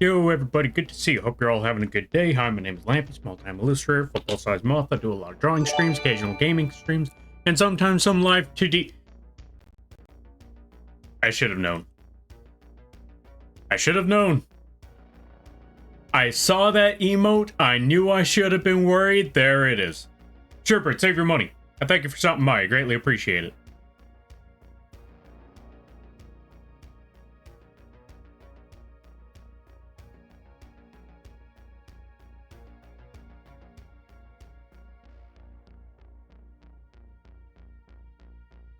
Yo, everybody, good to see you. Hope you're all having a good day. Hi, my name is Lampy, small-time illustrator, football-sized moth. I do a lot of drawing streams, occasional gaming streams, and sometimes some Live2D. I should have known. I should have known. I saw that emote. I knew I should have been worried. There it is. Sherbert, save your money. I thank you for stopping by. I greatly appreciate it.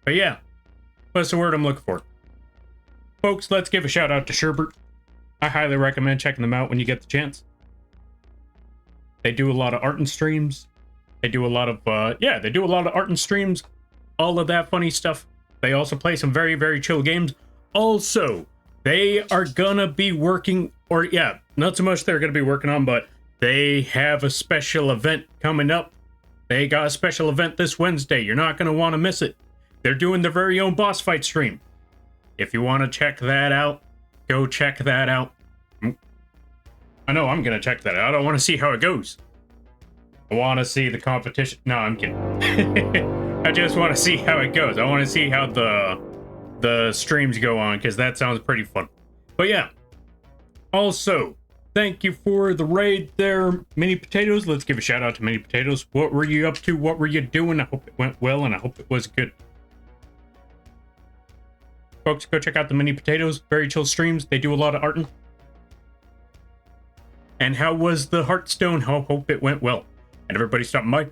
But yeah, what's the word I'm looking for? Folks, let's give a shout out to Sherbert. I highly recommend checking them out when you get the chance. They do a lot of art and streams. They do a lot of, they do a lot of art and streams. All of that funny stuff. They also play some very, very chill games. Also, they are gonna be working, or yeah, not so much they're gonna be working on, but they have a special event coming up. They got a special event this Wednesday. You're not gonna want to miss it. They're doing their very own boss fight stream. If you want to check that out, go check that out. I know I'm going to check that out. I want to see how it goes. I want to see the competition. No, I'm kidding. I just want to see how it goes. I want to see how the streams go on, because that sounds pretty fun. But yeah. Also, thank you for the raid there, Mini Potatoes. Let's give a shout out to Mini Potatoes. What were you up to? What were you doing? I hope it went well, and I hope it was good. Folks, go check out the Mini Potatoes. Very chill streams. They do a lot of arting. And how was the Hearthstone? I hope it went well. And everybody stopping by.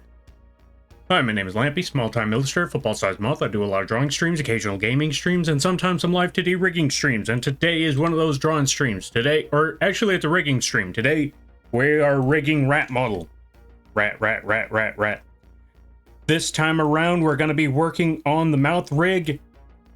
Hi, my name is Lampy, small-time illustrator, football-sized moth. I do a lot of drawing streams, occasional gaming streams, and sometimes some Live2D rigging streams. And today is one of those drawing streams. Today, or actually it's a rigging stream. Today, we are rigging rat model. Rat. This time around, we're going to be working on the mouth rig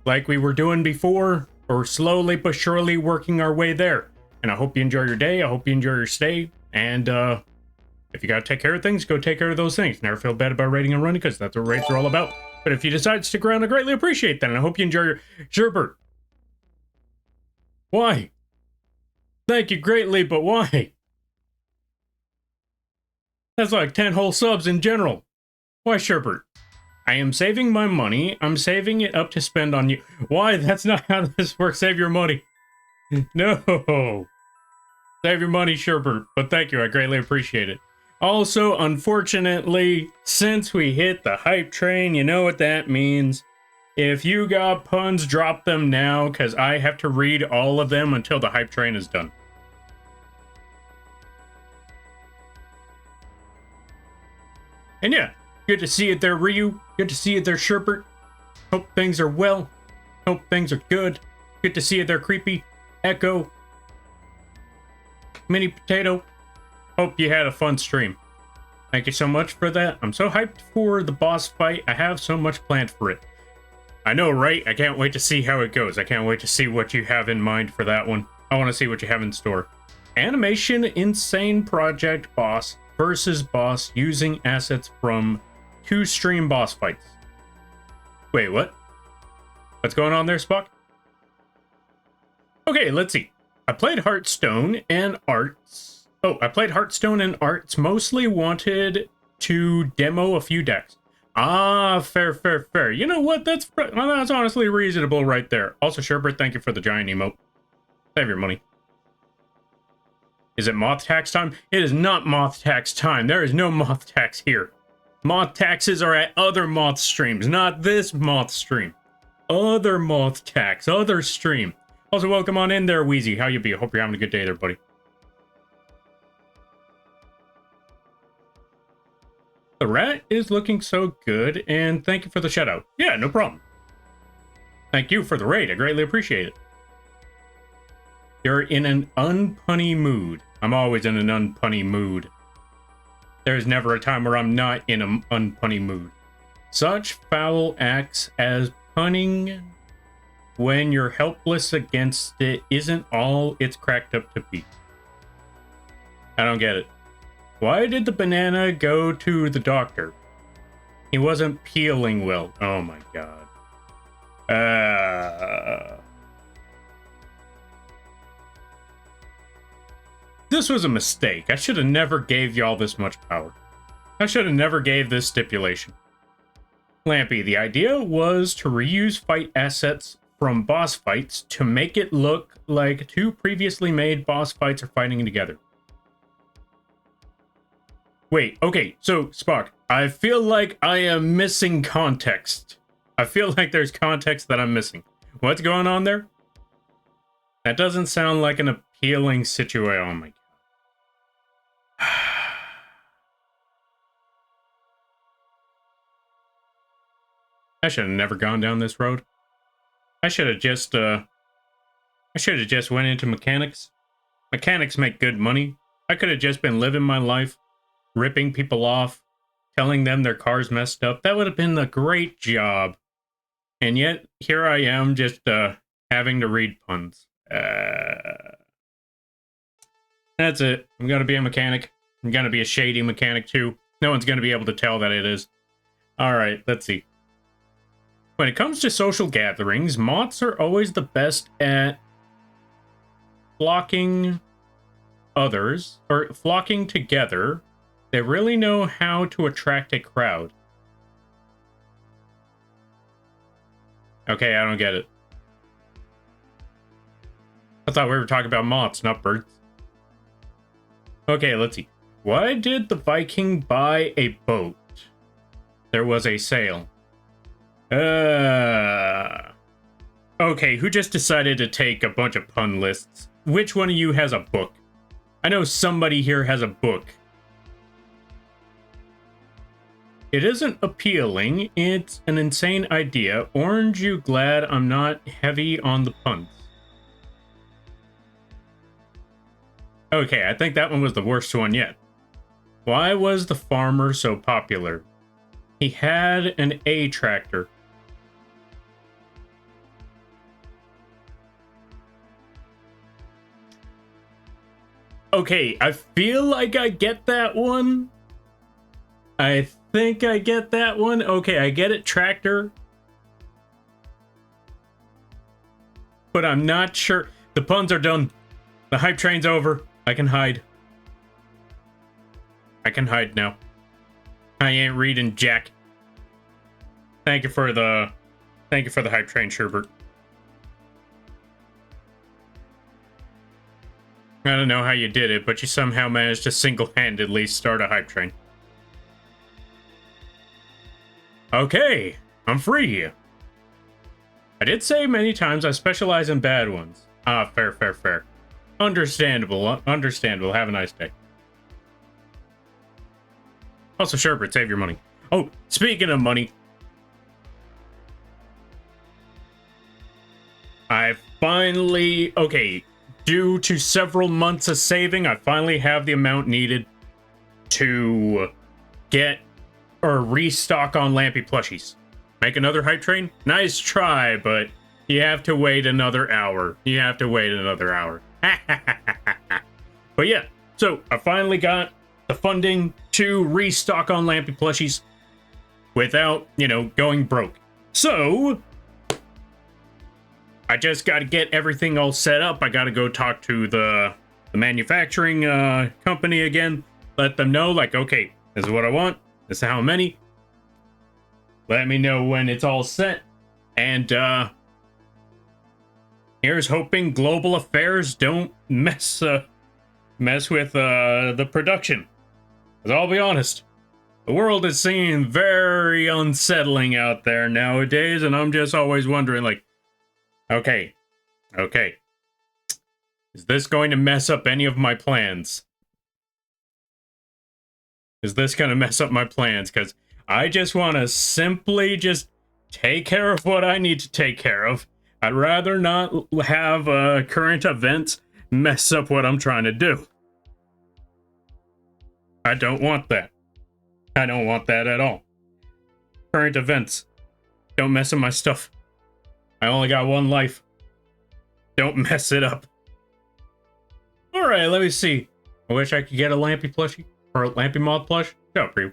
like we were doing before, or slowly but surely working our way there. And I hope you enjoy your day. I hope you enjoy your stay. And if you gotta take care of things, go take care of those things. Never feel bad about raiding and running, because that's what raids are all about. But if you decide to stick around, I greatly appreciate that. And I hope you enjoy your Sherbert. Why? Thank you greatly, but why? That's like 10 whole subs in general. Why, Sherbert? I am saving my money. I'm saving it up to spend on you. Why? That's not how this works. Save your money. No. Save your money, Sherbert. But thank you. I greatly appreciate it. Also, unfortunately, since we hit the hype train, you know what that means. If you got puns, drop them now, because I have to read all of them until the hype train is done. And yeah. Good to see you there, Ryu. Good to see you there, Sherbert. Hope things are well. Hope things are good. Good to see you there, Creepy. Echo. Mini Potato. Hope you had a fun stream. Thank you so much for that. I'm so hyped for the boss fight. I have so much planned for it. I know, right? I can't wait to see how it goes. I can't wait to see what you have in mind for that one. I want to see what you have in store. Animation Insane Project Boss versus Boss using assets from 2 stream boss fights. Wait, what? What's going on there, Spock? Okay, let's see. I played Hearthstone and Arts. Oh, I played Hearthstone and Arts. Mostly wanted to demo a few decks. Ah, fair. You know what? That's honestly reasonable right there. Also, Sherbert, thank you for the giant emote. Save your money. Is it moth tax time? It is not moth tax time. There is no moth tax here. Moth taxes are at other moth streams, not this moth stream. Other moth tax, other stream. Also, welcome on in there, Wheezy. How you be? I hope you're having a good day there, buddy. The rat is looking so good, and thank you for the shout out. Yeah, no problem. Thank you for the raid. I greatly appreciate it. You're in an unpunny mood. I'm always in an unpunny mood. There's never a time where I'm not in an unpunny mood. Such foul acts as punning when you're helpless against it isn't all it's cracked up to be. I don't get it. Why did the banana go to the doctor? He wasn't peeling well. Oh my god. I This was a mistake. I should have never gave y'all this much power. I should have never gave this stipulation. Lampy, the idea was to reuse fight assets from boss fights to make it look like two previously made boss fights are fighting together. Wait, okay, so Spock, I feel like I am missing context. I feel like there's context that I'm missing. What's going on there? That doesn't sound like an appealing situation. Oh my god. I should have never gone down this road. I should have just went into mechanics. Mechanics make good money. I could have just been living my life, ripping people off, telling them their car's messed up. That would have been a great job. And yet, here I am just having to read puns. That's it. I'm gonna be a mechanic. I'm gonna be a shady mechanic too. No one's gonna be able to tell that it is. Alright, let's see. When it comes to social gatherings, moths are always the best at flocking others, or flocking together. They really know how to attract a crowd. Okay, I don't get it. I thought we were talking about moths, not birds. Okay, let's see. Why did the Viking buy a boat? There was a sale. Okay, who just decided to take a bunch of pun lists? Which one of you has a book? I know somebody here has a book. It isn't appealing, it's an insane idea. Aren't you glad I'm not heavy on the puns? Okay, I think that one was the worst one yet. Why was the farmer so popular? He had an A tractor. Okay, I feel like I get that one. I think I get that one. Okay, I get it, tractor. But I'm not sure. The puns are done. The hype train's over. I can hide. I can hide now. I ain't reading jack. Thank you for the hype train, Sherbert. I don't know how you did it, but you somehow managed to single-handedly start a hype train. Okay, I'm free. I did say many times I specialize in bad ones. Ah, fair, fair, fair. Understandable, understandable. Have a nice day. Also, Sherbert, save your money. Oh, speaking of money. I finally... Okay, due to several months of saving, I finally have the amount needed to get or restock on Lampy plushies. Make another hype train? Nice try, but you have to wait another hour. You have to wait another hour. But yeah, so I finally got the funding to restock on Lampy plushies without, you know, going broke. So I just got to get everything all set up. I got to go talk to the manufacturing company again. Let them know, like, okay, this is what I want. This is how many. Let me know when it's all set. And here's hoping global affairs don't mess with the production. Because I'll be honest, the world is seeming very unsettling out there nowadays, and I'm just always wondering, like, okay, is this going to mess up any of my plans? Is this going to mess up my plans? Because I just want to simply just take care of what I need to take care of. I'd rather not have current events mess up what I'm trying to do. I don't want that. I don't want that at all. Current events. Don't mess up my stuff. I only got one life. Don't mess it up. Alright, let me see. I wish I could get a Lampy plushie. Or a Lampy moth plush. Shut up, you.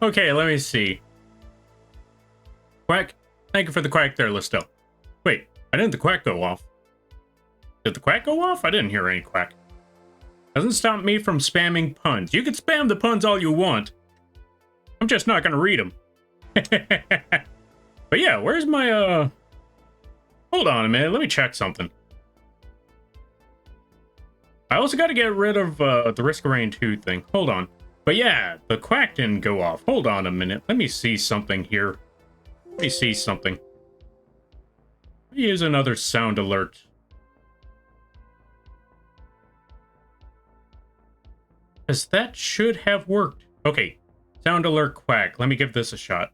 Okay, let me see. Quack. Thank you for the quack there, Listo. Wait, why didn't the quack go off? Did the quack go off? I didn't hear any quack. Doesn't stop me from spamming puns. You can spam the puns all you want. I'm just not gonna read them. But yeah, where's my, Hold on a minute, let me check something. I also gotta get rid of, the Risk of Rain 2 thing. Hold on. But yeah, the quack didn't go off. Hold on a minute. Let me see something here. Let me see something. Let me use another sound alert. Because that should have worked. Okay, sound alert quack. Let me give this a shot.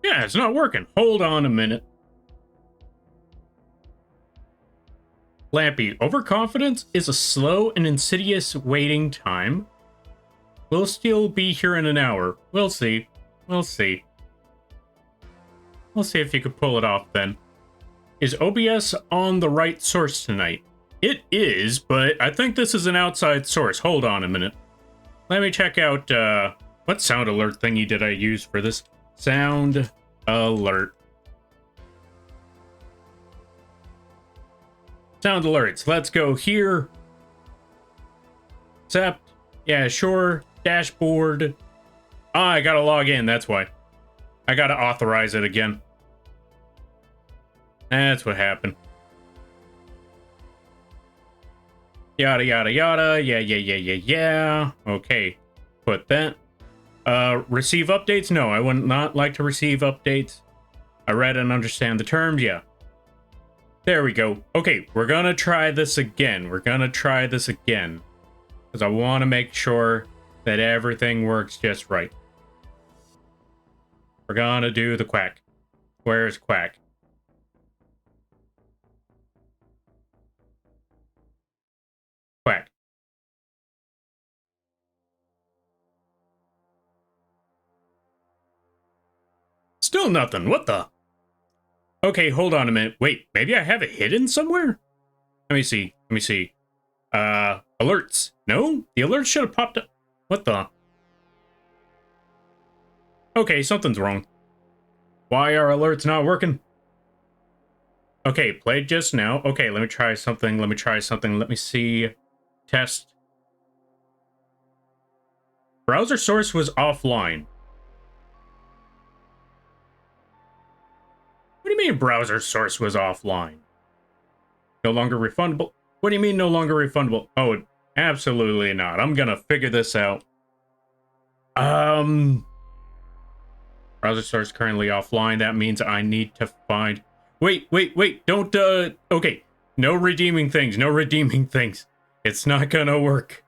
Yeah, it's not working. Hold on a minute. Lampy, overconfidence is a slow and insidious waiting time. We'll still be here in an hour. We'll see. We'll see. We'll see if you could pull it off then. Is OBS on the right source tonight? It is, but I think this is an outside source. Hold on a minute. Let me check out, what sound alert thingy did I use for this? Sound alert. Sound alerts. Let's go here. Accept. Yeah, sure. Dashboard. Ah, I gotta log in. That's why. I gotta authorize it again. That's what happened. Yada, yada, yada. Yeah. Okay. Put that. Receive updates? No, I would not like to receive updates. I read and understand the terms. Yeah. There we go. Okay, we're gonna try this again. Because I want to make sure that everything works just right. We're gonna do the quack. Where's quack? Quack. Still nothing. What the? Okay, hold on a minute. Wait, maybe I have it hidden somewhere? Let me see. Alerts. No? The alerts should have popped up. What the? Okay, something's wrong. Why are alerts not working? Okay, played just now. Okay, let me try something. Let me see. Test. Browser source was offline. What do you mean browser source was offline? No longer refundable? What do you mean no longer refundable? Oh, absolutely not. I'm gonna figure this out. Browser source currently offline. That means I need to find... Wait. Don't, okay. No redeeming things. It's not gonna work.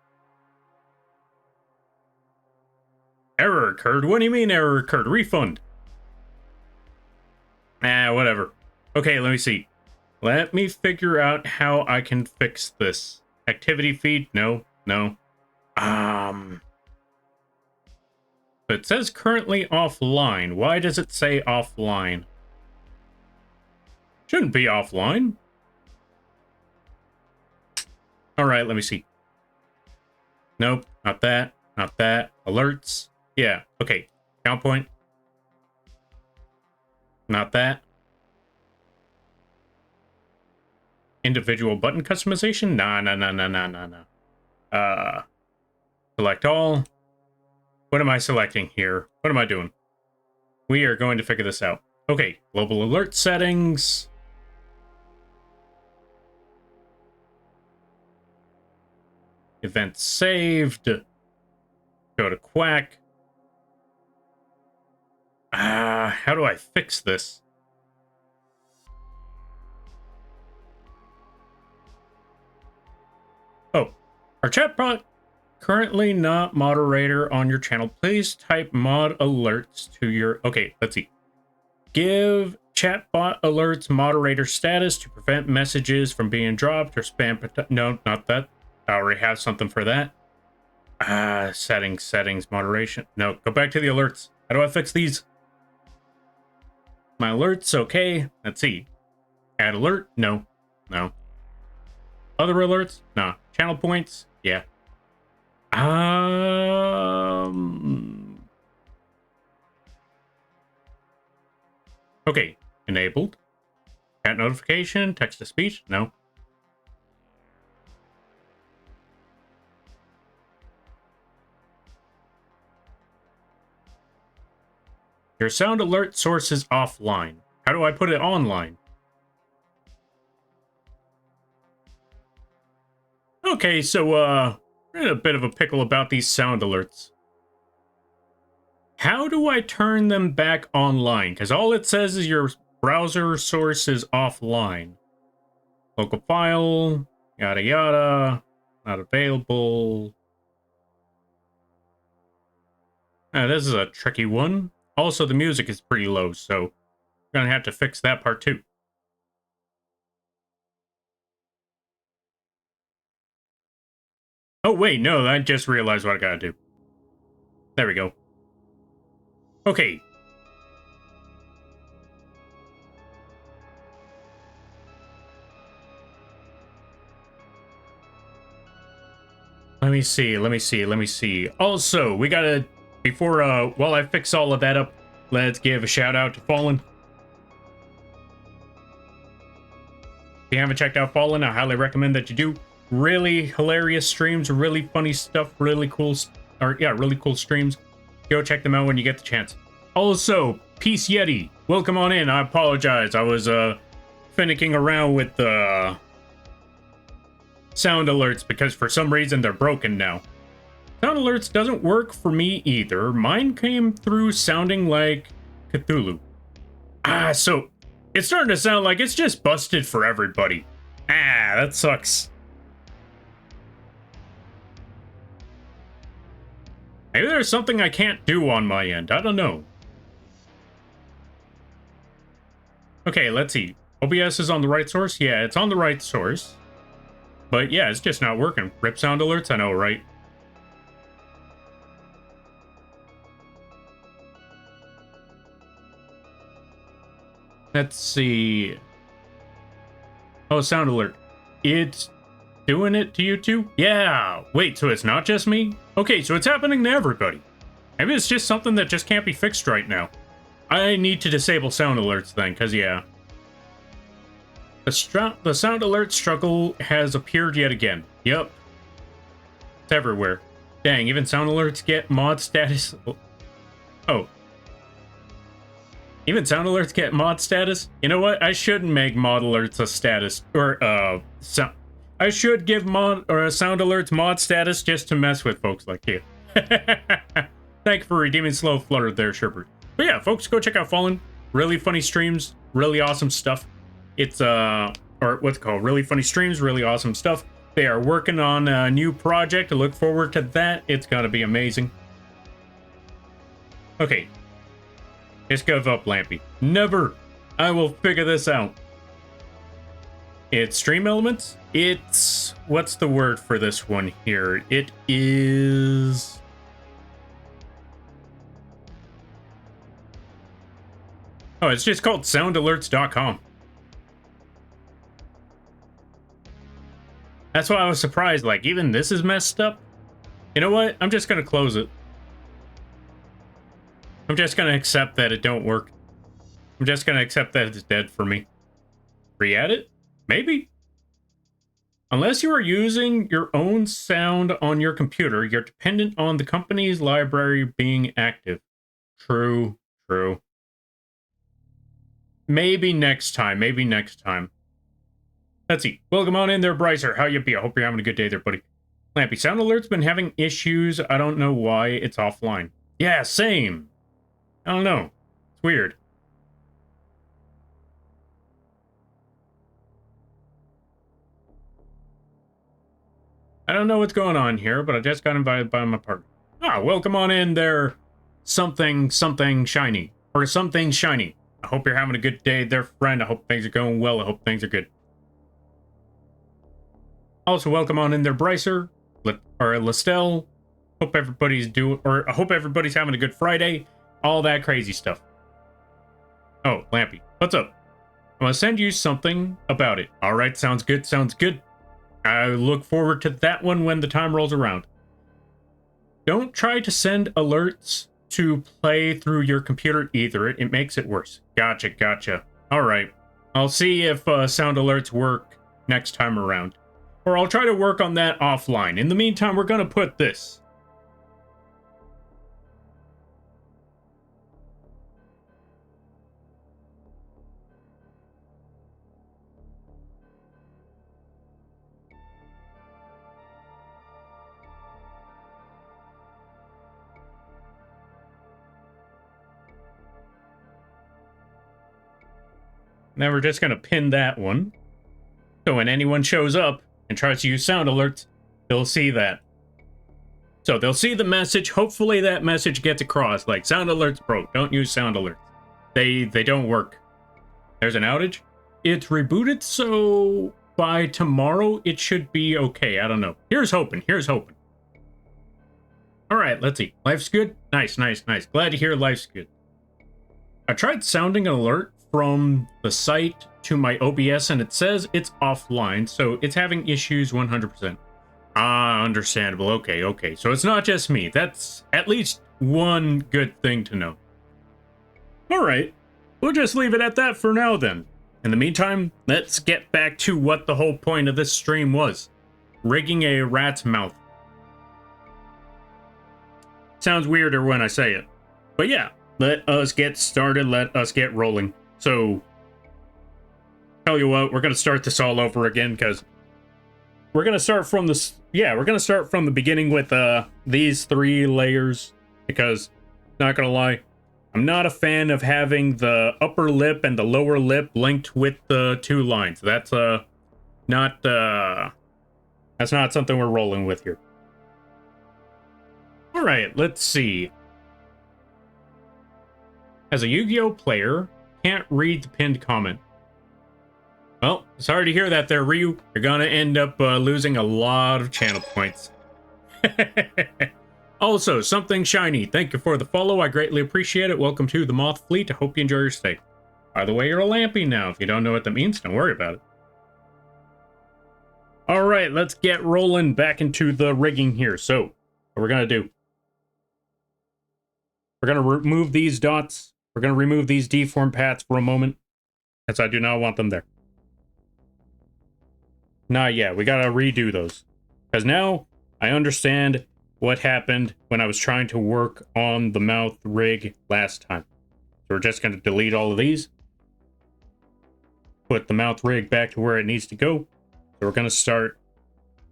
Error occurred? What do you mean error occurred? Refund. Whatever. Okay, let me see. Let me figure out how I can fix this. Activity feed? No. It says currently offline. Why does it say offline? Shouldn't be offline. Alright, let me see. Nope, not that. Alerts. Yeah, okay. Count point. Not that. Individual button customization? Nah. Select all. What am I selecting here? What am I doing? We are going to figure this out. Okay, global alert settings. Event saved. Go to Quack. How do I fix this? Oh, our chatbot currently not moderator on your channel. Please type mod alerts to your... Okay, let's see. Give chatbot alerts moderator status to prevent messages from being dropped or spam... No, not that. I already have something for that. Settings, moderation. No, go back to the alerts. How do I fix these? My alerts, okay. Let's see. Add alert? No. Other alerts? Nah. Channel points? Yeah. Okay, enabled. Chat notification, text to speech, no. Your sound alert source is offline. How do I put it online? Okay, so, we're in a bit of a pickle about these sound alerts. How do I turn them back online? Because all it says is your browser source is offline. Local file, yada yada, not available. This is a tricky one. Also, the music is pretty low, so I'm gonna have to fix that part too. Oh wait, no, I just realized what I gotta do. There we go. Okay. Let me see. Also, we gotta, before, while I fix all of that up, let's give a shout out to Fallen. If you haven't checked out Fallen, I highly recommend that you do. Really hilarious streams, really funny stuff, really cool streams. Go check them out when you get the chance. Also, Peace Yeti, welcome on in. I apologize, I was finicking around with the sound alerts because for some reason they're broken now. Sound alerts doesn't work for me either. Mine came through sounding like Cthulhu. So it's starting to sound like it's just busted for everybody. That sucks. Maybe there's something I can't do on my end. I don't know. Okay, let's see. OBS is on the right source? Yeah, it's on the right source. But yeah, it's just not working. Rip sound alerts? I know, right? Let's see. Oh, sound alert. It's doing it to you too? Yeah. Wait, so it's not just me? Okay, so it's happening to everybody. Maybe it's just something that just can't be fixed right now. I need to disable sound alerts then, because yeah. The sound alert struggle has appeared yet again. Yep. It's everywhere. Dang, even sound alerts get mod status. Oh. Even sound alerts get mod status? You know what? I shouldn't make mod alerts a status. Or, I should give sound alerts mod status just to mess with folks like you. Thank you for redeeming Slow Flutter there, Sherbert. But yeah, folks, go check out Fallen. Really funny streams, really awesome stuff. It's, or what's it called? Really funny streams, really awesome stuff. They are working on a new project. I look forward to that. It's gonna be amazing. Okay. Just give up, Lampy. Never! I will figure this out. It's stream elements. It's... what's the word for this one here? It is... oh, it's just called soundalerts.com. That's why I was surprised, like, even this is messed up. You know what? I'm just gonna close it. I'm just gonna accept that it don't work. I'm just gonna accept that it's dead for me. Re-add it? Maybe. Unless you are using your own sound on your computer, you're dependent on the company's library being active. True, true. Maybe next time, maybe next time. Let's see. Welcome on in there, Brycer. How you be? I hope you're having a good day there, buddy. Lampy, sound alert's been having issues. I don't know why it's offline. Yeah, same. I don't know. It's weird. I don't know what's going on here, but I just got invited by my partner. Ah, welcome on in there. Something shiny. Or something shiny. I hope you're having a good day there, friend. I hope things are going well. I hope things are good. Also, welcome on in there, Brycer. Or Listel. Hope everybody's I hope everybody's having a good Friday. All that crazy stuff. Oh, Lampy, what's up? I'm gonna send you something about it. Alright, sounds good, sounds good. I look forward to that one when the time rolls around. don't try to send alerts to play through your computer either. It makes it worse. Gotcha, gotcha. All right. I'll see if sound alerts work next time around. Or I'll try to work on that offline. In the meantime, we're going to put this. Now we're just going to pin that one. So when anyone shows up and tries to use sound alerts, they'll see that. So they'll see the message. Hopefully that message gets across. Like, sound alerts broke. Don't use sound alerts. They don't work. There's an outage. It's rebooted, so by tomorrow it should be okay. I don't know. Here's hoping. Here's hoping. All right, let's see. Life's good? Nice, nice, nice. Glad to hear life's good. I tried sounding an alert from the site to my OBS, and it says it's offline, so it's having issues 100%. Ah, understandable. Okay, okay. So it's not just me. That's at least one good thing to know. All right. We'll just leave it at that for now, then. In the meantime, let's get back to what the whole point of this stream was. Rigging a rat's mouth. Sounds weirder when I say it. But yeah, let us get started. Let us get rolling. So, tell you what, we're going to start this all over again, because we're going to start from this. Yeah, we're going to start from the beginning with these 3 layers, because, not going to lie, I'm not a fan of having the upper lip and the lower lip linked with the 2 lines. That's not something we're rolling with here. All right, let's see. As a Yu-Gi-Oh player, can't read the pinned comment. Well, sorry to hear that there, Ryu. You're gonna end up losing a lot of channel points. Also, something shiny. Thank you for the follow. I greatly appreciate it. Welcome to the Moth Fleet. I hope you enjoy your stay. By the way, you're a lampy now. If you don't know what that means, don't worry about it. All right, let's get rolling back into the rigging here. So, what we're gonna do. We're gonna remove these dots. We're going to remove these deform paths for a moment, as I do not want them there. Not yet. We got to redo those. Because now I understand what happened when I was trying to work on the mouth rig last time. So we're just going to delete all of these. Put the mouth rig back to where it needs to go. So we're going to start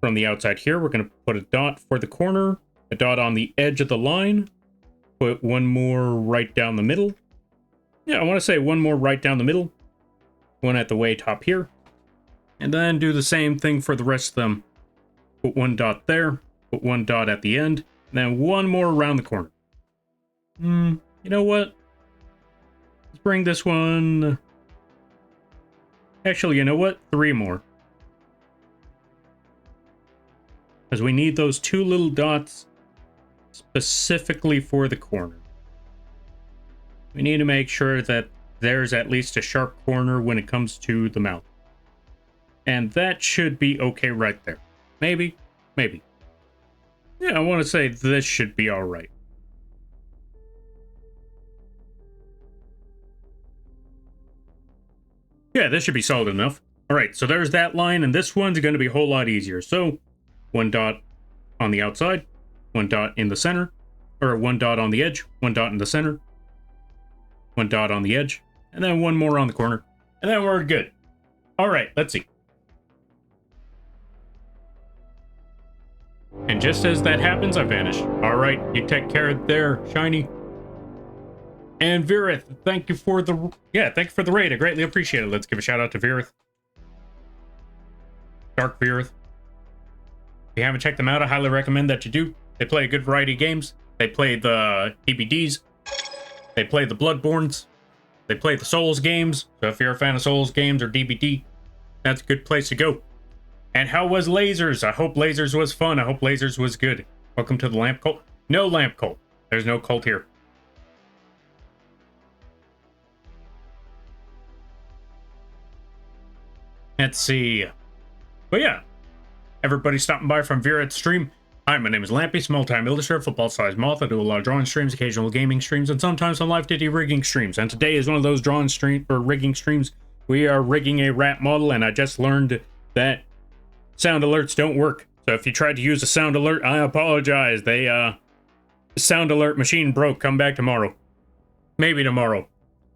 from the outside here. We're going to put a dot for the corner, a dot on the edge of the line, put one more right down the middle. Yeah, I want to say one more right down the middle. One at the way top here. And then do the same thing for the rest of them. Put one dot there. Put one dot at the end. And then one more around the corner. You know what? Let's bring this one... Actually, you know what? 3 more. Because we need those 2 little dots specifically for the corner. We need to make sure that there's at least a sharp corner when it comes to the mouth. And that should be okay right there. Maybe. Maybe. Yeah, I want to say this should be alright. Yeah, this should be solid enough. Alright, so there's that line, and this one's going to be a whole lot easier. So, 1 dot on the outside, 1 dot in the center, or 1 dot on the edge, 1 dot in the center, 1 dot on the edge, and then 1 more on the corner, and then we're good. All right, let's see. And just as that happens, I vanish. All right, you take care there, Shiny. And Virith, thank you for the raid. I greatly appreciate it. Let's give a shout out to Virith. Dark Virith. If you haven't checked them out, I highly recommend that you do. They play a good variety of games. They play the DBDs. They play the Bloodborns. They play the Souls games. So if you're a fan of Souls games or DBD, that's a good place to go. And how was Lasers? I hope Lasers was fun. I hope Lasers was good. Welcome to the Lamp Cult. No Lamp Cult. There's no cult here. Let's see. But yeah, everybody stopping by from Virith's stream. Hi, my name is Lampy, small-time illustrator, football-sized moth. I do a lot of drawing streams, occasional gaming streams, and sometimes some Live2D Rigging streams. And today is one of those drawing stream or rigging streams. We are rigging a rat model, and I just learned that sound alerts don't work. So if you tried to use a sound alert, I apologize. Sound alert machine broke. Come back tomorrow. Maybe tomorrow.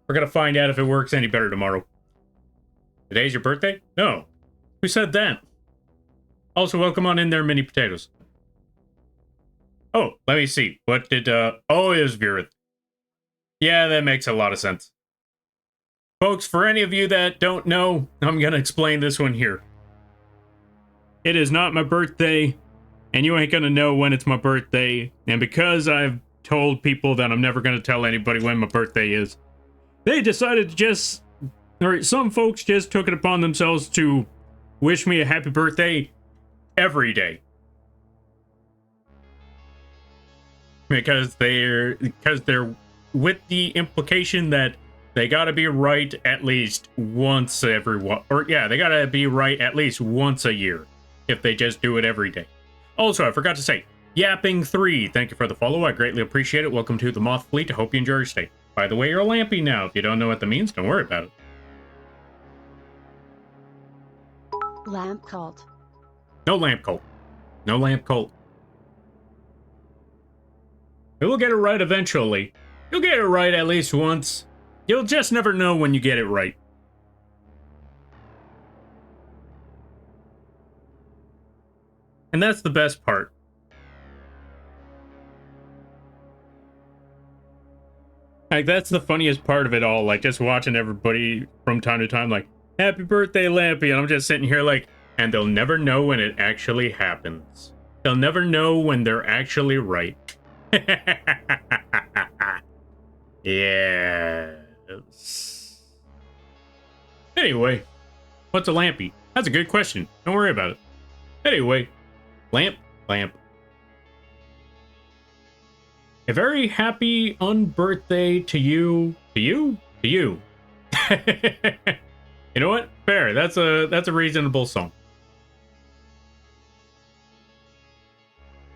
We're gonna find out if it works any better tomorrow. Today's your birthday? No. Who said that? Also, welcome on in there, mini potatoes. Oh, let me see. What did, oh, it was Virith. Yeah, that makes a lot of sense. Folks, for any of you that don't know, I'm gonna explain this one here. It is not my birthday, and you ain't gonna know when it's my birthday, and because I've told people that I'm never gonna tell anybody when my birthday is, they decided to just, or some folks just took it upon themselves to wish me a happy birthday every day. Because they're with the implication that they gotta be right at least once every they gotta be right at least once a year if they just do it every day. Also, I forgot to say, Yapping3, thank you for the follow. I greatly appreciate it. Welcome to the Moth Fleet. I hope you enjoy your stay. By the way, you're Lampy now. If you don't know what that means, don't worry about it. Lamp cult. No lamp cult. No lamp cult. You'll get it right eventually. You'll get it right at least once. You'll just never know when you get it right. And that's the best part. Like, that's the funniest part of it all. Like, just watching everybody from time to time, like, happy birthday, Lampy. And I'm just sitting here like, and they'll never know when it actually happens. They'll never know when they're actually right. Yes. Anyway, what's a Lampy? That's a good question. Don't worry about it. Anyway, lamp. A very happy unbirthday to you. To you? You know what? Fair. That's a reasonable song.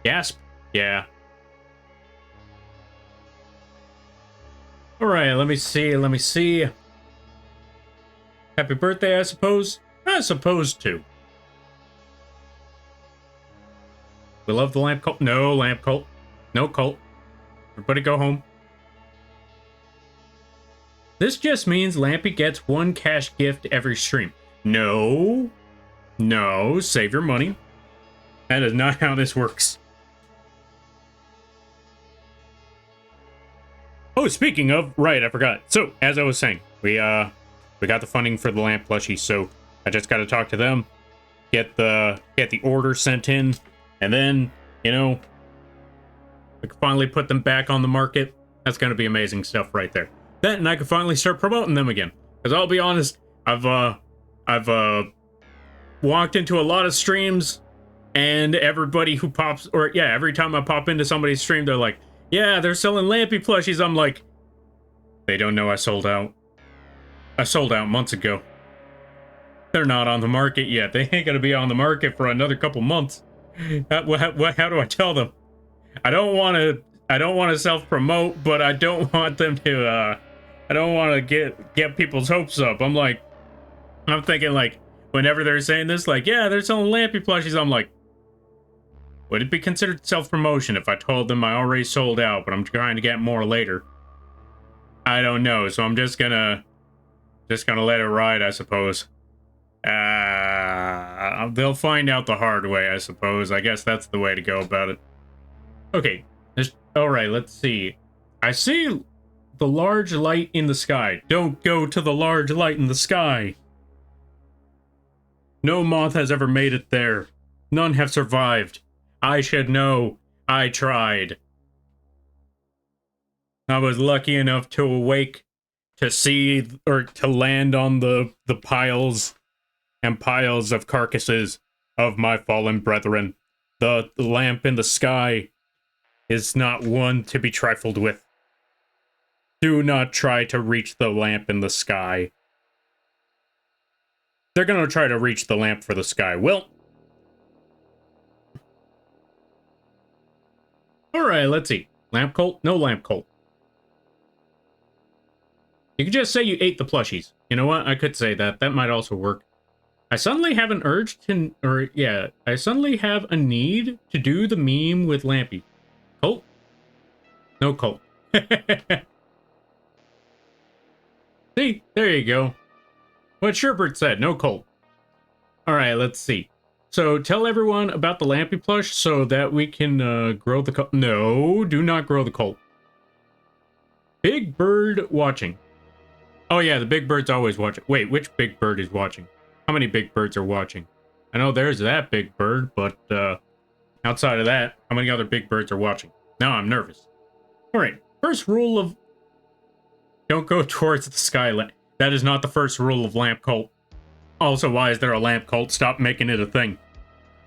Gasp. Yeah. Alright, let me see. Happy birthday, I suppose? I suppose too. We love the lamp cult. No lamp cult. No cult. Everybody go home. This just means Lampy gets one cash gift every stream. No. No, save your money. That is not how this works. Oh, speaking of, right, I forgot. So, as I was saying, we got the funding for the lamp plushie, so I just got to talk to them, get the order sent in, and then, you know, we can finally put them back on the market. That's going to be amazing stuff right there. Then I can finally start promoting them again. Because I'll be honest, I've walked into a lot of streams, and everybody who pops, or yeah, every time I pop into somebody's stream, they're like, yeah, they're selling Lampy plushies. I'm like, they don't know I sold out. I sold out months ago. They're not on the market yet. They ain't gonna be on the market for another couple months. How do I tell them? I don't want to self-promote, but I don't want them to, I don't want to get people's hopes up. I'm thinking like, whenever they're saying this, like, yeah, they're selling Lampy plushies, I'm like, would it be considered self-promotion if I told them I already sold out, but I'm trying to get more later? I don't know, so I'm just gonna let it ride, I suppose. They'll find out the hard way, I suppose. I guess that's the way to go about it. Okay, alright, let's see. I see the large light in the sky. Don't go to the large light in the sky. No moth has ever made it there. None have survived. I should know. I tried. I was lucky enough to awake to see, or to land on the piles and piles of carcasses of my fallen brethren. The lamp in the sky is not one to be trifled with. Do not try to reach the lamp in the sky. They're gonna try to reach the lamp for the sky. Well, Alright, let's see. Lamp cult? No lamp cult. You could just say you ate the plushies. You know what? I could say that. That might also work. I suddenly have an urge to... I suddenly have a need to do the meme with Lampy. Cult? No cult. See? There you go. What Sherbert said. No cult. Alright, let's see. So tell everyone about the Lampy plush so that we can grow the cult. No, do not grow the cult. Big Bird watching. Oh yeah, the big bird's always watching. Wait, which big bird is watching? How many big birds are watching? I know there's that big bird, but outside of that, how many other big birds are watching? Now I'm nervous. Alright, first rule of... Don't go towards the skyline. That is not the first rule of lamp cult. Also, why is there a lamp cult? Stop making it a thing.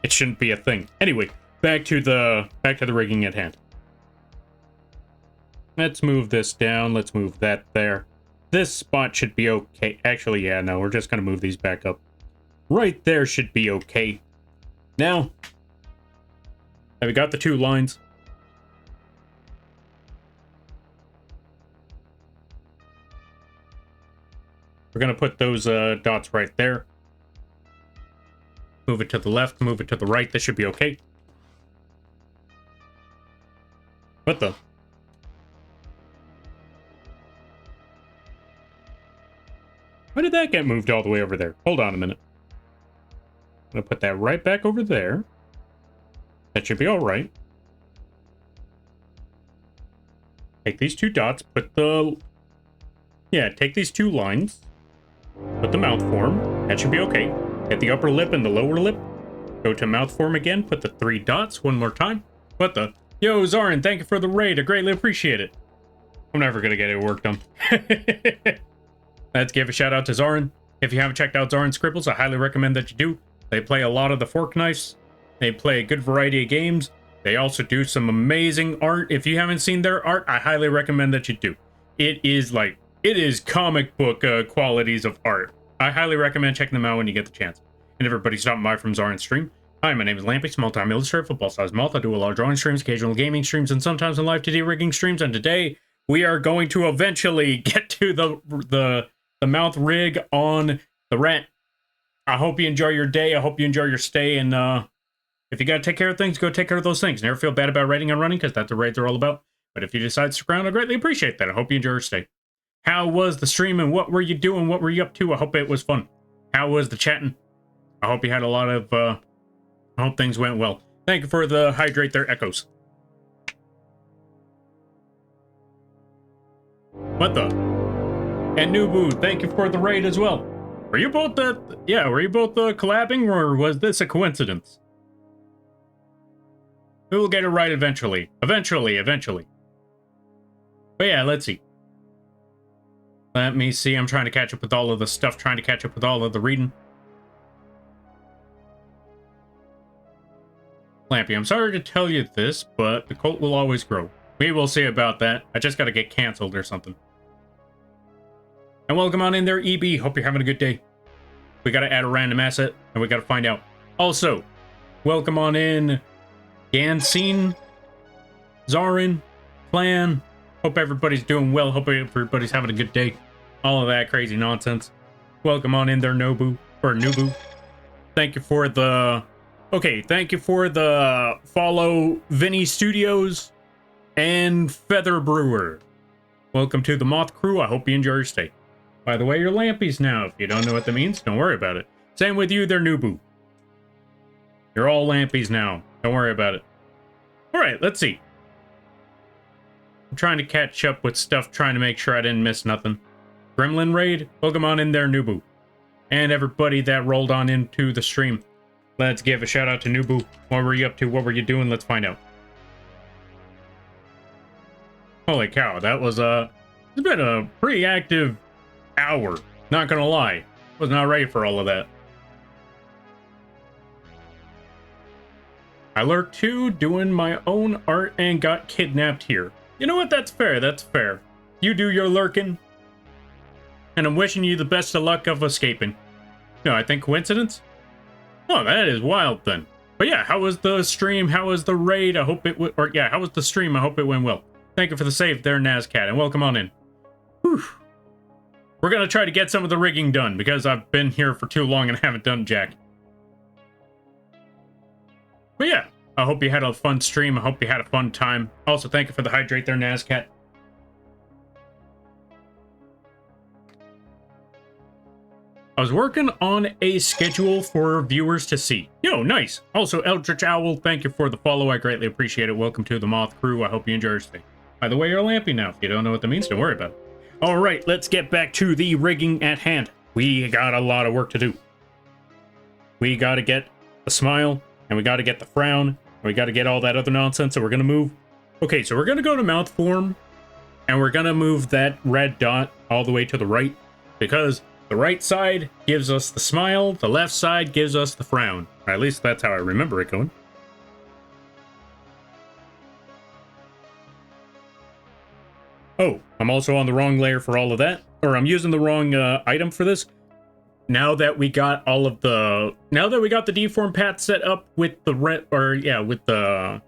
It shouldn't be a thing. Anyway, back to the rigging at hand. Let's move this down. Let's move that there. This spot should be okay. Actually, yeah, no, we're just gonna move these back up. Right there should be okay. Now, have we got the 2 lines? We're gonna put those dots right there. Move it to the left, move it to the right. This should be okay. What the? Why did that get moved all the way over there? Hold on a minute. I'm gonna put that right back over there. That should be all right. Take these 2 dots, put the... Yeah, take these 2 lines. Put the mouth form. That should be okay. Hit the upper lip and the lower lip. Go to mouth form again. Put the 3 dots one more time. What the? Yo, Zarin, thank you for the raid. I greatly appreciate it. I'm never gonna get it work done. Let's give a shout out to Zarin. If you haven't checked out Zarin Scribbles, I highly recommend that you do. They play a lot of the fork knives. They play a good variety of games. They also do some amazing art. If you haven't seen their art, I highly recommend that you do. It is comic book qualities of art. I highly recommend checking them out when you get the chance. And everybody stopping by from Zarin's stream. Hi, my name is Lampy, small-time illustrator, football-sized mouth. I do a lot of drawing streams, occasional gaming streams, and sometimes in Live2D Rigging streams. And today, we are going to eventually get to the mouth rig on the rent. I hope you enjoy your day. I hope you enjoy your stay. And if you got to take care of things, go take care of those things. Never feel bad about raiding and running, because that's what raids are all about. But if you decide to stick around, I greatly appreciate that. I hope you enjoy your stay. How was the stream and what were you doing? What were you up to? I hope it was fun. How was the chatting? I hope you had a lot of... I hope things went well. Thank you for the hydrate there, Echoes. What the? And Nubu, thank you for the raid as well. Were you both collabing, or was this a coincidence? We will get it right eventually. Eventually. But yeah, let's see. Let me see. I'm trying to catch up with all of the stuff, trying to catch up with all of the reading. Lampy, I'm sorry to tell you this, but the cult will always grow. We will see about that. I just gotta get canceled or something. And welcome on in there, EB. Hope you're having a good day. We gotta add a random asset, and we gotta find out. Also, welcome on in, Gansine, Zarin, Plan. Hope everybody's doing well. Hope everybody's having a good day. All of that crazy nonsense. Welcome on in there, Nubu. Thank you for the... Okay, thank you for the follow, Vinny Studios and Feather Brewer. Welcome to the Moth Crew. I hope you enjoy your stay. By the way, you're Lampies now. If you don't know what that means, don't worry about it. Same with you there, Nubu. You're all Lampies now. Don't worry about it. Alright, let's see. I'm trying to catch up with stuff, trying to make sure I didn't miss nothing. Gremlin Raid, welcome on in there, Nubu. And everybody that rolled on into the stream. Let's give a shout out to Nubu. What were you up to? What were you doing? Let's find out. Holy cow, that was it's been a pretty active hour. Not gonna lie. Was not ready for all of that. I lurked too, doing my own art and got kidnapped here. You know what? That's fair. That's fair. You do your lurking. And I'm wishing you the best of luck of escaping. No, I think coincidence? Oh, that is wild then. But yeah, how was the stream? How was the raid? I hope it how was the stream? I hope it went well. Thank you for the save there, Nazcat, and welcome on in. Whew. We're gonna try to get some of the rigging done because I've been here for too long and haven't done jack. But yeah, I hope you had a fun stream. I hope you had a fun time. Also, thank you for the hydrate there, Nazcat. I was working on a schedule for viewers to see. Yo, nice. Also, Eldritch Owl, thank you for the follow. I greatly appreciate it. Welcome to the Moth Crew. I hope you enjoy your stay. By the way, you're lampy now. If you don't know what that means, don't worry about it. All right, let's get back to the rigging at hand. We got a lot of work to do. We got to get the smile, and we got to get the frown, and we got to get all that other nonsense, so we're going to move. Okay, so we're going to go to mouth form, and we're going to move that red dot all the way to the right, because the right side gives us the smile, the left side gives us the frown. Or at least that's how I remember it going. Oh, I'm also on the wrong layer for all of that. Or I'm using the wrong item for this. Now that we got all of the... Now that we got the deform path set up with the with the...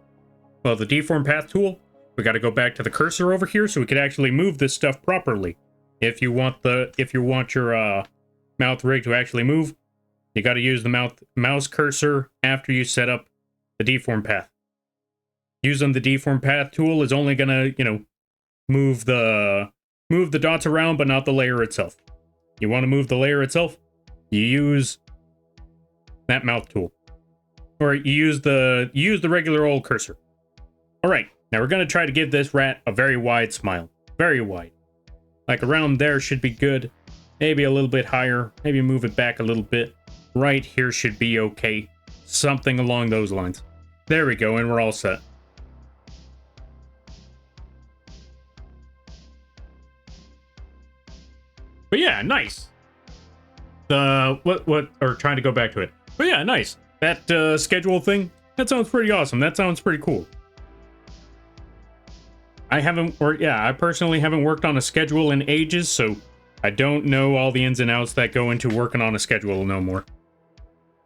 Well, the deform path tool, we got to go back to the cursor over here so we could actually move this stuff properly. If you want your mouth rig to actually move, you got to use the mouse cursor after you set up the deform path. Using the deform path tool is only gonna, move the dots around, but not the layer itself. You want to move the layer itself, you use that mouth tool, or you use the regular old cursor. All right, now we're gonna try to give this rat a very wide smile, very wide. Like around there should be good. Maybe a little bit higher. Maybe move it back a little bit. Right here should be okay. Something along those lines. There we go, and we're all set. But yeah, nice. Trying to go back to it. But yeah, nice. That schedule thing, that sounds pretty awesome. That sounds pretty cool. I personally haven't worked on a schedule in ages, so I don't know all the ins and outs that go into working on a schedule no more.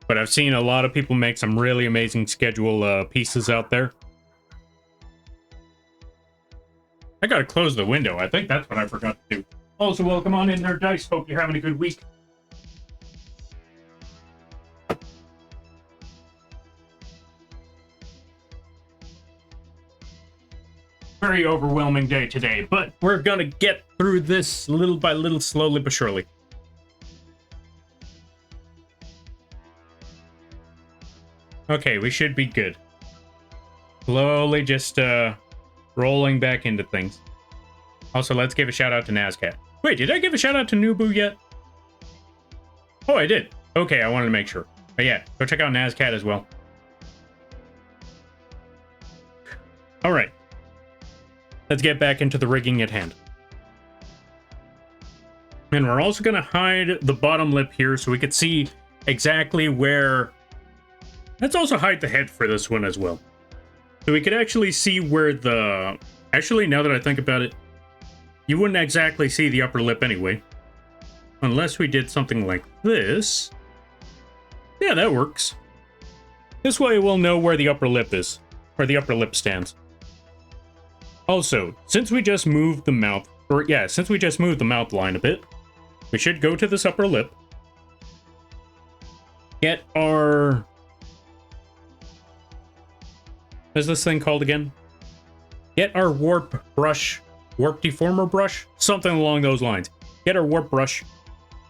But I've seen a lot of people make some really amazing schedule pieces out there. I gotta close the window. I think that's what I forgot to do. Also, welcome on in there, Dice. Hope you're having a good week. Very overwhelming day today, but we're gonna get through this little by little, slowly but surely. Okay, we should be good. Slowly just rolling back into things. Also, let's give a shout out to Nazcat. Wait, did I give a shout out to Nubu yet? Oh, I did. Okay, I wanted to make sure. But yeah, go check out Nazcat as well. All right. Let's get back into the rigging at hand. And we're also going to hide the bottom lip here so we could see exactly where... Let's also hide the head for this one as well. So we could actually see where the... Actually, now that I think about it, you wouldn't exactly see the upper lip anyway. Unless we did something like this. Yeah, that works. This way we'll know where the upper lip is. Where the upper lip stands. Also, since we just moved the mouth, since we just moved the mouth line a bit, we should go to this upper lip, get our... What's this thing called again? Get our warp deformer brush, something along those lines. Get our warp brush.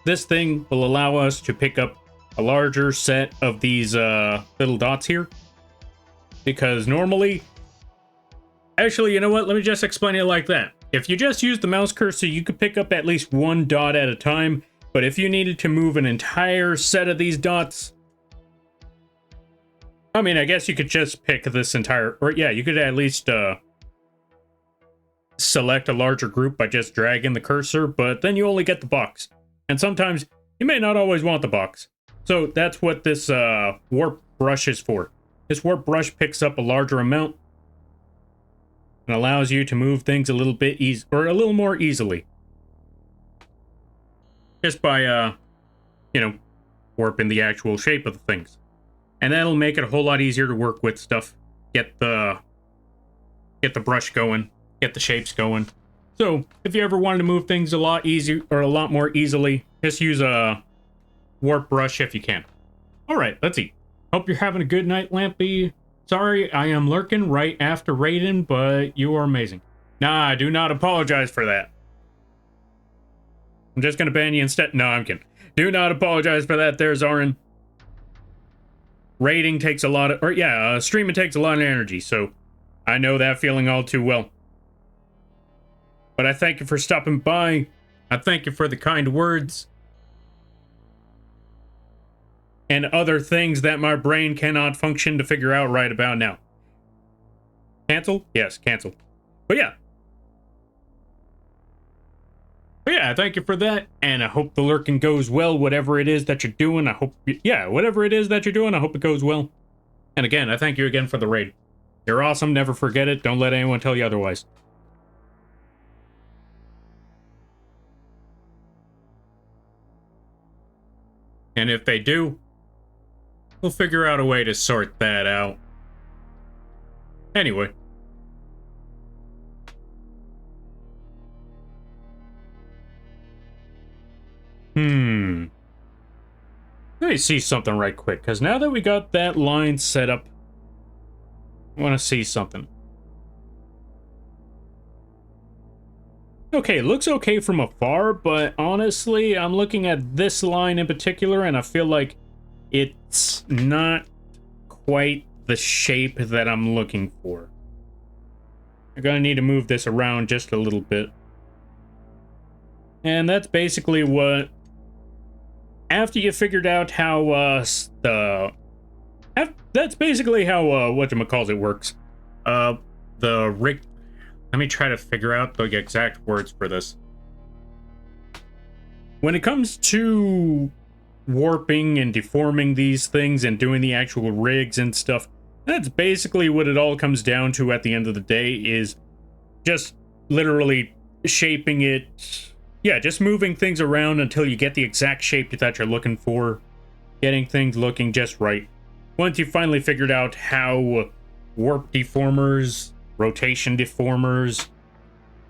This thing will allow us to pick up a larger set of these little dots here. Because normally... Actually, you know what? Let me just explain it like that. If you just use the mouse cursor, you could pick up at least one dot at a time. But if you needed to move an entire set of these dots... I mean, I guess you could just pick this entire... Or yeah, you could at least select a larger group by just dragging the cursor. But then you only get the box. And sometimes you may not always want the box. So that's what this warp brush is for. This warp brush picks up a larger amount. And allows you to move things a little bit a little more easily. Just by, warping the actual shape of the things. And that'll make it a whole lot easier to work with stuff. Get the brush going, get the shapes going. So if you ever wanted to move things a lot easier or a lot more easily, just use a warp brush if you can. All right, let's eat. Hope you're having a good night, Lampy. Sorry, I am lurking right after Raiden, but you are amazing. Nah, I do not apologize for that. I'm just gonna ban you instead. No, I'm kidding. Do not apologize for that there, Zoran. Raiding takes a lot of, streaming takes a lot of energy, so I know that feeling all too well. But I thank you for stopping by. I thank you for the kind words. And other things that my brain cannot function to figure out right about now. Cancel? Yes, cancel. But yeah. Thank you for that. And I hope the lurking goes well, whatever it is that you're doing. Whatever it is that you're doing, I hope it goes well. And again, I thank you again for the raid. You're awesome, never forget it. Don't let anyone tell you otherwise. And if they do, we'll figure out a way to sort that out. Anyway. Let me see something right quick, because now that we got that line set up, I want to see something. Okay, it looks okay from afar, but honestly, I'm looking at this line in particular, and I feel like it's not quite the shape that I'm looking for. I'm gonna need to move this around just a little bit. And that's basically what... After you figured out how, that's basically how, whatchamacallit works. The rig... Let me try to figure out the exact words for this. When it comes to warping and deforming these things and doing the actual rigs and stuff, that's basically what it all comes down to at the end of the day, is just literally shaping it. Yeah, just moving things around until you get the exact shape that you're looking for. Getting things looking just right. Once you finally figured out how warp deformers, rotation deformers,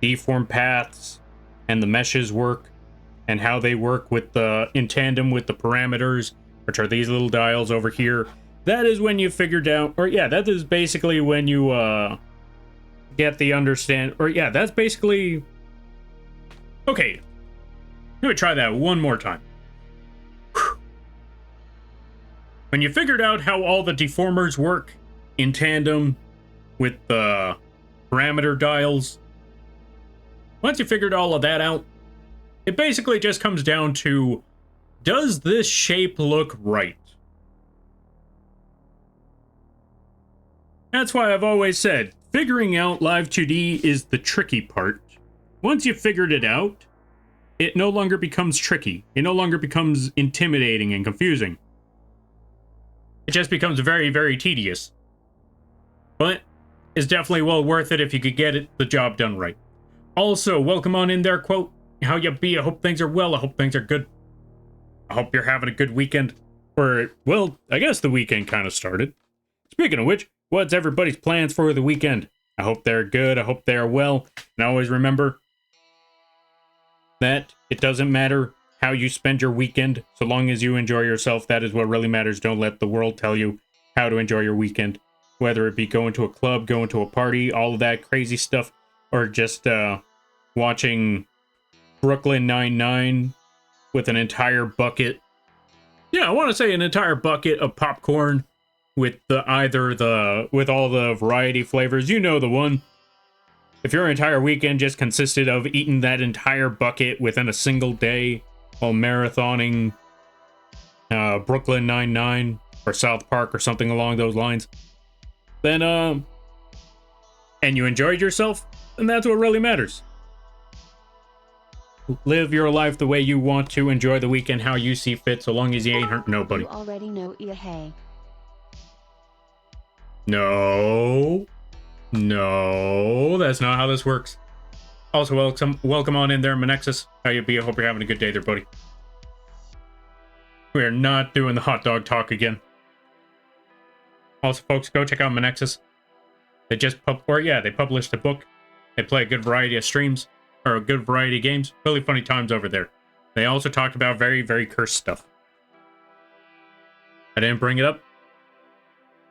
deform paths, and the meshes work, and how they work with the in tandem with the parameters, which are these little dials over here, that is when you figured out, that is basically when you get the understand, that's basically... Okay, let me try that one more time. When you figured out how all the deformers work in tandem with the parameter dials, once you figured all of that out, it basically just comes down to, does this shape look right? That's why I've always said, figuring out Live2D is the tricky part. Once you've figured it out, it no longer becomes tricky. It no longer becomes intimidating and confusing. It just becomes very, very tedious. But it's definitely well worth it if you could get the job done right. Also, welcome on in there, quote. How ya be? I hope things are well. I hope things are good. I hope you're having a good weekend. Or, well, I guess the weekend kind of started. Speaking of which, what's everybody's plans for the weekend? I hope they're good. I hope they're well. And always remember that it doesn't matter how you spend your weekend, so long as you enjoy yourself. That is what really matters. Don't let the world tell you how to enjoy your weekend. Whether it be going to a club, going to a party, all of that crazy stuff, or just watching Brooklyn Nine-Nine with an entire bucket. Yeah, I want to say an entire bucket of popcorn with with all the variety flavors. You know the one. If your entire weekend just consisted of eating that entire bucket within a single day while marathoning Brooklyn Nine-Nine or South Park or something along those lines, then, and you enjoyed yourself, then that's what really matters. Live your life the way you want to, enjoy the weekend how you see fit, so long as you ain't hurt nobody. You already know, hey. No, that's not how this works. Also, welcome on in there, Manexus. How you be? I hope you're having a good day there, buddy. We are not doing the hot dog talk again. Also, folks, go check out Manexus. They just they published a book. They play a good variety of streams, or a good variety of games. Really funny times over there. They also talked about very, very cursed stuff. I didn't bring it up.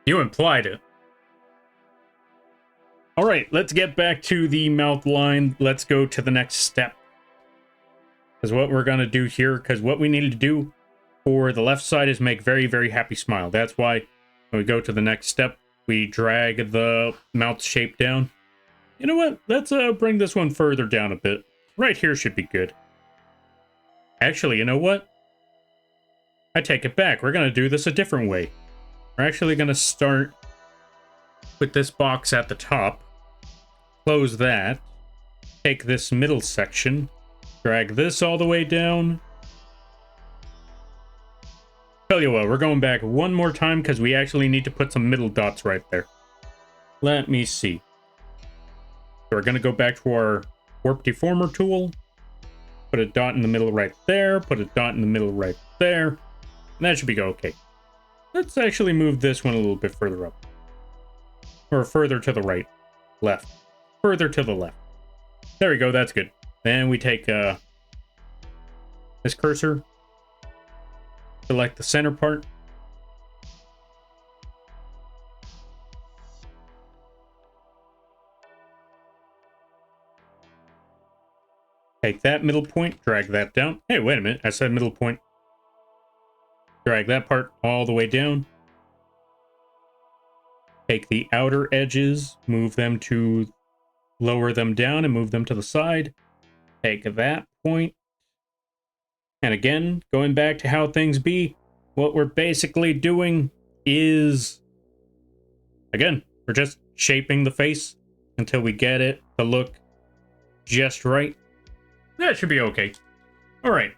You implied it. All right, let's get back to the mouth line. Let's go to the next step. Because what we're going to do here, because what we need to do for the left side is make very, very happy smile. That's why when we go to the next step, we drag the mouth shape down. You know what? Let's bring this one further down a bit. Right here should be good. Actually, you know what? I take it back. We're going to do this a different way. We're actually going to start with this box at the top. Close that. Take this middle section. Drag this all the way down. Tell you what, we're going back one more time because we actually need to put some middle dots right there. Let me see. So we're going to go back to our warp deformer tool. Put a dot in the middle right there. Put a dot in the middle right there. And that should be okay. Let's actually move this one a little bit further up. Or further to the right. Left. Further to the left. There we go, that's good. Then we take this cursor. Select the center part. Take that middle point, drag that down. Hey, wait a minute, I said middle point. Drag that part all the way down. Take the outer edges, move them to lower them down and move them to the side. Take that point. And again, going back to how things be, what we're basically doing is, again, we're just shaping the face until we get it to look just right. That should be okay. All right.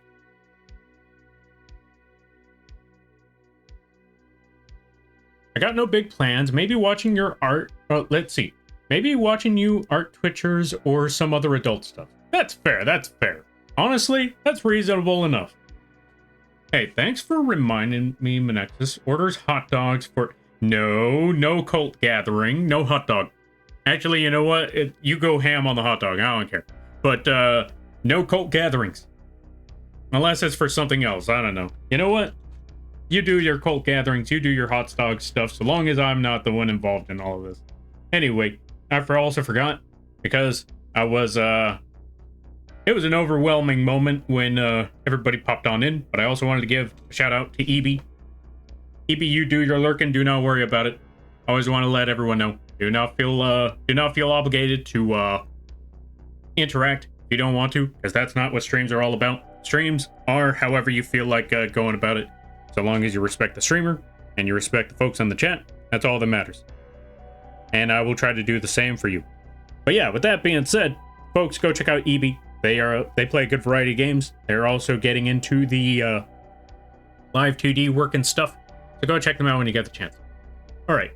I got no big plans. Maybe watching your art. Oh, let's see. Maybe watching you art Twitchers or some other adult stuff. That's fair. That's fair. Honestly, that's reasonable enough. Hey, thanks for reminding me, Manexus. Orders hot dogs for... No cult gathering. No hot dog. Actually, you know what? You go ham on the hot dog. I don't care. But, no cult gatherings. Unless it's for something else. I don't know. You know what? You do your cult gatherings. You do your hot dog stuff. So long as I'm not the one involved in all of this. Anyway, I also forgot. Because I was, it was an overwhelming moment when everybody popped on in, but I also wanted to give a shout out to EB. EB, you do your lurking, do not worry about it. I always want to let everyone know. Do not feel obligated to interact if you don't want to, because that's not what streams are all about. Streams are however you feel like going about it. So long as you respect the streamer and you respect the folks in the chat, that's all that matters. And I will try to do the same for you. But yeah, with that being said, folks, go check out EB. They play a good variety of games. They're also getting into the Live2D work and stuff. So go check them out when you get the chance. All right,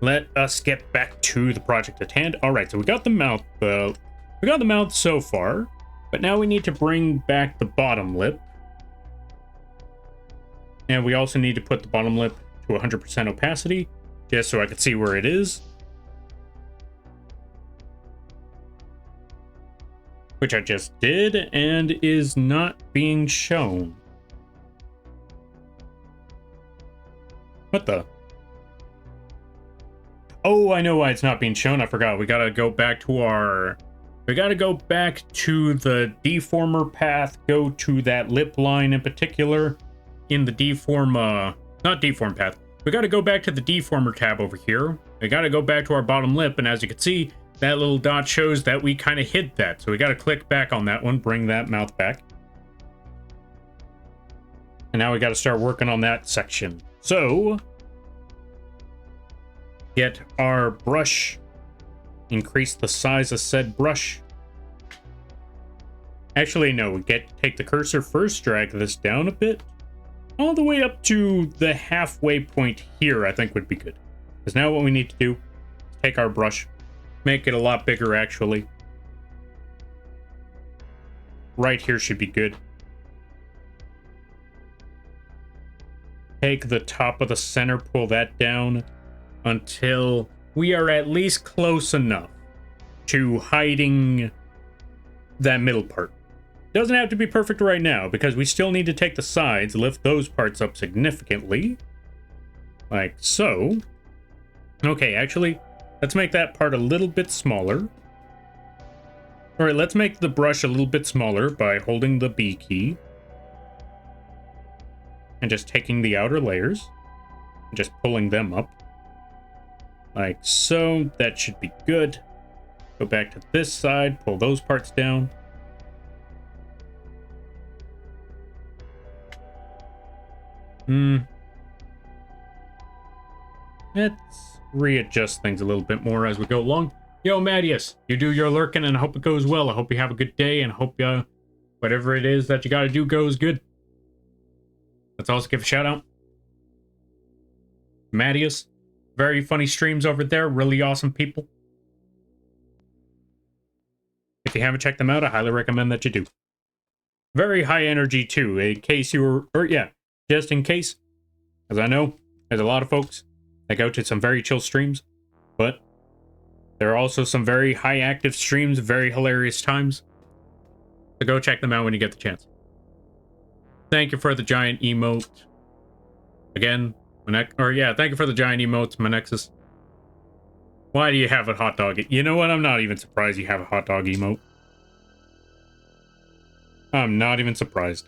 let us get back to the project at hand. All right, so we got the mouth. We got the mouth so far, but now we need to bring back the bottom lip, and we also need to put the bottom lip to 100% opacity, just so I can see where it is. Which I just did, and is not being shown. What the? Oh, I know why it's not being shown. I forgot. We gotta go back to our... We gotta go back to the deformer path, go to that lip line in particular, in the deform, not deform path. We gotta go back to the deformer tab over here. We gotta go back to our bottom lip, and as you can see, that little dot shows that we kind of hid that. So we got to click back on that one, bring that mouth back. And now we got to start working on that section. So, get our brush, increase the size of said brush. Actually, no, we take the cursor first, drag this down a bit. All the way up to the halfway point here, I think would be good. Because now what we need to do is take our brush, make it a lot bigger, actually. Right here should be good. Take the top of the center, pull that down. until we are at least close enough to hiding that middle part. Doesn't have to be perfect right now, because we still need to take the sides, lift those parts up significantly. Like so. Okay, actually, let's make that part a little bit smaller. Alright, let's make the brush a little bit smaller by holding the B key. And just taking the outer layers. And just pulling them up. Like so. That should be good. Go back to this side, pull those parts down. Let's readjust things a little bit more as we go along. Yo, Mattias, you do your lurking, and I hope it goes well. I hope you have a good day, and I hope whatever it is that you gotta do goes good. Let's also give a shout out. Mattias, very funny streams over there, really awesome people. If you haven't checked them out, I highly recommend that you do. Very high energy too, in case you were, or yeah, just in case, as I know, there's a lot of folks that go to some very chill streams, but there are also some very high active streams, very hilarious times. So go check them out when you get the chance. Thank you for the giant emote. Again, thank you for the giant emotes, Manexus. Why do you have a hot dog? You know what? I'm not even surprised you have a hot dog emote. I'm not even surprised.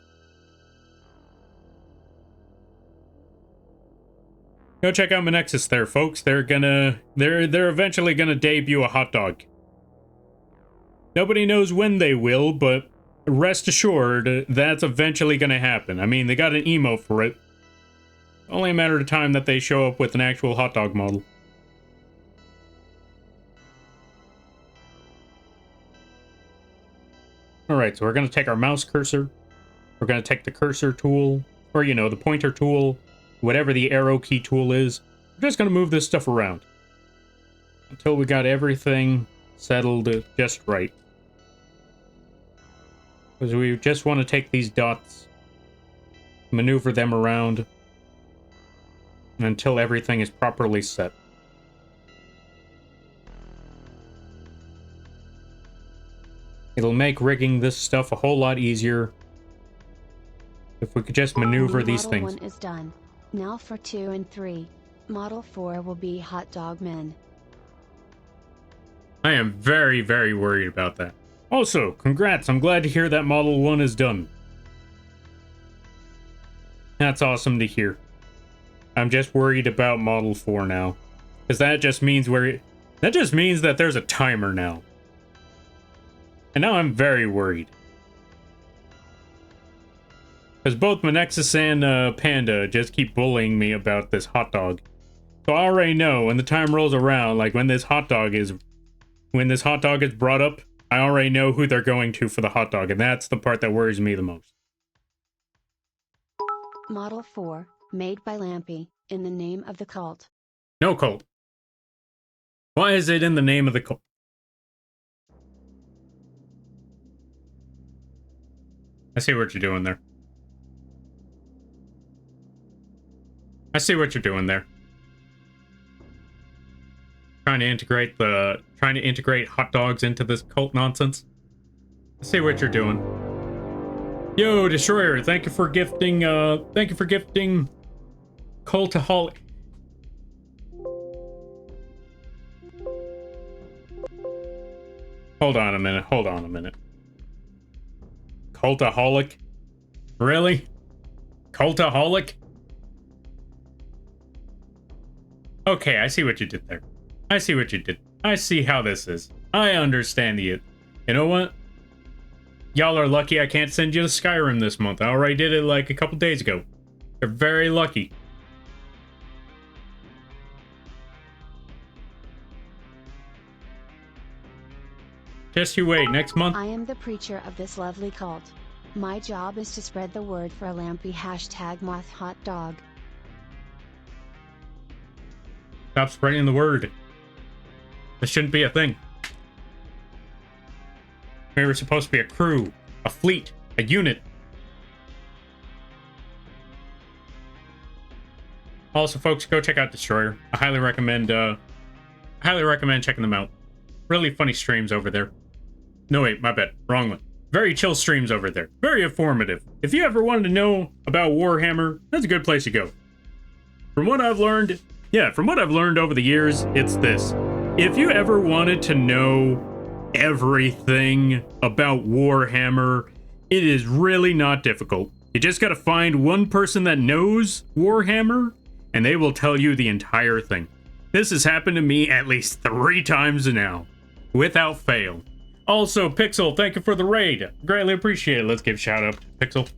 Go check out Manexus there, folks. They're eventually gonna debut a hot dog. Nobody knows when they will, but rest assured, that's eventually gonna happen. I mean, they got an emote for it. Only a matter of time that they show up with an actual hot dog model. Alright, so we're gonna take our mouse cursor. We're gonna take the cursor tool, or you know, the pointer tool. Whatever the arrow key tool is, we're just going to move this stuff around until we got everything settled just right. Because we just want to take these dots, maneuver them around until everything is properly set. It'll make rigging this stuff a whole lot easier if we could just maneuver these things. Model 1 is done. Now for 2 and 3. Model 4 will be hot dog men. I am very, very worried about that. Also, congrats, I'm glad to hear that Model 1 is done. That's awesome to hear. I'm just worried about Model 4 now. Because that just means that there's a timer now. And now I'm very worried. Because both Manexus and Panda just keep bullying me about this hot dog. So I already know when the time rolls around, like when this hot dog is brought up, I already know who they're going to for the hot dog, and that's the part that worries me the most. Model 4, made by Lampy, in the name of the cult. No cult. Why is it in the name of the cult? I see what you're doing there. I see what you're doing there. Trying to integrate hot dogs into this cult nonsense. I see what you're doing. Yo, Destroyer, thank you for gifting Cultaholic. Hold on a minute. Cultaholic? Really? Cultaholic? Okay, I see what you did there. I see what you did. I see how this is. I understand you. You know what? Y'all are lucky I can't send you to Skyrim this month. I already did it like a couple days ago. You're very lucky. Just you wait, next month. I am the preacher of this lovely cult. My job is to spread the word for a Lampy #MothHotDog. Stop spreading the word. This shouldn't be a thing. We were supposed to be a crew, a fleet, a unit. Also, folks, go check out Destroyer. I highly recommend checking them out. Really funny streams over there. No, wait, my bad. Wrong one. Very chill streams over there. Very informative. If you ever wanted to know about Warhammer, that's a good place to go. From what I've learned over the years, it's this. If you ever wanted to know everything about Warhammer, it is really not difficult. You just gotta find one person that knows Warhammer, and they will tell you the entire thing. This has happened to me at least 3 times now, without fail. Also, Pixel, thank you for the raid. Greatly appreciate it. Let's give a shout out to Pixel.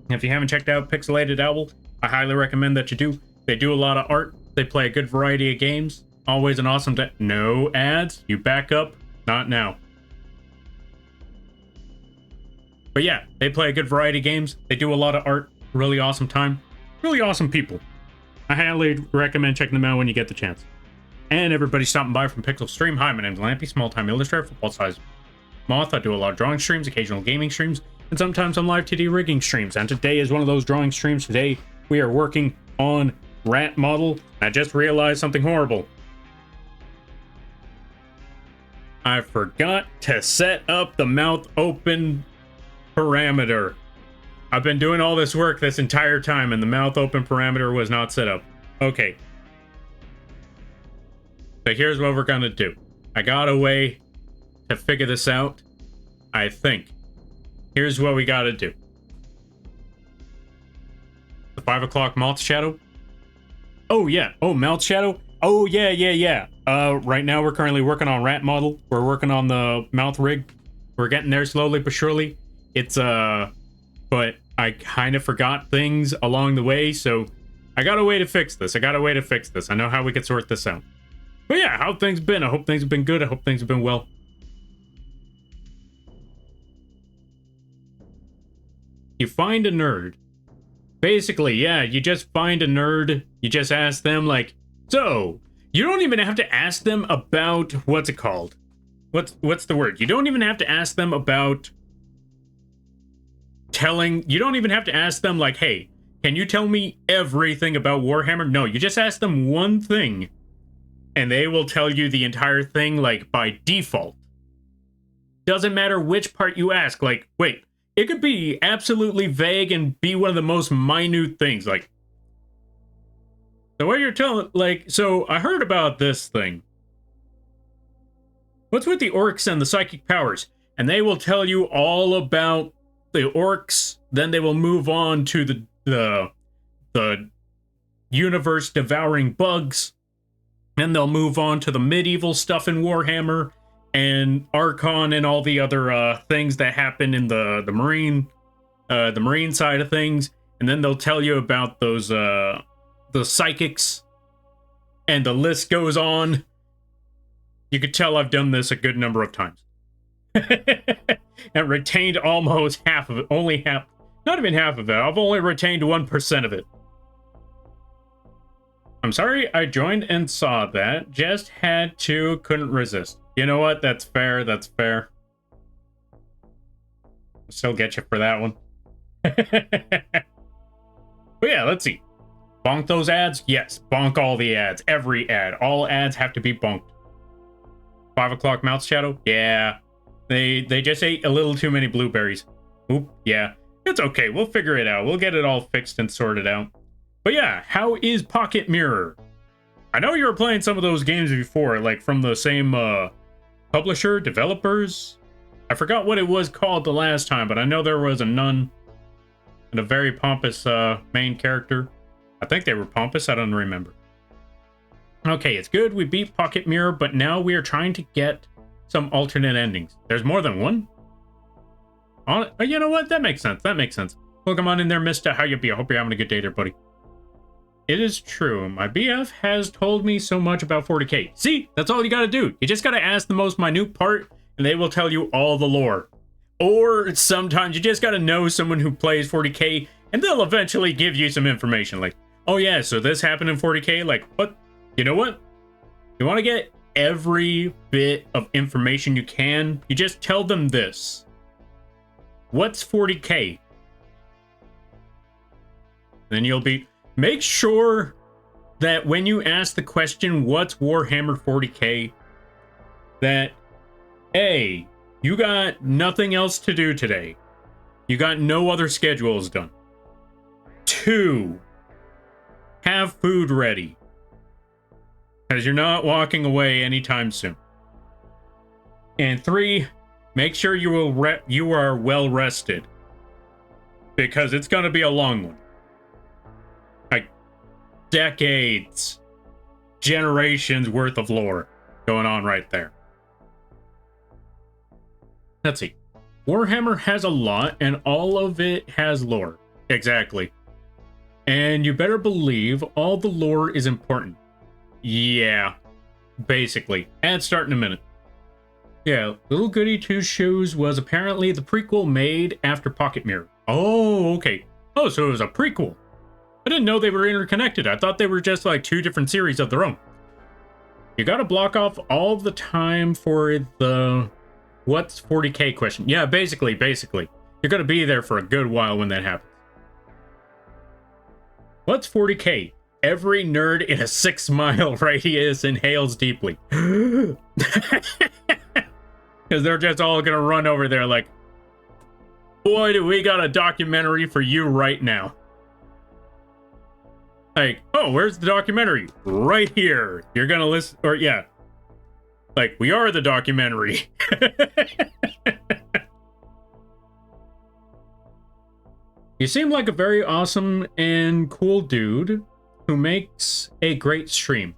If you haven't checked out Pixelated Owl, I highly recommend that you do. They do a lot of art. They play a good variety of games. Always an awesome day. No ads. You back up. Not now. But yeah, they play a good variety of games. They do a lot of art. Really awesome time. Really awesome people. I highly recommend checking them out when you get the chance. And everybody stopping by from Pixel Stream. Hi, my name's Lampy, small-time illustrator, football-sized moth. I do a lot of drawing streams, occasional gaming streams, and sometimes some Live2D Rigging streams. And today is one of those drawing streams. Today, we are working on Rat Model. I just realized something horrible. I forgot to set up the mouth open parameter. I've been doing all this work this entire time, and the mouth open parameter was not set up. Okay. So here's what we're gonna do. I got a way to figure this out, I think. Here's what we gotta do. The 5 o'clock mouth shadow. Oh yeah. Oh, mouth shadow. Oh yeah. Right now we're currently working on Rat Model. We're working on the mouth rig. We're getting there slowly but surely. It's but I kind of forgot things along the way, so I got a way to fix this. I know how we could sort this out. But yeah, how things been? I hope things have been good. I hope things have been well. You find a nerd. Basically, yeah, you just find a nerd. You just ask them, like, so, you don't even have to ask them about, what's it called? What's the word? You don't even have to ask them about you don't even have to ask them, like, hey, can you tell me everything about Warhammer? No, you just ask them one thing, and they will tell you the entire thing, like, by default. Doesn't matter which part you ask. Like, wait, it could be absolutely vague and be one of the most minute things, like, so what you're telling, like, so I heard about this thing. What's with the orcs and the psychic powers? And they will tell you all about the orcs, then they will move on to the universe devouring bugs, and they'll move on to the medieval stuff in Warhammer and Archon and all the other things that happen in the marine side of things, and then they'll tell you about those the psychics, and the list goes on. You could tell I've done this a good number of times. And retained almost half of it. Only half. Not even half of it. I've only retained 1% of it. I'm sorry I joined and saw that. Just had to. Couldn't resist. You know what? That's fair. That's fair. I'll still get you for that one. But yeah, let's see. Bonk those ads? Yes. Bonk all the ads. Every ad. All ads have to be bonked. 5 o'clock mouth shadow? Yeah. They just ate a little too many blueberries. Oop, yeah. It's okay, we'll figure it out. We'll get it all fixed and sorted out. But yeah, how is Pocket Mirror? I know you were playing some of those games before, like from the same publisher, developers. I forgot what it was called the last time, but I know there was a nun and a very pompous main character. I think they were pompous, I don't remember. Okay, it's good, we beat Pocket Mirror, but now we are trying to get some alternate endings. There's more than one? Oh, you know what? That makes sense. That makes sense. Welcome on in there, Mr. How you be? I hope you're having a good day there, buddy. It is true. My BF has told me so much about 40k. See? That's all you gotta do. You just gotta ask the most minute part, and they will tell you all the lore. Or sometimes you just gotta know someone who plays 40k, and they'll eventually give you some information. Like, oh yeah, so this happened in 40k? Like, what? You know what? You want to get every bit of information you can, you just tell them this. What's 40k? Then you'll be... Make sure that when you ask the question, what's Warhammer 40k, that A, you got nothing else to do today. You got no other schedules done. 2, have food ready, because you're not walking away anytime soon. And 3, make sure you are well rested, because it's going to be a long one. Like decades, generations worth of lore going on right there. Let's see. Warhammer has a lot, and all of it has lore. Exactly. And you better believe all the lore is important. Yeah, basically. Ads start in a minute. Yeah, Little Goody Two Shoes was apparently the prequel made after Pocket Mirror. Oh, okay. Oh, so it was a prequel. I didn't know they were interconnected. I thought they were just like 2 different series of their own. You gotta block off all the time for the what's 40k question. Yeah, basically. You're gonna be there for a good while when that happens. What's 40k? Every nerd in a 6-mile radius inhales deeply. Because they're just all gonna run over there like, boy, do we got a documentary for you right now. Like, oh, where's the documentary? Right here. You're gonna listen, or yeah. Like, we are the documentary. You seem like a very awesome and cool dude who makes a great stream.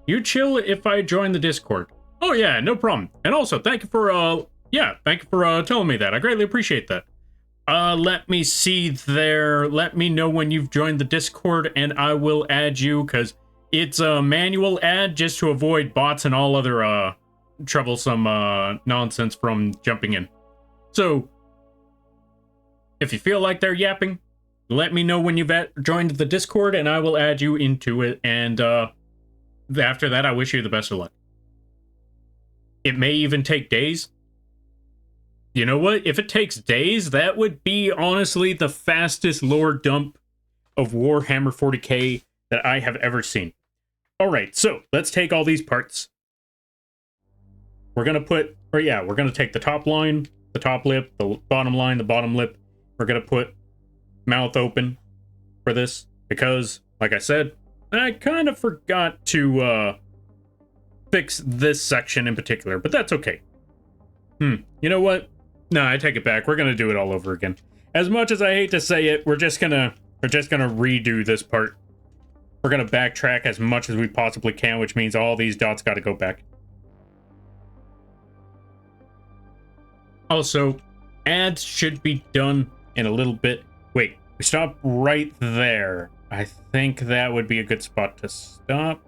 You chill if I join the Discord. Oh yeah, no problem. And also, thank you for telling me that. I greatly appreciate that. Let me see there. Let me know when you've joined the Discord and I will add you, because it's a manual add just to avoid bots and all other troublesome nonsense from jumping in. So, if you feel like they're yapping, let me know when you've joined the Discord and I will add you into it. And after that, I wish you the best of luck. It may even take days. You know what? If it takes days, that would be honestly the fastest lore dump of Warhammer 40k that I have ever seen. Alright, so let's take all these parts. We're going to take the top line, the top lip, the bottom line, the bottom lip. We're going to put mouth open for this because, like I said, I kind of forgot to fix this section in particular, but that's okay. You know what? No, I take it back. We're going to do it all over again. As much as I hate to say it, we're just going to redo this part. We're going to backtrack as much as we possibly can, which means all these dots got to go back. Also, ads should be done in a little bit. Wait, we stop right there. I think that would be a good spot to stop.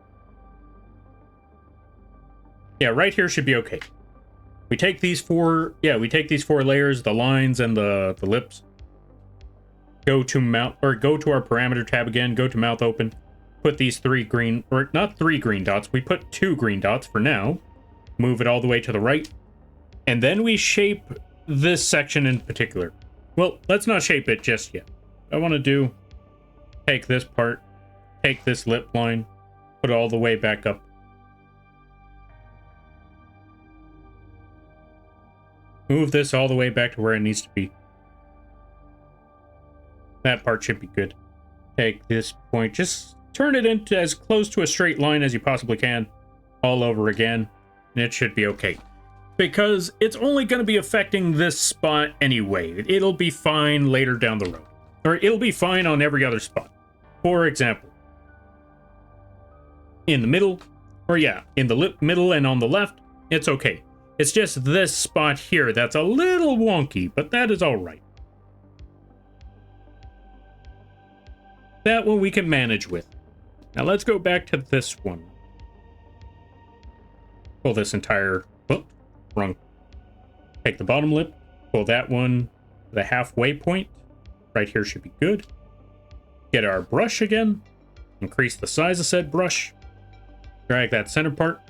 Yeah, right here should be okay. We take these 4, layers, the lines and the lips. Go to mouth, or go to our parameter tab again, go to mouth open. Put these 3 green, or not 3 green dots, we put 2 green dots for now. Move it all the way to the right. And then we shape this section in particular. Well, let's not shape it just yet. I want to do, take this part, take this lip line, put it all the way back up. Move this all the way back to where it needs to be. That part should be good. Take this point, just turn it into as close to a straight line as you possibly can. All over again, and it should be okay. Because it's only going to be affecting this spot anyway. It'll be fine later down the road. Or it'll be fine on every other spot. For example, in the middle, or yeah, in the middle and on the left, it's okay. It's just this spot here that's a little wonky, but that is alright. That one we can manage with. Now let's go back to this one. Pull this entire... Oh, wrong. Take the bottom lip, pull that one to the halfway point. Right here should be good. Get our brush again. Increase the size of said brush. Drag that center part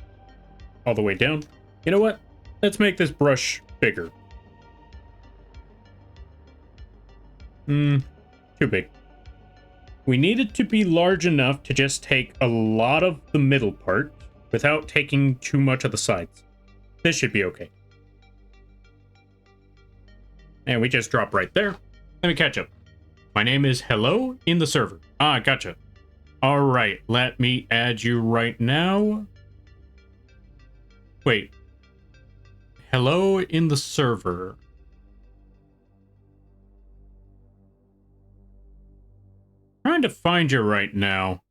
all the way down. You know what? Let's make this brush bigger. Too big. We need it to be large enough to just take a lot of the middle part without taking too much of the sides. This should be okay. And we just drop right there. Let me catch up. My name is Hello in the server. Ah, gotcha. All right, let me add you right now. Wait. Hello in the server. Trying to find you right now.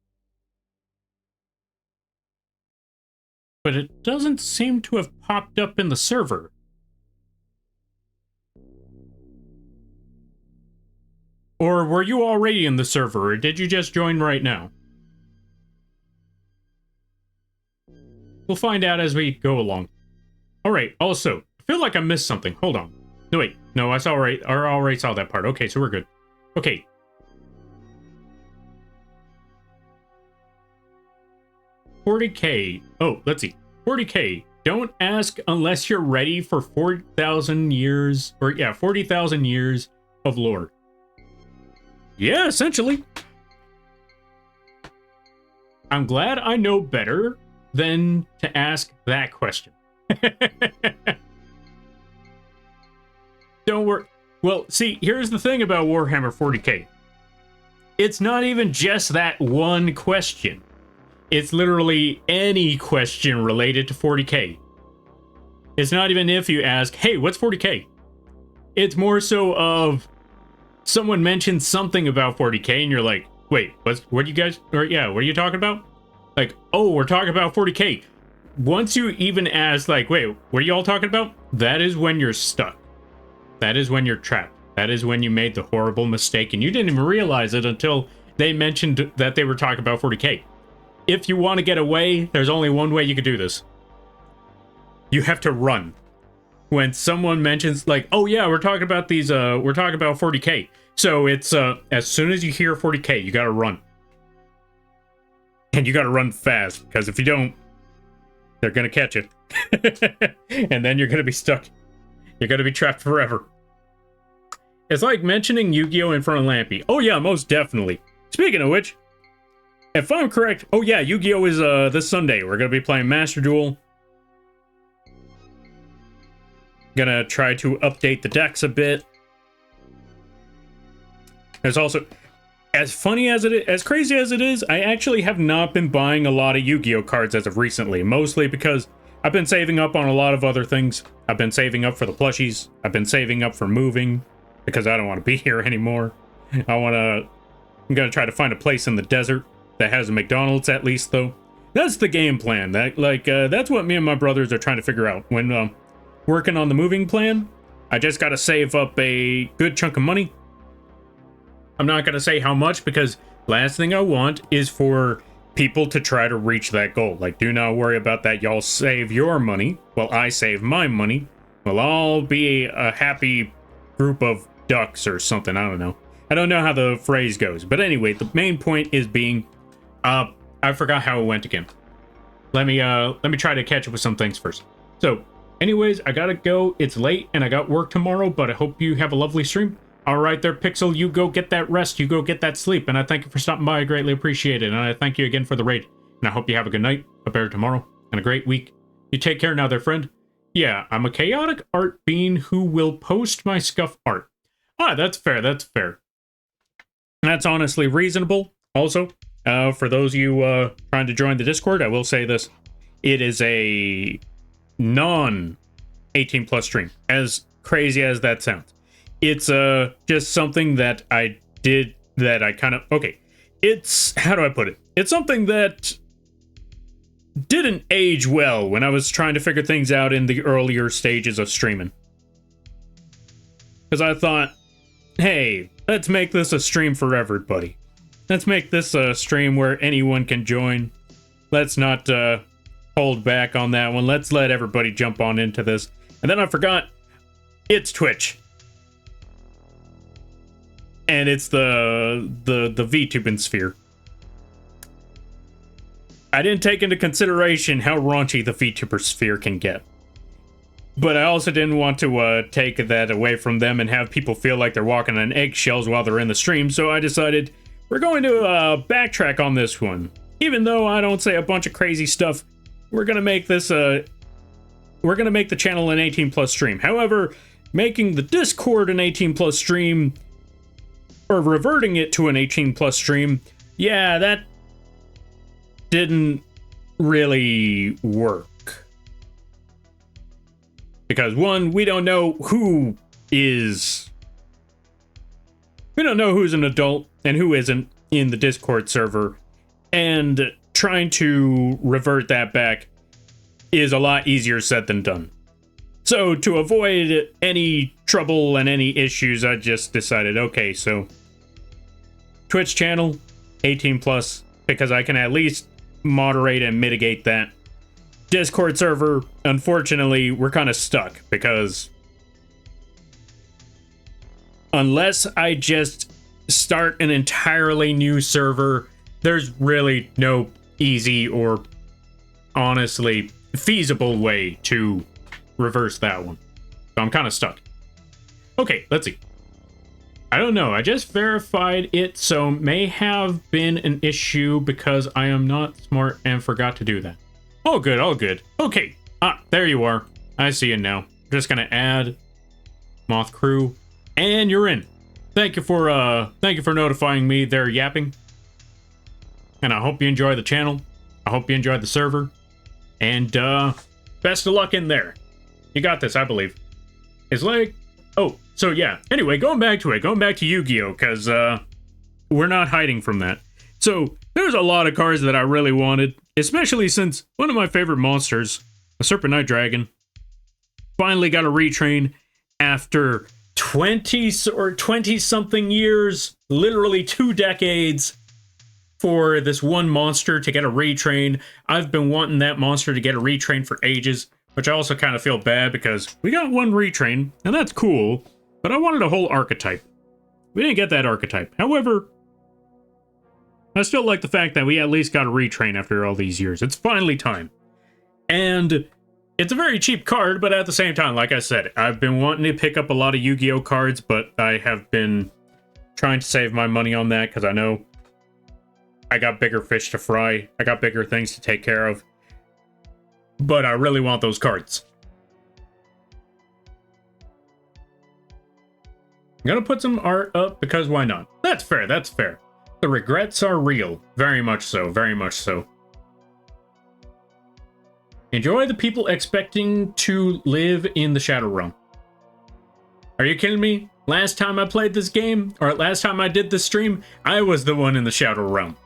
But it doesn't seem to have popped up in the server. Or were you already in the server, or did you just join right now? We'll find out as we go along. Alright, also, I feel like I missed something. Hold on. No, wait. No, I already saw that part. Okay, so we're good. Okay. $40K. Oh, let's see. $40K. Don't ask unless you're ready for 4,000 years, or yeah, 40,000 years of lore. Yeah, essentially. I'm glad I know better than to ask that question. Don't worry. Well, see, here's the thing about Warhammer 40K. It's not even just that one question. It's literally any question related to 40K. It's not even if you ask, hey, what's 40K? It's more so of someone mentions something about 40K and you're like, wait, what are you guys, or yeah, what are you talking about? Like, oh, we're talking about 40K. Once you even ask, like, wait, what are y'all talking about? That is when you're stuck. That is when you're trapped. That is when you made the horrible mistake and you didn't even realize it until they mentioned that they were talking about 40K. If you want to get away, there's only one way you could do this. You have to run. When someone mentions, like, oh yeah, we're talking about these, we're talking about 40K. So it's, as soon as you hear 40K, you gotta run. And you gotta run fast, because if you don't, they're gonna catch you. And then you're gonna be stuck. You're gonna be trapped forever. It's like mentioning Yu-Gi-Oh! In front of Lampy. Oh yeah, most definitely. Speaking of which, if I'm correct, oh yeah, Yu-Gi-Oh! Is this Sunday. We're gonna be playing Master Duel. Gonna try to update the decks a bit. There's also, as funny as it is, as crazy as it is, I actually have not been buying a lot of Yu-Gi-Oh! Cards as of recently. Mostly because I've been saving up on a lot of other things. I've been saving up for the plushies. I've been saving up for moving because I don't want to be here anymore. I'm gonna try to find a place in the desert that has a McDonald's at least, though. That's the game plan. That's what me and my brothers are trying to figure out. When working on the moving plan, I just gotta save up a good chunk of money. I'm not gonna say how much because last thing I want is for people to try to reach that goal. Like, do not worry about that. Y'all save your money while I save my money. We'll all be a happy group of ducks or something. I don't know. I don't know how the phrase goes. But anyway, the main point is being, I forgot how it went again. Let me try to catch up with some things first. So, anyways, I gotta go. It's late and I got work tomorrow, but I hope you have a lovely stream. All right there, Pixel, you go get that rest. You go get that sleep. And I thank you for stopping by. I greatly appreciate it. And I thank you again for the raid. And I hope you have a good night, a better tomorrow, and a great week. You take care now there, friend. Yeah, I'm a chaotic art being who will post my scuff art. Ah, that's fair. That's fair. That's honestly reasonable. Also, for those of you trying to join the Discord, I will say this. It is a non-18 plus stream, as crazy as that sounds. It's just something that I did that I kind of... Okay, it's... How do I put it? It's something that didn't age well when I was trying to figure things out in the earlier stages of streaming. Because I thought, hey, let's make this a stream for everybody. Let's make this a stream where anyone can join. Let's not hold back on that one. Let's let everybody jump on into this. And then I forgot, it's Twitch. And it's the VTubing sphere. I didn't take into consideration how raunchy the VTuber sphere can get. But I also didn't want to take that away from them and have people feel like they're walking on eggshells while they're in the stream, so I decided, we're going to backtrack on this one. Even though I don't say a bunch of crazy stuff, we're gonna make this we're gonna make the channel an 18+ stream. However, making the Discord an 18+ stream, or reverting it to an 18+ stream, yeah, that didn't really work. Because one, we don't know who's an adult and who isn't in the Discord server, and trying to revert that back is a lot easier said than done. So to avoid any trouble and any issues, I just decided, okay, so Twitch channel 18+, because I can at least moderate and mitigate that. Discord server, unfortunately, we're kind of stuck, because unless I just start an entirely new server, there's really no easy or honestly feasible way to reverse that one. So I'm kind of stuck. Okay, let's see. I don't know. I just verified it, so may have been an issue because I am not smart and forgot to do that. All good, all good. Okay. There you are. I see you now. I'm just gonna add Moth Crew, and you're in. Thank you for notifying me they're yapping. And I hope you enjoy the channel. I hope you enjoy the server. And best of luck in there. You got this, I believe. It's like, oh, so yeah. Anyway, going back to Yu-Gi-Oh, because we're not hiding from that. So there's a lot of cards that I really wanted, especially since one of my favorite monsters, the Serpent Night Dragon, finally got a retrain after 20 or 20-something years, literally 2 decades, for this one monster to get a retrain. I've been wanting that monster to get a retrain for ages, which I also kind of feel bad because we got one retrain, and that's cool, but I wanted a whole archetype. We didn't get that archetype. However, I still like the fact that we at least got a retrain after all these years. It's finally time. And it's a very cheap card, but at the same time, like I said, I've been wanting to pick up a lot of Yu-Gi-Oh cards, but I have been trying to save my money on that because I know I got bigger fish to fry. I got bigger things to take care of. But I really want those cards. I'm gonna put some art up because why not? That's fair, that's fair. The regrets are real. Very much so, very much so. Enjoy the people expecting to live in the Shadow Realm. Are you kidding me? Last time I played this game, or last time I did this stream, I was the one in the Shadow Realm.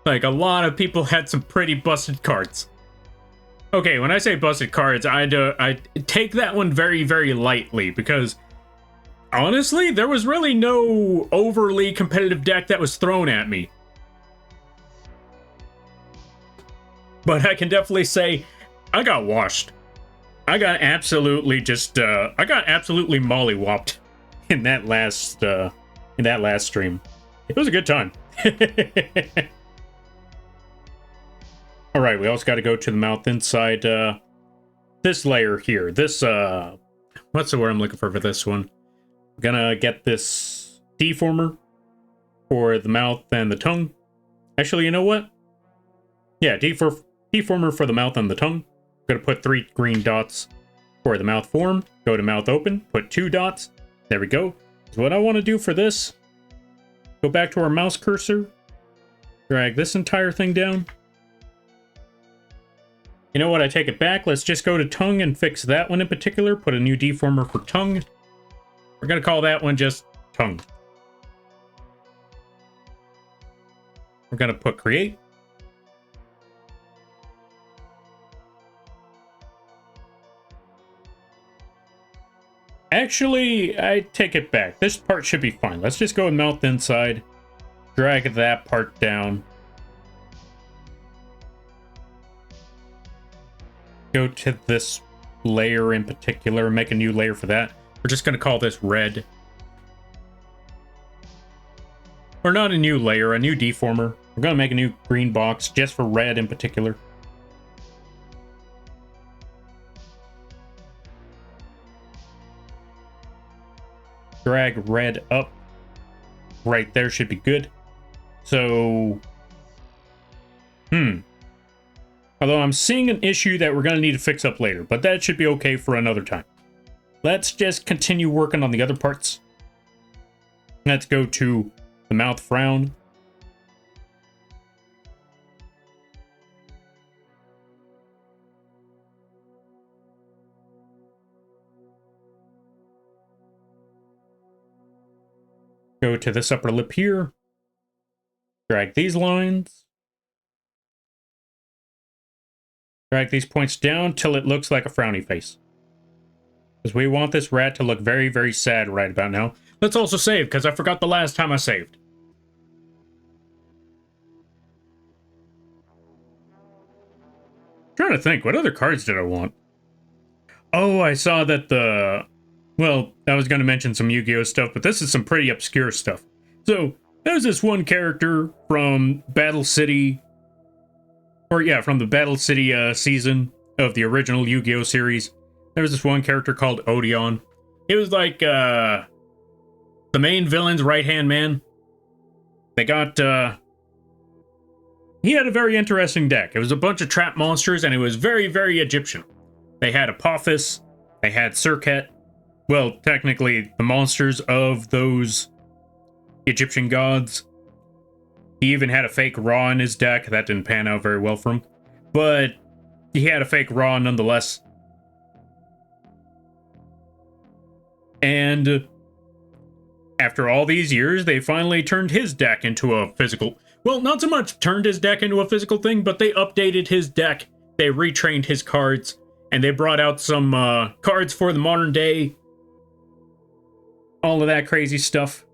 Like, a lot of people had some pretty busted cards. Okay, when I say busted cards, I take that one very, very lightly, because honestly, there was really no overly competitive deck that was thrown at me. But I can definitely say, I got washed. I got absolutely just, I got absolutely mollywopped in that last stream. It was a good time. Alright, we also got to go to the mouth inside, this layer here. This, what's the word I'm looking for this one? I'm gonna get this deformer for the mouth and the tongue. Actually, you know what? Yeah, deformer for the mouth and the tongue. I'm gonna put 3 green dots for the mouth form. Go to mouth open, put 2 dots. There we go. So what I want to do for this, go back to our mouse cursor, drag this entire thing down. You know what? I take it back. Let's just go to tongue and fix that one in particular. Put a new deformer for tongue. We're going to call that one just tongue. We're going to put create. Actually, I take it back. This part should be fine. Let's just go and mouth inside. Drag that part down. Go to this layer in particular. Make a new layer for that. We're just going to call this red. Or not a new layer, a new deformer. We're going to make a new green box just for red in particular. Drag red up. Right there should be good. So, although I'm seeing an issue that we're going to need to fix up later, but that should be okay for another time. Let's just continue working on the other parts. Let's go to the mouth frown. Go to this upper lip here. Drag these lines. Drag these points down till it looks like a frowny face. Because we want this rat to look very, very sad right about now. Let's also save, because I forgot the last time I saved. Trying to think, what other cards did I want? Oh, I saw that the... Well, I was going to mention some Yu-Gi-Oh stuff, but this is some pretty obscure stuff. So, there's this one character from Battle City... Or yeah, from the Battle City season of the original Yu-Gi-Oh series. There was this one character called Odeon. It was like, the main villain's right-hand man. They got, he had a very interesting deck. It was a bunch of trap monsters, and it was very, very Egyptian. They had Apophis, they had Serket. Well, technically, the monsters of those Egyptian gods. He even had a fake Ra in his deck. That didn't pan out very well for him. But he had a fake Ra nonetheless. And after all these years, they finally turned his deck into a physical... Well, not so much turned his deck into a physical thing, but they updated his deck. They retrained his cards. And they brought out some cards for the modern day. All of that crazy stuff.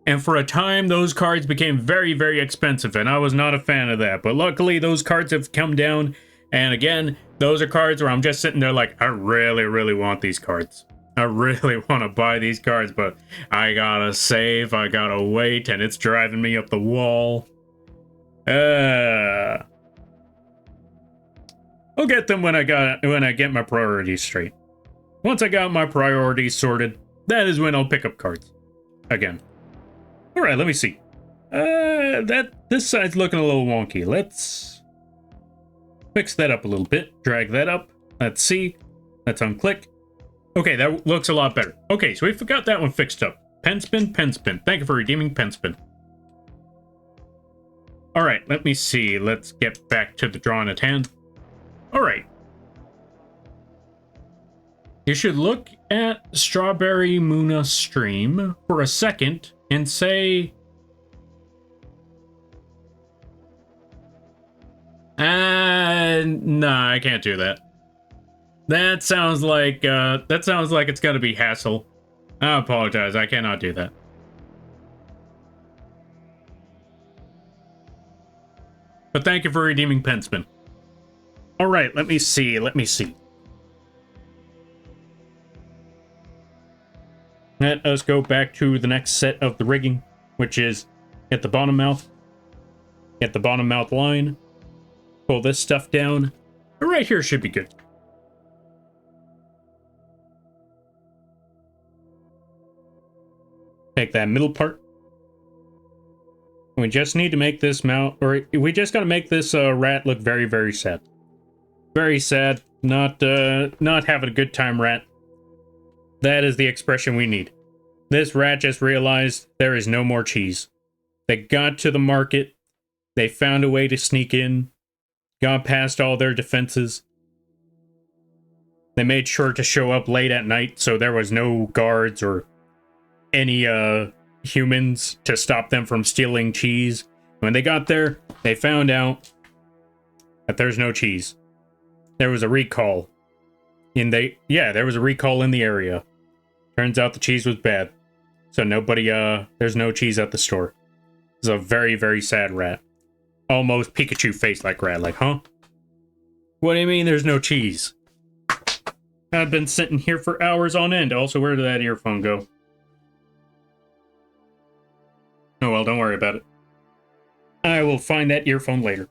And for a time, those cards became very, very expensive, and I was not a fan of that. But luckily, those cards have come down, and again, those are cards where I'm just sitting there like, I really, really want these cards. I really want to buy these cards, but I gotta save, I gotta wait, and it's driving me up the wall. I'll get them when I get my priorities straight. Once I got my priorities sorted, that is when I'll pick up cards. Again. Alright, let me see. This side's looking a little wonky. Let's fix that up a little bit. Drag that up. Let's see. Let's unclick. Okay, that looks a lot better. Okay, so we've got that one fixed up. Pen spin, pen spin. Thank you for redeeming pen spin. Alright, let me see. Let's get back to the drawing at hand. Alright. You should look at Strawberry Muna stream for a second and say, nah, I can't do that. That sounds like it's gonna be hassle. I apologize, I cannot do that. But thank you for redeeming Penspin. Alright, let me see. Let us go back to the next set of the rigging, which is get the bottom mouth line, pull this stuff down. Right here should be good. Take that middle part. We just need to make this mouth, or we just gotta make this rat look very, very sad. Very sad. Not having a good time, rat. That is the expression we need. This rat just realized there is no more cheese. They got to the market. They found a way to sneak in. Got past all their defenses. They made sure to show up late at night, so there was no guards or any humans to stop them from stealing cheese. When they got there, they found out that there's no cheese. There was a recall. There was a recall in the area. Turns out the cheese was bad. So there's no cheese at the store. It's a very, very sad rat. Almost Pikachu face like rat, like, huh? What do you mean there's no cheese? I've been sitting here for hours on end. Also, where did that earphone go? Oh well, don't worry about it. I will find that earphone later.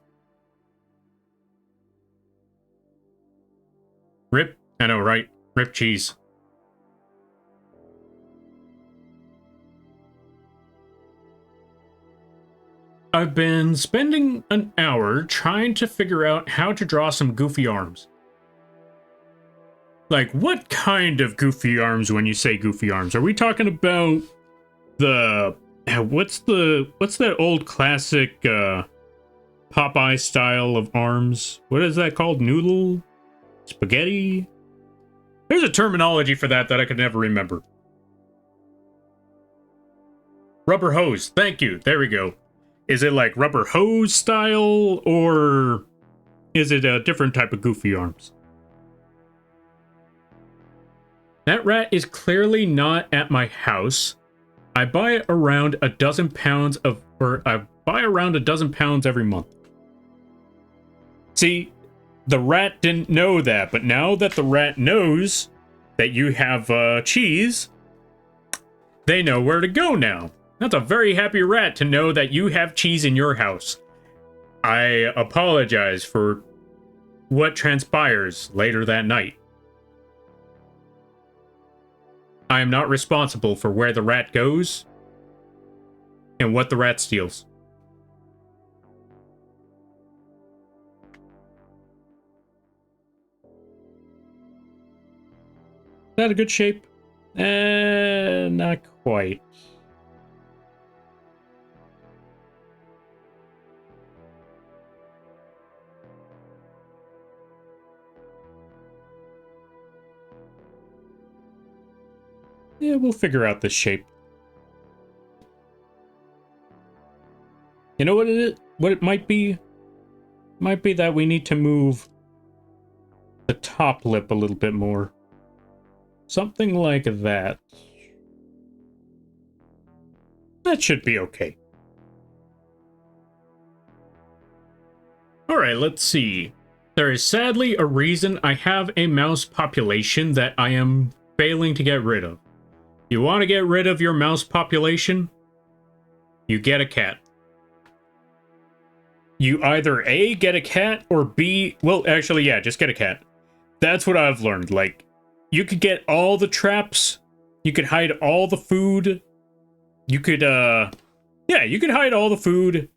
Rip? I know, right? Rip cheese. I've been spending an hour trying to figure out how to draw some goofy arms. Like, what kind of goofy arms when you say goofy arms? Are we talking about the... What's that old classic Popeye style of arms? What is that called? Noodle? Spaghetti? There's a terminology for that I could never remember. Rubber hose. Thank you. There we go. Is it like rubber hose style, or is it a different type of goofy arms? That rat is clearly not at my house. I buy around a dozen pounds every month. See, the rat didn't know that, but now that the rat knows that you have cheese, they know where to go now. That's a very happy rat to know that you have cheese in your house. I apologize for what transpires later that night. I am not responsible for where the rat goes and what the rat steals. Is that a good shape? Not quite. Yeah, we'll figure out this shape. You know what it is? What it might be? Might be that we need to move the top lip a little bit more. Something like that. That should be okay. Alright, let's see. There is sadly a reason I have a mouse population that I am failing to get rid of. You want to get rid of your mouse population? You get a cat. You either A, get a cat, or B, well, actually, yeah, just get a cat. That's what I've learned. Like, you could get all the traps, you could hide all the food, you could, yeah, you could hide all the food,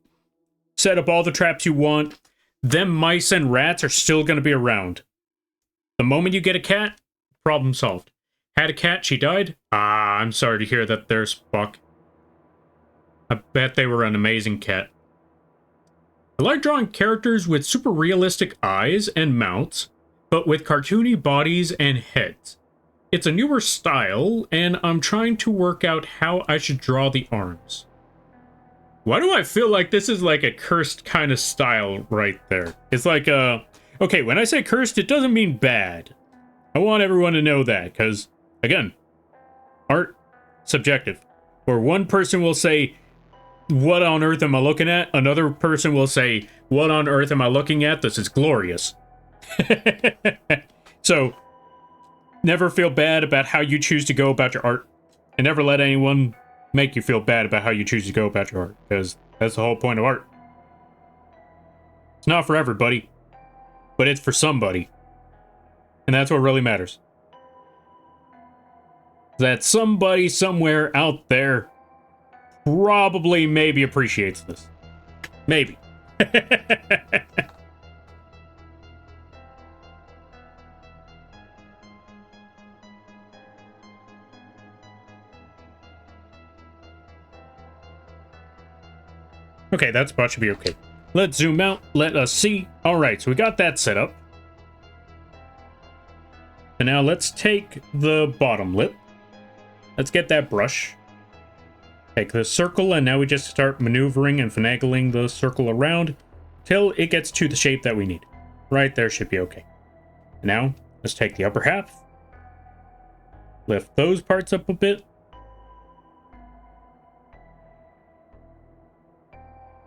set up all the traps you want. Them mice and rats are still going to be around. The moment you get a cat, problem solved. Had a cat, she died? Ah, I'm sorry to hear that there's Buck. I bet they were an amazing cat. I like drawing characters with super realistic eyes and mouths, but with cartoony bodies and heads. It's a newer style, and I'm trying to work out how I should draw the arms. Why do I feel like this is like a cursed kind of style right there? It's like, okay, when I say cursed, it doesn't mean bad. I want everyone to know that, because, again, art, subjective. Or one person will say, what on earth am I looking at? Another person will say, what on earth am I looking at? This is glorious. So, never feel bad about how you choose to go about your art. And never let anyone make you feel bad about how you choose to go about your art. Because that's the whole point of art. It's not for everybody. But it's for somebody. And that's what really matters. That somebody somewhere out there probably maybe appreciates this. Maybe. Okay, that spot should be okay. Let's zoom out. Let us see. All right, so we got that set up. And now let's take the bottom lip. Let's get that brush. Take the circle, and now we just start maneuvering and finagling the circle around till it gets to the shape that we need. Right there should be okay. Now, let's take the upper half. Lift those parts up a bit.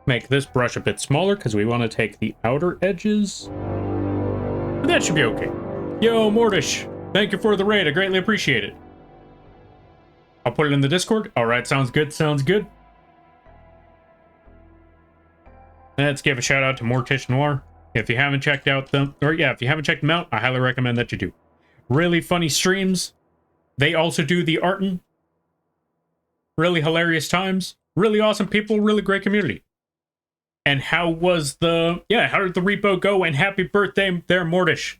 Make this brush a bit smaller because we want to take the outer edges. And that should be okay. Yo, Mortish, thank you for the raid. I greatly appreciate it. I'll put it in the Discord. All right, sounds good. Sounds good. Let's give a shout out to Mortish Noir. If you haven't checked out them, or yeah, if you haven't checked them out, I highly recommend that you do. Really funny streams. They also do the artin. Really hilarious times. Really awesome people. Really great community. And how did the repo go? And happy birthday there, Mortish.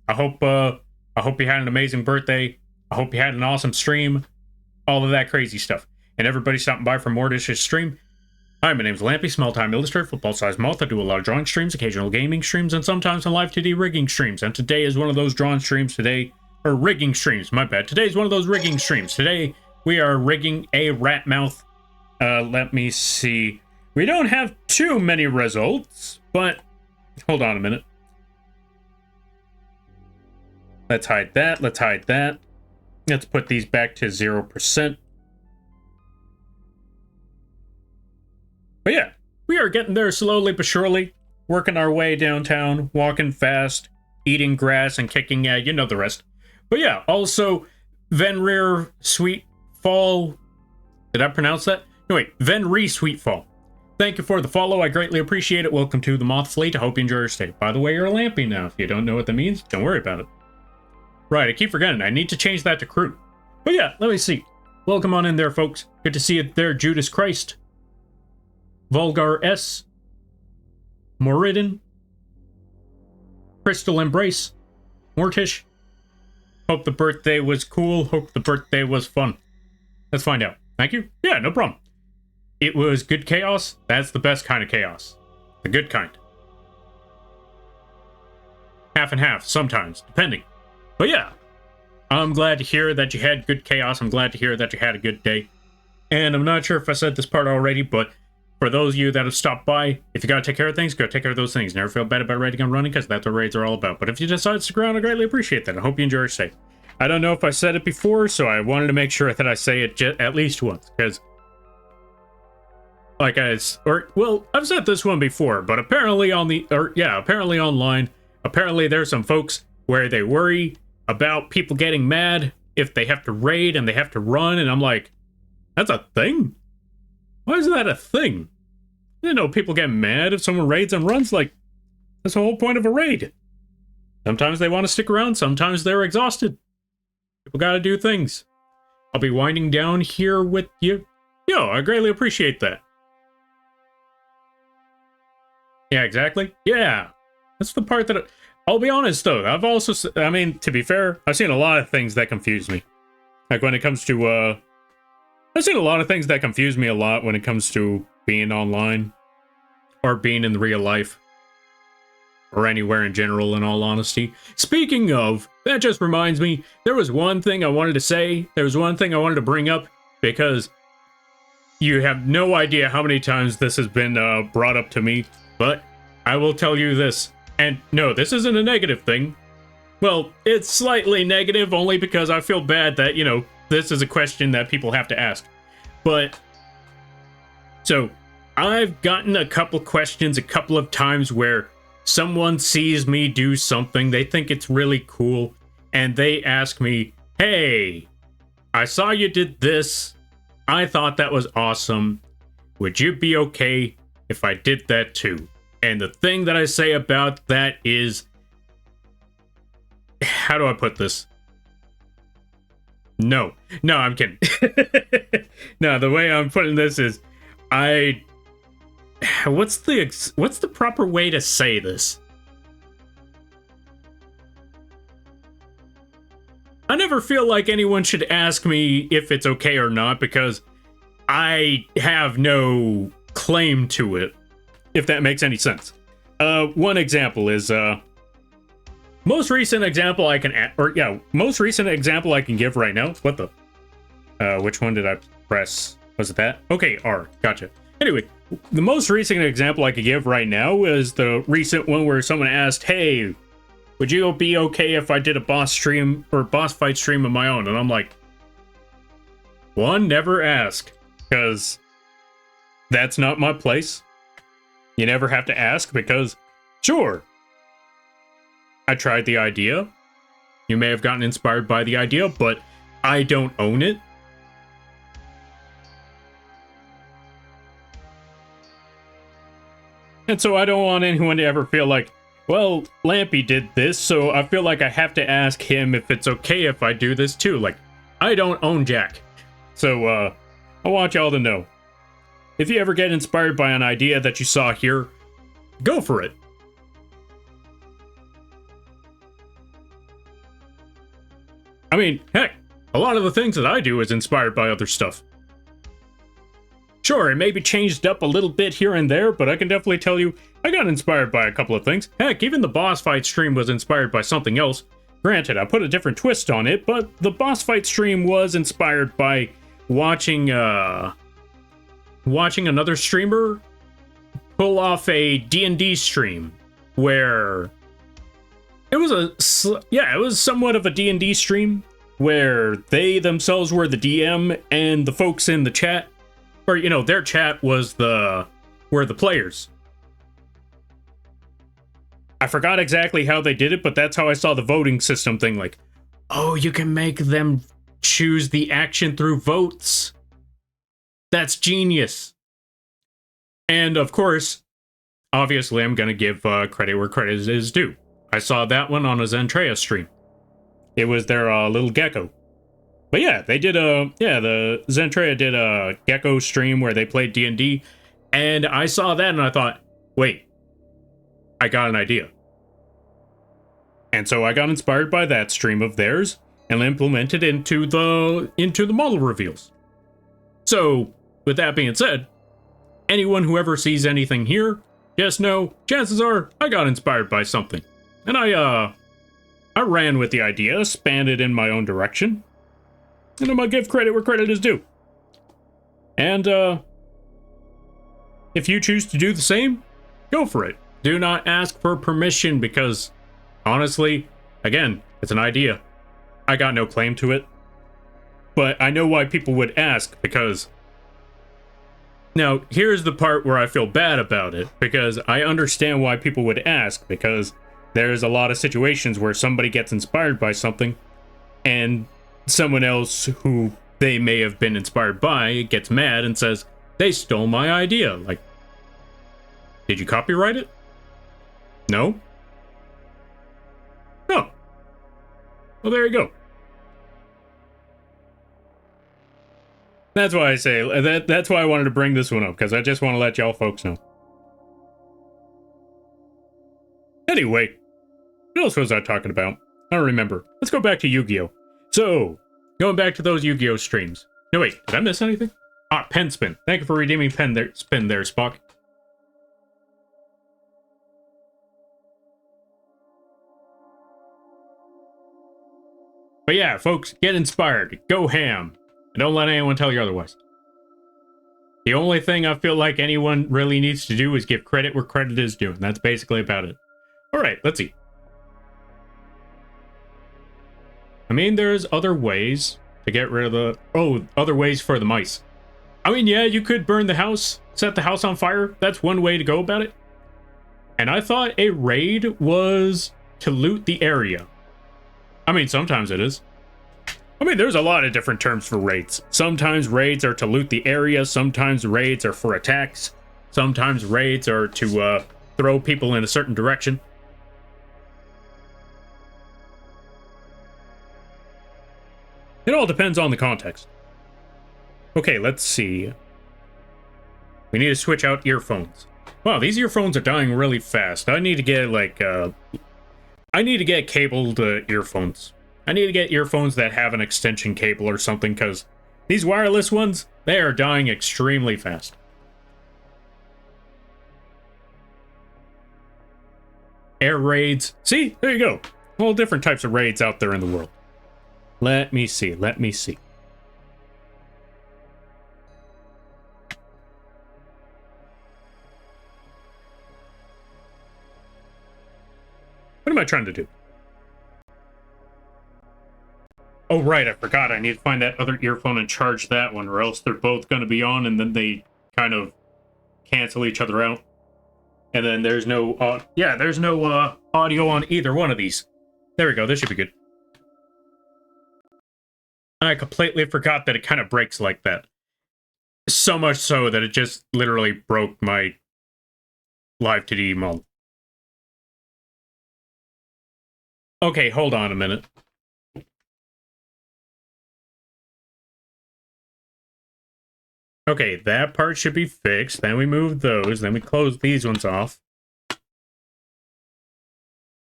I hope you had an amazing birthday. I hope you had an awesome stream. All of that crazy stuff. And everybody stopping by for Mortish's stream. Hi, my name's Lampy, small-time illustrator, football-sized mouth. I do a lot of drawing streams, occasional gaming streams, and sometimes some Live2D Rigging streams. And today is one of those drawing streams or rigging streams, my bad. Today's one of those rigging streams. Today, we are rigging a rat mouth. Let me see. We don't have too many results, but hold on a minute. Let's hide that. Let's hide that. Let's put these back to 0%. But yeah, we are getting there slowly but surely, working our way downtown, walking fast, eating grass and kicking, you know the rest. But yeah, also, Venrir Sweet Fall. Did I pronounce that? No, wait, Venri Sweet Fall. Thank you for the follow. I greatly appreciate it. Welcome to the Moth Fleet. I hope you enjoy your stay. By the way, you're a Lampy now. If you don't know what that means, don't worry about it. Right, I keep forgetting. I need to change that to crew. But yeah, let me see. Welcome on in there, folks. Good to see you there, Judas Christ. Vulgar S. Moridin. Crystal Embrace. Mortish. Hope the birthday was cool. Hope the birthday was fun. Let's find out. Thank you. Yeah, no problem. It was good chaos. That's the best kind of chaos. The good kind. Half and half, sometimes, depending. But yeah, I'm glad to hear that you had good chaos. I'm glad to hear that you had a good day. And I'm not sure if I said this part already, but for those of you that have stopped by, if you gotta take care of things, go take care of those things. Never feel bad about raiding and running, because that's what raids are all about. But if you decide to stick around, I greatly appreciate that. I hope you enjoy your stay. I don't know if I said it before, so I wanted to make sure that I say it at least once, because I've said this one before, but apparently apparently online, apparently there's some folks where they worry about people getting mad if they have to raid and they have to run, and I'm like, that's a thing? Why is that a thing? I didn't know people get mad if someone raids and runs. Like, that's the whole point of a raid. Sometimes they want to stick around, sometimes they're exhausted. People gotta do things. I'll be winding down here with you. Yo, I greatly appreciate that. Yeah, exactly. Yeah. That's the part that... I'll be honest, though. I mean, to be fair, I've seen a lot of things that confuse me. Like, when it comes to, I've seen a lot of things that confuse me a lot when it comes to being online. Or being in real life. Or anywhere in general, in all honesty. Speaking of, that just reminds me, there was one thing I wanted to say. There was one thing I wanted to bring up. Because you have no idea how many times this has been brought up to me. But I will tell you this. And no, this isn't a negative thing. Well, it's slightly negative only because I feel bad that, you know, this is a question that people have to ask. But, so, I've gotten a couple questions a couple of times where someone sees me do something, they think it's really cool, and they ask me, hey, I saw you did this, I thought that was awesome, would you be okay if I did that too? And the thing that I say about that is, how do I put this? No, I'm kidding. No, the way I'm putting this is, what's the proper way to say this? I never feel like anyone should ask me if it's okay or not, because I have no claim to it. If that makes any sense. One example is, most recent example I can give right now. What the? Which one did I press? Was it that? Okay, R. Gotcha. Anyway, the most recent example I could give right now is the recent one where someone asked, hey, would you be okay if I did a boss stream or boss fight stream of my own? And I'm like, one, never ask, because that's not my place. You never have to ask, because, sure, I tried the idea. You may have gotten inspired by the idea, but I don't own it. And so I don't want anyone to ever feel like, well, Lampy did this, so I feel like I have to ask him if it's okay if I do this too. Like, I don't own Jack. So, I want y'all to know. if you ever get inspired by an idea that you saw here, go for it. I mean, heck, a lot of the things that I do is inspired by other stuff. Sure, it may be changed up a little bit here and there, but I can definitely tell you I got inspired by a couple of things. Heck, even the boss fight stream was inspired by something else. Granted, I put a different twist on it, but the boss fight stream was inspired by watching another streamer pull off a D&D stream where it was somewhat of a D&D stream where they themselves were the DM and the folks in the chat, or their chat were the players. I forgot exactly how they did it, but that's how I saw the voting system thing, like, oh, you can make them choose the action through votes. That's genius. And of course, obviously I'm gonna give credit where credit is due. I saw that one on a Zentrea stream. It was their little gecko. But yeah, they did the Zentrea did a gecko stream where they played D&D, and I saw that and I thought, wait, I got an idea. And so I got inspired by that stream of theirs and implemented into the model reveals. So, with that being said, anyone who ever sees anything here, just know, chances are I got inspired by something. And I ran with the idea, spanned it in my own direction, and I'm gonna give credit where credit is due. And if you choose to do the same, go for it. Do not ask for permission because, honestly, again, it's an idea. I got no claim to it. But I know why people would ask, because... Now, here's the part where I feel bad about it, because I understand why people would ask, because there's a lot of situations where somebody gets inspired by something, and someone else who they may have been inspired by gets mad and says, they stole my idea. Like, did you copyright it? No? Oh. Well, there you go. That's why I say, that's why I wanted to bring this one up, because I just want to let y'all folks know. Anyway, what else was I talking about? I don't remember. Let's go back to Yu-Gi-Oh! So, going back to those Yu-Gi-Oh! Streams. No, wait, did I miss anything? Ah, pen spin. Thank you for redeeming spin there, Spock. But yeah, folks, get inspired. Go ham. And don't let anyone tell you otherwise. The only thing I feel like anyone really needs to do is give credit where credit is due, and that's basically about it. Alright, let's see. I mean, there's other ways to get rid of the... Oh, other ways for the mice. I mean, yeah, you could burn the house, set the house on fire. That's one way to go about it. And I thought a raid was to loot the area. I mean, sometimes it is. I mean, there's a lot of different terms for raids. Sometimes raids are to loot the area. Sometimes raids are for attacks. Sometimes raids are to throw people in a certain direction. It all depends on the context. Okay, let's see. We need to switch out earphones. Wow, these earphones are dying really fast. I need to get, like, I need to get cabled earphones. I need to get earphones that have an extension cable or something, because these wireless ones, they are dying extremely fast. Air raids. See? There you go. All different types of raids out there in the world. Let me see. Let me see. What am I trying to do? Oh, right, I forgot. I need to find that other earphone and charge that one, or else they're both going to be on, and then they kind of cancel each other out. And then there's no, there's no audio on either one of these. There we go. This should be good. I completely forgot that it kind of breaks like that. So much so that it just literally broke my Live2D model. Okay, hold on a minute. Okay, that part should be fixed. Then we move those. Then we close these ones off.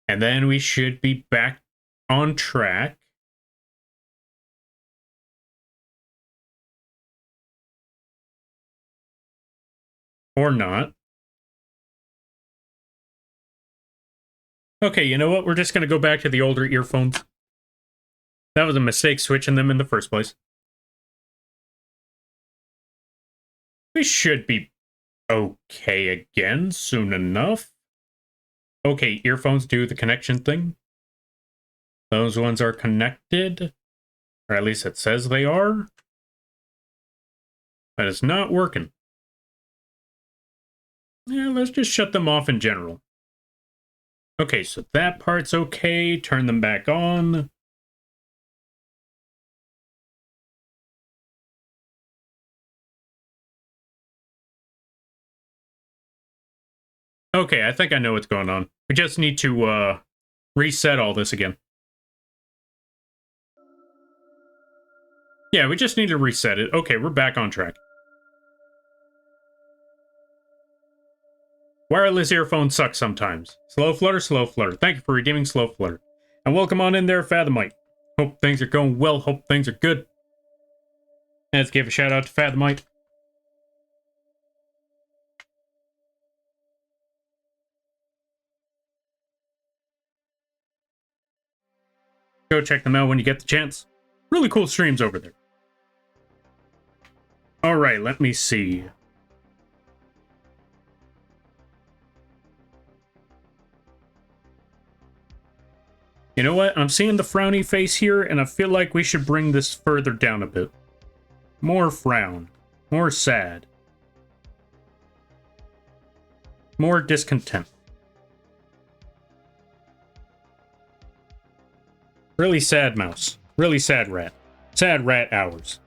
And then we should be back on track. Or not. Okay, you know what? We're just going to go back to the older earphones. That was a mistake switching them in the first place. We should be okay again soon enough. Okay, earphones do the connection thing. Those ones are connected. Or at least it says they are. But it's not working. Yeah, let's just shut them off in general. Okay, so that part's okay. Turn them back on. Okay, I think I know what's going on. We just need to reset all this again. Yeah, we just need to reset it. Okay, we're back on track. Wireless earphones suck sometimes. Slow flutter, slow flutter. Thank you for redeeming slow flutter. And welcome on in there, Fathomite. Hope things are going well. Hope things are good. Let's give a shout out to Fathomite. Go check them out when you get the chance. Really cool streams over there. Alright, let me see. You know what? I'm seeing the frowny face here, and I feel like we should bring this further down a bit. More frown. More sad. More discontent. Really sad mouse. Really sad rat. Sad rat hours.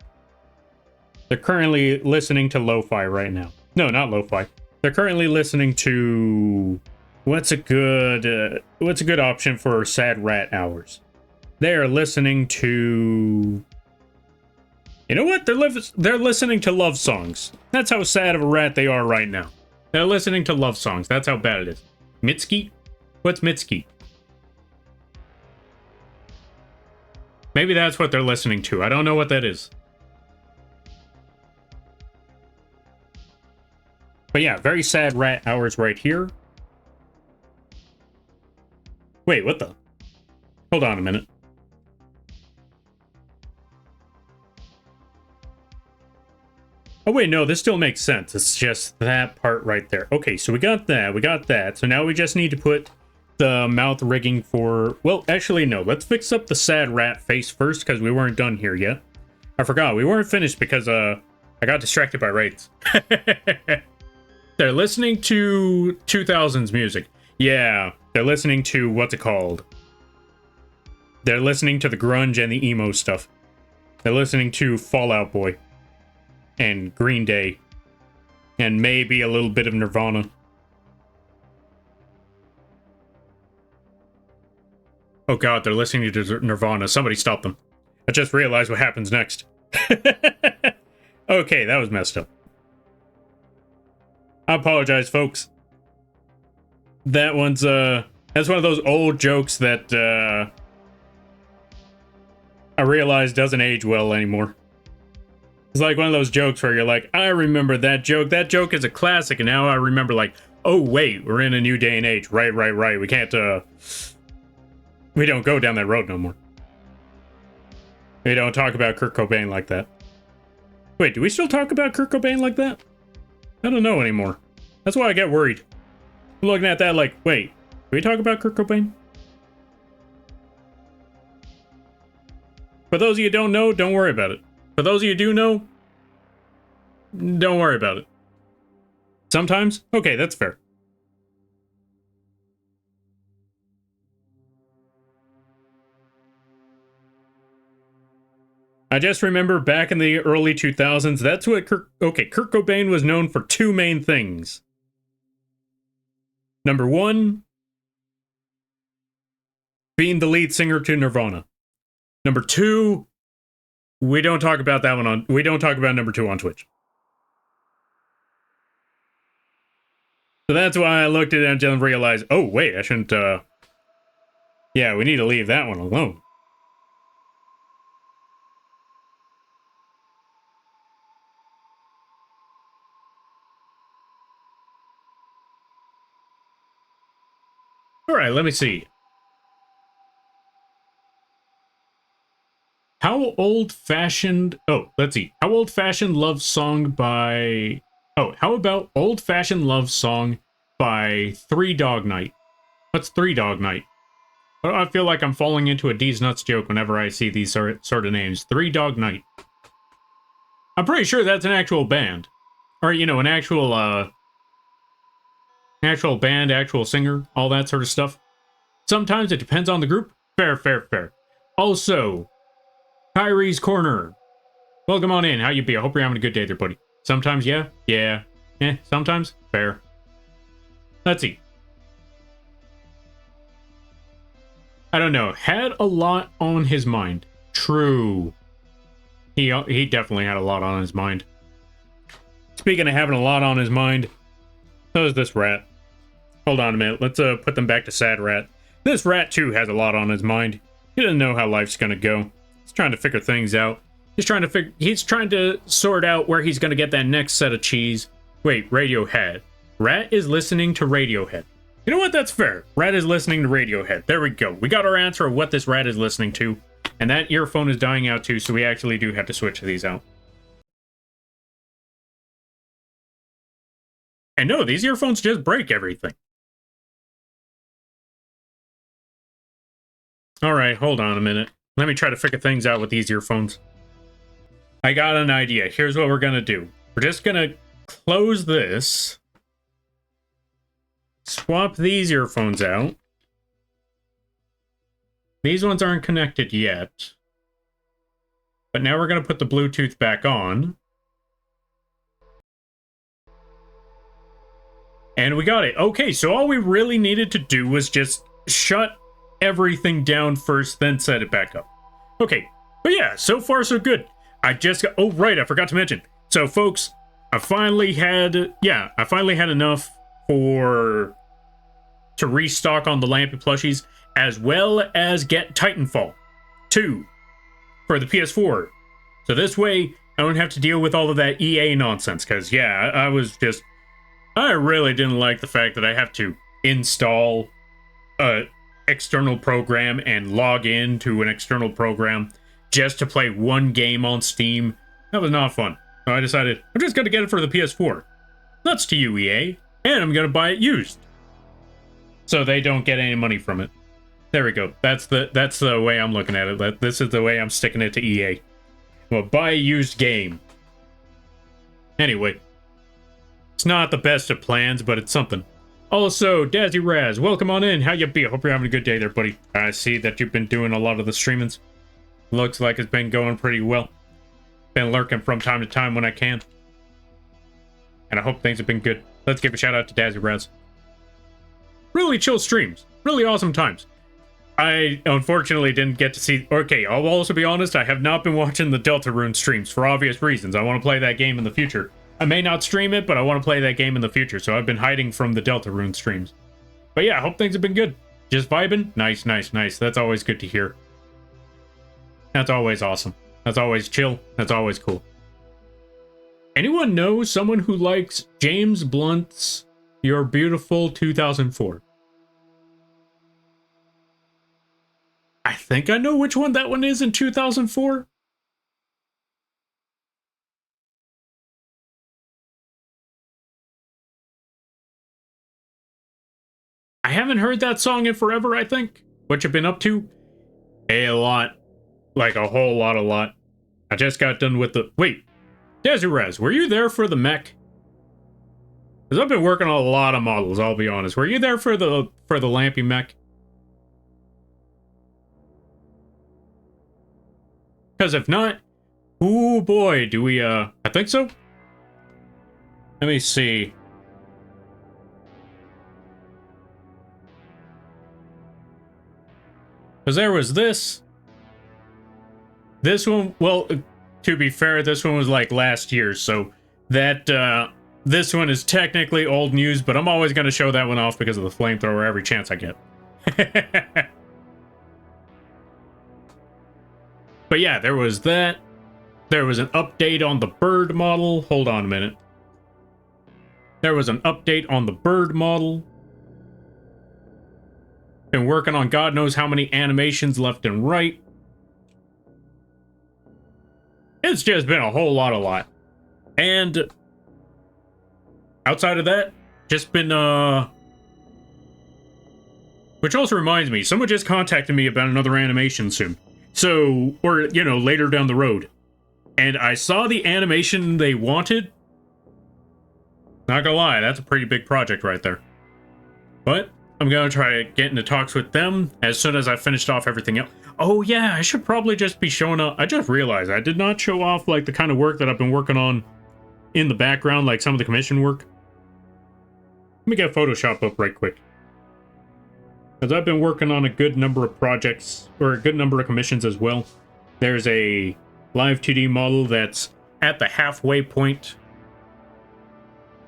They're currently listening to lo-fi right now. No, not lo-fi. They're currently listening to... What's a good option for sad rat hours? They are listening to... You know what? They're listening to love songs. That's how sad of a rat they are right now. They're listening to love songs. That's how bad it is. Mitski? What's Mitski? Maybe that's what they're listening to. I don't know what that is. But yeah, very sad rat hours right here. Wait, what the? Hold on a minute. Oh wait, no, this still makes sense. It's just that part right there. Okay, so we got that. So now we just need to put the mouth rigging for... Well, actually, no. Let's fix up the sad rat face first, because we weren't done here yet. I forgot, we weren't finished because I got distracted by raids. They're listening to 2000s music. Yeah, they're listening to, what's it called? They're listening to the grunge and the emo stuff. They're listening to Fall Out Boy. And Green Day. And maybe a little bit of Nirvana. Oh god, they're listening to Nirvana. Somebody stop them. I just realized what happens next. Okay, that was messed up. I apologize, folks. That one's, that's one of those old jokes that, I realize doesn't age well anymore. It's like one of those jokes where you're like, I remember that joke. That joke is a classic, and now I remember, like, oh, wait, we're in a new day and age. Right. We can't, we don't go down that road no more. We don't talk about Kurt Cobain like that. Wait, do we still talk about Kurt Cobain like that? I don't know anymore. That's why I get worried. I'm looking at that like, wait, do we talk about Kurt Cobain? For those of you who don't know, don't worry about it. For those of you who do know, don't worry about it. Sometimes? Okay, that's fair. I just remember back in the early 2000s, that's what Kurt Cobain was known for two main things. Number one, being the lead singer to Nirvana. Number two, we don't talk about that one on... We don't talk about number two on Twitch. So that's why I looked at it and realized, oh, wait, I shouldn't, yeah, we need to leave that one alone. All right, let me see. How old-fashioned... Oh, let's see. How old-fashioned love song by... Oh, how about old-fashioned love song by Three Dog Night? What's Three Dog Night? I feel like I'm falling into a D's Nuts joke whenever I see these sort of names. Three Dog Night. I'm pretty sure that's an actual band. Or, you know, an actual band, actual singer, all that sort of stuff. Sometimes it depends on the group. Fair, fair, fair. Also, Kyrie's Corner. Welcome on in. How you be? I hope you're having a good day there, buddy. Sometimes, yeah. Yeah. Sometimes. Fair. Let's see. I don't know. Had a lot on his mind. True. He definitely had a lot on his mind. Speaking of having a lot on his mind, so is this rat. Hold on a minute. Let's put them back to Sad Rat. This rat, too, has a lot on his mind. He doesn't know how life's gonna go. He's trying to figure things out. He's trying to sort out where he's gonna get that next set of cheese. Wait, Radiohead. Rat is listening to Radiohead. You know what? That's fair. Rat is listening to Radiohead. There we go. We got our answer of what this rat is listening to. And that earphone is dying out too, so we actually do have to switch these out. And no, these earphones just break everything. Alright, hold on a minute. Let me try to figure things out with these earphones. I got an idea. Here's what we're gonna do. We're just gonna close this. Swap these earphones out. These ones aren't connected yet. But now we're gonna put the Bluetooth back on. And we got it. Okay, so all we really needed to do was just shut everything down first, then set it back up. Okay, but yeah, so far so good. I just got... Oh, right, I forgot to mention. So, folks, I finally had enough to restock on the Lampy plushies, as well as get Titanfall 2 for the PS4. So this way, I don't have to deal with all of that EA nonsense, because, yeah, I really didn't like the fact that I have to install an external program and log in to an external program just to play one game on Steam. That was not fun. So I decided, I'm just going to get it for the PS4. That's to you, EA. And I'm going to buy it used. So they don't get any money from it. There we go. That's the way I'm looking at it. This is the way I'm sticking it to EA. Well, buy a used game. Anyway. It's not the best of plans, but it's something. Also, Dazzy Raz, welcome on in. How you be? I hope you're having a good day there, buddy. I see that you've been doing a lot of the streamings. Looks like it's been going pretty well. Been lurking from time to time when I can. And I hope things have been good. Let's give a shout out to Dazzy Raz. Really chill streams. Really awesome times. I unfortunately didn't get to see... Okay, I'll also be honest, I have not been watching the Deltarune streams for obvious reasons. I want to play that game in the future. I may not stream it, but I want to play that game in the future, so I've been hiding from the Deltarune streams. But yeah, I hope things have been good. Just vibing? Nice, nice, nice. That's always good to hear. That's always awesome. That's always chill. That's always cool. Anyone know someone who likes James Blunt's You're Beautiful 2004? I think I know which one that one is in 2004. I haven't heard that song in forever, I think. What you been up to? A lot. Like a whole lot. I just got done with the... Wait. Desirez, were you there for the mech? Because I've been working on a lot of models, I'll be honest. Were you there for the Lampy mech? Because if not... Oh boy, do we, I think so? Let me see. Because there was this. This one, well, to be fair, this one was like last year, so that this one is technically old news, but I'm always going to show that one off because of the flamethrower every chance I get. But yeah, there was that. There was an update on the bird model. Hold on a minute. There was an update on the bird model. Been working on God knows how many animations left and right. It's just been a whole lot. And outside of that, just been, which also reminds me, someone just contacted me about another animation soon. So, or, you know, later down the road. And I saw the animation they wanted. Not gonna lie, that's a pretty big project right there. But I'm gonna try to get into talks with them as soon as I finished off everything else. Oh yeah, I should probably just be showing up. I just realized I did not show off like the kind of work that I've been working on in the background, like some of the commission work. Let me get Photoshop up right quick. Because I've been working on a good number of projects, or a good number of commissions as well. There's a Live2D model that's at the halfway point.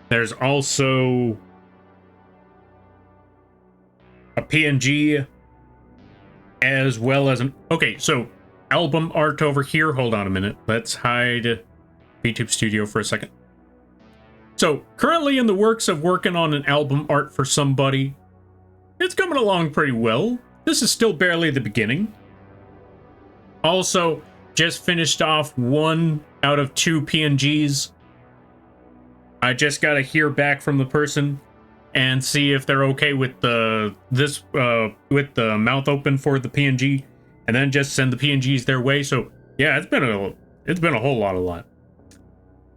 There's also a PNG, as well as an... Okay, so album art over here. Hold on a minute. Let's hide VTube Studio for a second. So, currently in the works of working on an album art for somebody. It's coming along pretty well. This is still barely the beginning. Also, just finished off 1 out of 2 PNGs. I just gotta hear back from the person and see if they're okay with the with the mouth open for the PNG, and then just send the PNGs their way. So yeah, it's been a whole lot.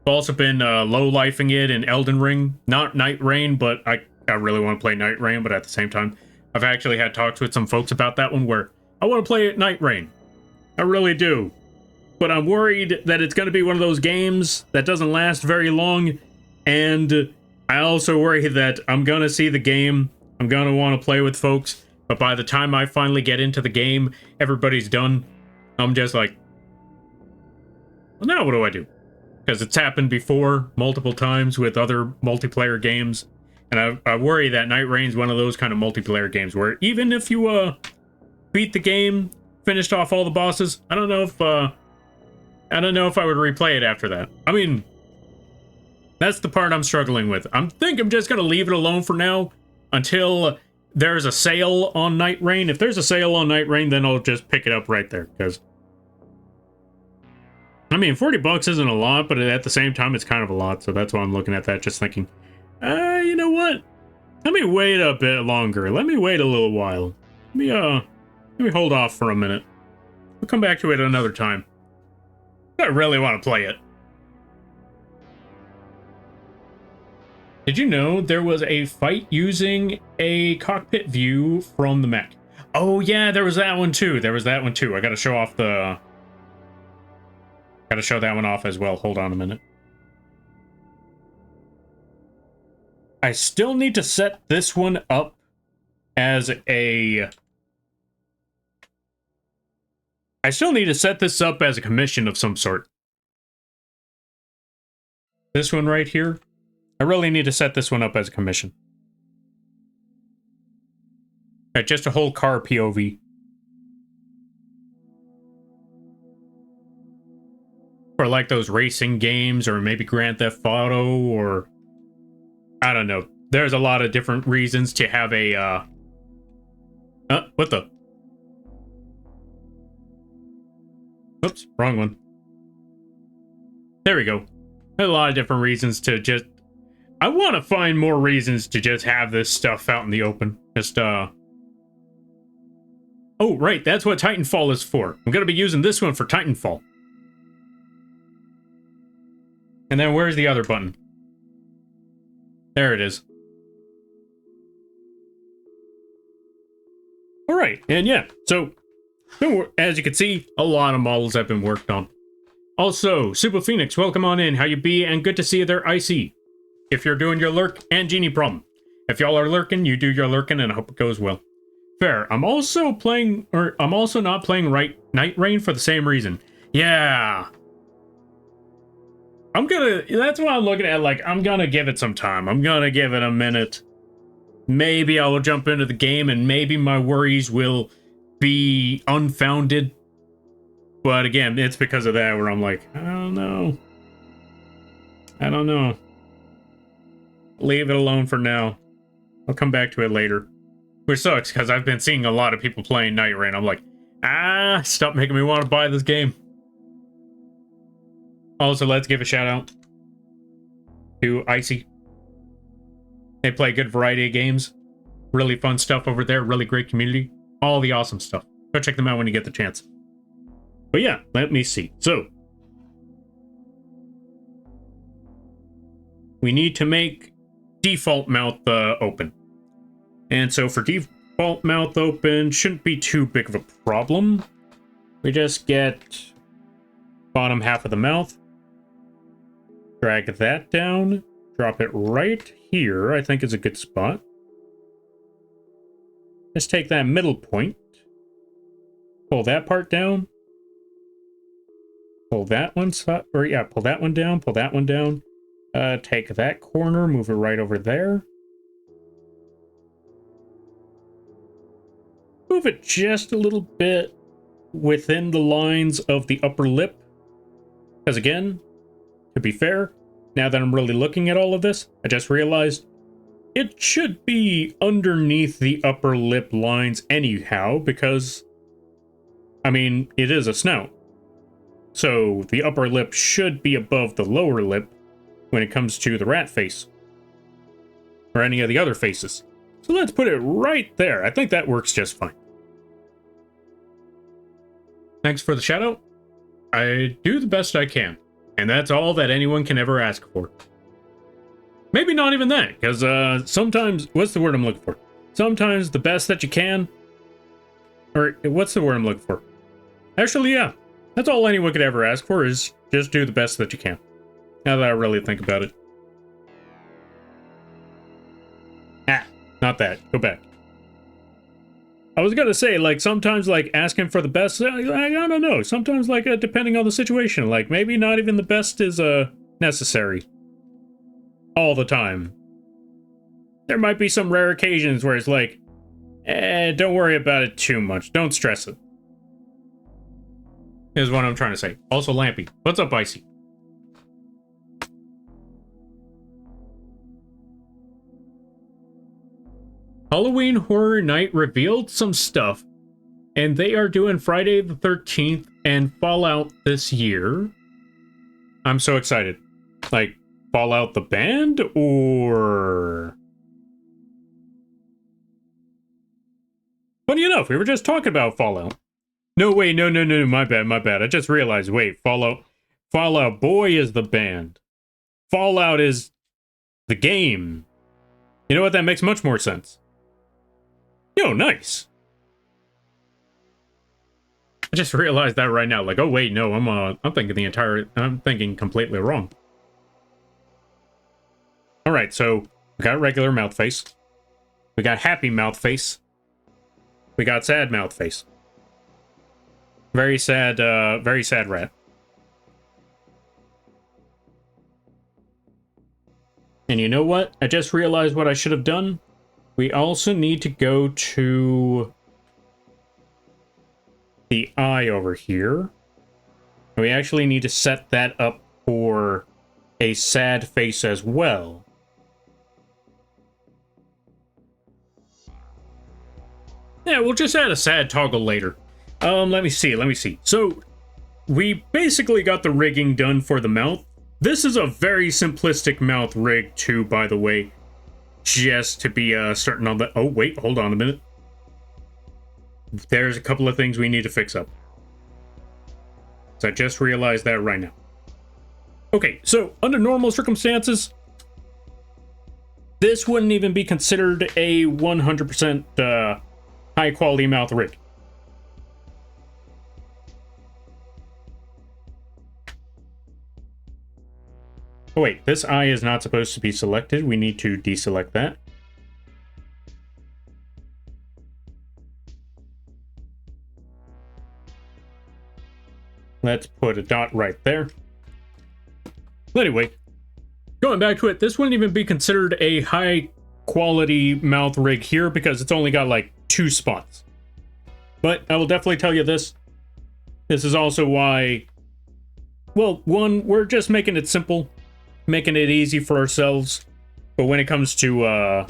I've also been low-lifing it in Elden Ring, not Night Rain, but I really want to play Night Rain. But at the same time, I've actually had talks with some folks about that one where I want to play Night Rain. I really do, but I'm worried that it's going to be one of those games that doesn't last very long. And I also worry that I'm going to see the game, I'm going to want to play with folks, but by the time I finally get into the game, everybody's done. I'm just like, well, now what do I do? Because it's happened before multiple times with other multiplayer games. And I worry that Night Rain's one of those kind of multiplayer games where even if you beat the game, finished off all the bosses, I don't know if I would replay it after that. I mean, that's the part I'm struggling with. I think I'm just going to leave it alone for now until there's a sale on Night Rain. If there's a sale on Night Rain, then I'll just pick it up right there. Because, I mean, $40 isn't a lot, but at the same time, it's kind of a lot. So that's why I'm looking at that, just thinking, you know what? Let me wait a bit longer. Let me wait a little while. Let me hold off for a minute. We'll come back to it another time. I really want to play it. Did you know there was a fight using a cockpit view from the mech? Oh yeah, there was that one too. I gotta show off the... Gotta show that one off as well. Hold on a minute. I still need to set this one up as a... I still need to set this up as a commission of some sort. This one right here. I really need to set this one up as a commission. Just a whole car POV. Or like those racing games, or maybe Grand Theft Auto, or... I don't know. There's a lot of different reasons to have a, what the... Oops, wrong one. There we go. There's a lot of different reasons to just... I want to find more reasons to just have this stuff out in the open. Just, Oh, right, that's what Titanfall is for. I'm going to be using this one for Titanfall. And then where's the other button? There it is. Alright, and yeah, so, as you can see, a lot of models have been worked on. Also, Super Phoenix, welcome on in. How you be? And good to see you there, Icy. If you're doing your lurk, and Genie Problem. If y'all are lurking, you do your lurking, and I hope it goes well. Fair. I'm also not playing Night Rain for the same reason. Yeah. That's what I'm looking at. Like, I'm gonna give it some time. I'm gonna give it a minute. Maybe I will jump into the game and maybe my worries will be unfounded. But again, it's because of that where I'm like, I don't know. I don't know. Leave it alone for now. I'll come back to it later. Which sucks because I've been seeing a lot of people playing Night Rain. I'm like, stop making me want to buy this game. Also, let's give a shout out to Icy. They play a good variety of games. Really fun stuff over there. Really great community. All the awesome stuff. Go check them out when you get the chance. But yeah, let me see. So, we need to make default mouth open. And so for default mouth open, shouldn't be too big of a problem. We just get bottom half of the mouth. Drag that down. Drop it right here, I think is a good spot. Just take that middle point. Pull that part down. Pull that one, pull that one down, pull that one down. Take that corner, move it right over there. Move it just a little bit within the lines of the upper lip. Because again, to be fair, now that I'm really looking at all of this, I just realized it should be underneath the upper lip lines anyhow, because, I mean, it is a snout. So the upper lip should be above the lower lip when it comes to the rat face. Or any of the other faces. So let's put it right there. I think that works just fine. Thanks for the shout out. I do the best I can. And that's all that anyone can ever ask for. Maybe not even that, because sometimes, what's the word I'm looking for? Sometimes the best that you can, or what's the word I'm looking for? Actually, yeah, that's all anyone could ever ask for is just do the best that you can. Now that I really think about it. Not that. Go back. I was gonna say, like, sometimes, like, asking for the best, I don't know. Sometimes, like, depending on the situation, like, maybe not even the best is, necessary. All the time. There might be some rare occasions where it's like, don't worry about it too much. Don't stress it. Is what I'm trying to say. Also, Lampy. What's up, Icy? Halloween Horror Night revealed some stuff, and they are doing Friday the 13th and Fallout this year. I'm so excited. Like, Fallout the band, or... Funny enough, we were just talking about Fallout. No, wait, no, my bad. I just realized, wait, Fallout Boy is the band. Fallout is the game. You know what, that makes much more sense. Yo, nice. I just realized that right now. Like, oh wait, no, I'm thinking completely wrong. All right, so we got regular mouth face. We got happy mouth face. We got sad mouth face. Very sad rat. And you know what? I just realized what I should have done. We also need to go to the eye over here. We actually need to set that up for a sad face as well. Yeah, we'll just add a sad toggle later. Let me see. So, we basically got the rigging done for the mouth. This is a very simplistic mouth rig too, by the way. Just to be certain on the... Oh, wait, hold on a minute. There's a couple of things we need to fix up. So I just realized that right now. Okay, so under normal circumstances, this wouldn't even be considered a 100% high-quality mouth rig. Oh wait, this eye is not supposed to be selected. We need to deselect that. Let's put a dot right there. Anyway, going back to it, this wouldn't even be considered a high quality mouth rig here because it's only got like 2 spots. But I will definitely tell you this. This is also why, well, one, we're just making it simple, making it easy for ourselves. But when it comes to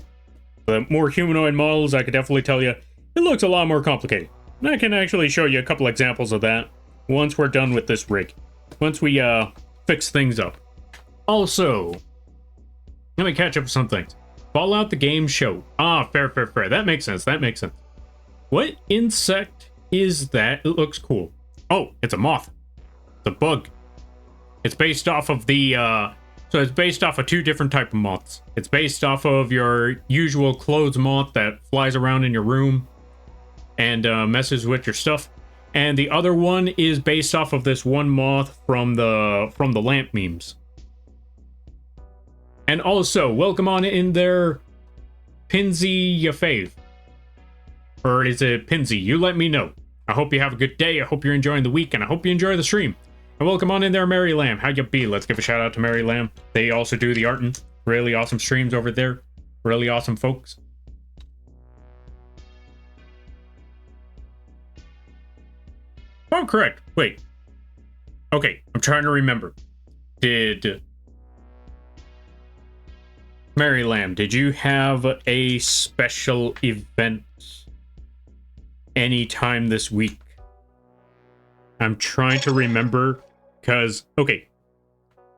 the more humanoid models, I could definitely tell you it looks a lot more complicated. And I can actually show you a couple examples of that once we're done with this rig. Once we fix things up. Also, let me catch up with some things. Fallout the game show. Ah, fair. That makes sense. What insect is that? It looks cool. Oh, it's a moth. It's a bug. It's based off of the, so it's based off of 2 different type of moths. It's based off of your usual clothes moth that flies around in your room and messes with your stuff. And the other one is based off of this one moth from the lamp memes. And also, welcome on in there, Pinsy Yafave. Or is it Pinsy? You let me know. I hope you have a good day. I hope you're enjoying the week, and I hope you enjoy the stream. And welcome on in there, Mary Lamb. How you be? Let's give a shout out to Mary Lamb. They also do the art and really awesome streams over there. Really awesome folks. Oh, correct. Wait. Okay, I'm trying to remember. Did Mary Lamb, did you have a special event anytime this week? I'm trying to remember because, okay.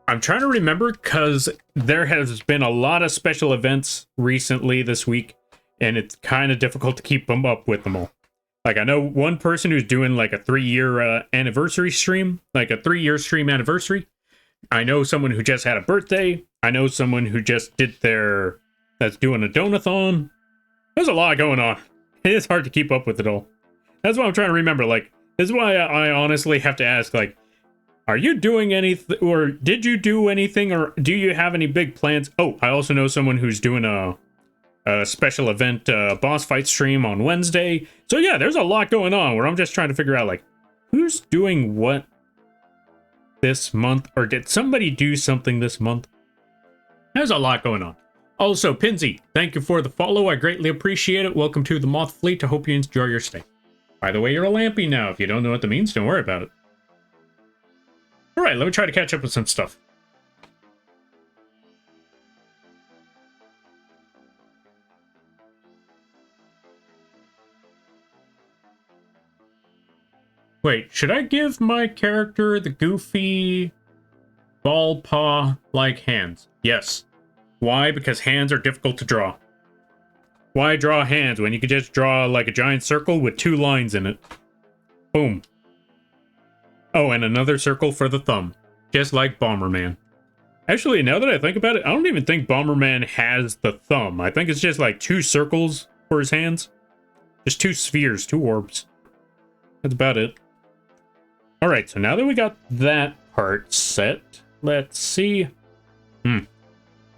I'm trying to remember because there has been a lot of special events recently this week, and it's kind of difficult to keep them up with them all. Like, I know one person who's doing like a 3-year anniversary stream, like a 3-year stream anniversary. I know someone who just had a birthday. I know someone who just did that's doing a donathon. There's a lot going on. It is hard to keep up with it all. That's what I'm trying to remember. Like, this is why I honestly have to ask, like, are you doing anything, or did you do anything, or do you have any big plans? Oh, I also know someone who's doing a special event boss fight stream on Wednesday. So yeah, there's a lot going on where I'm just trying to figure out, like, who's doing what this month, or did somebody do something this month? There's a lot going on. Also, Pinsy, thank you for the follow. I greatly appreciate it. Welcome to the Moth Fleet. I hope you enjoy your stay. By the way, you're a lampy now. If you don't know what that means, don't worry about it. All right, let me try to catch up with some stuff. Wait, should I give my character the goofy ball paw-like hands? Yes. Why? Because hands are difficult to draw. Why draw hands when you could just draw like a giant circle with 2 lines in it? Boom. Oh, and another circle for the thumb. Just like Bomberman. Actually, now that I think about it, I don't even think Bomberman has the thumb. I think it's just like 2 circles for his hands. Just 2 spheres, 2 orbs. That's about it. Alright, so now that we got that part set, let's see.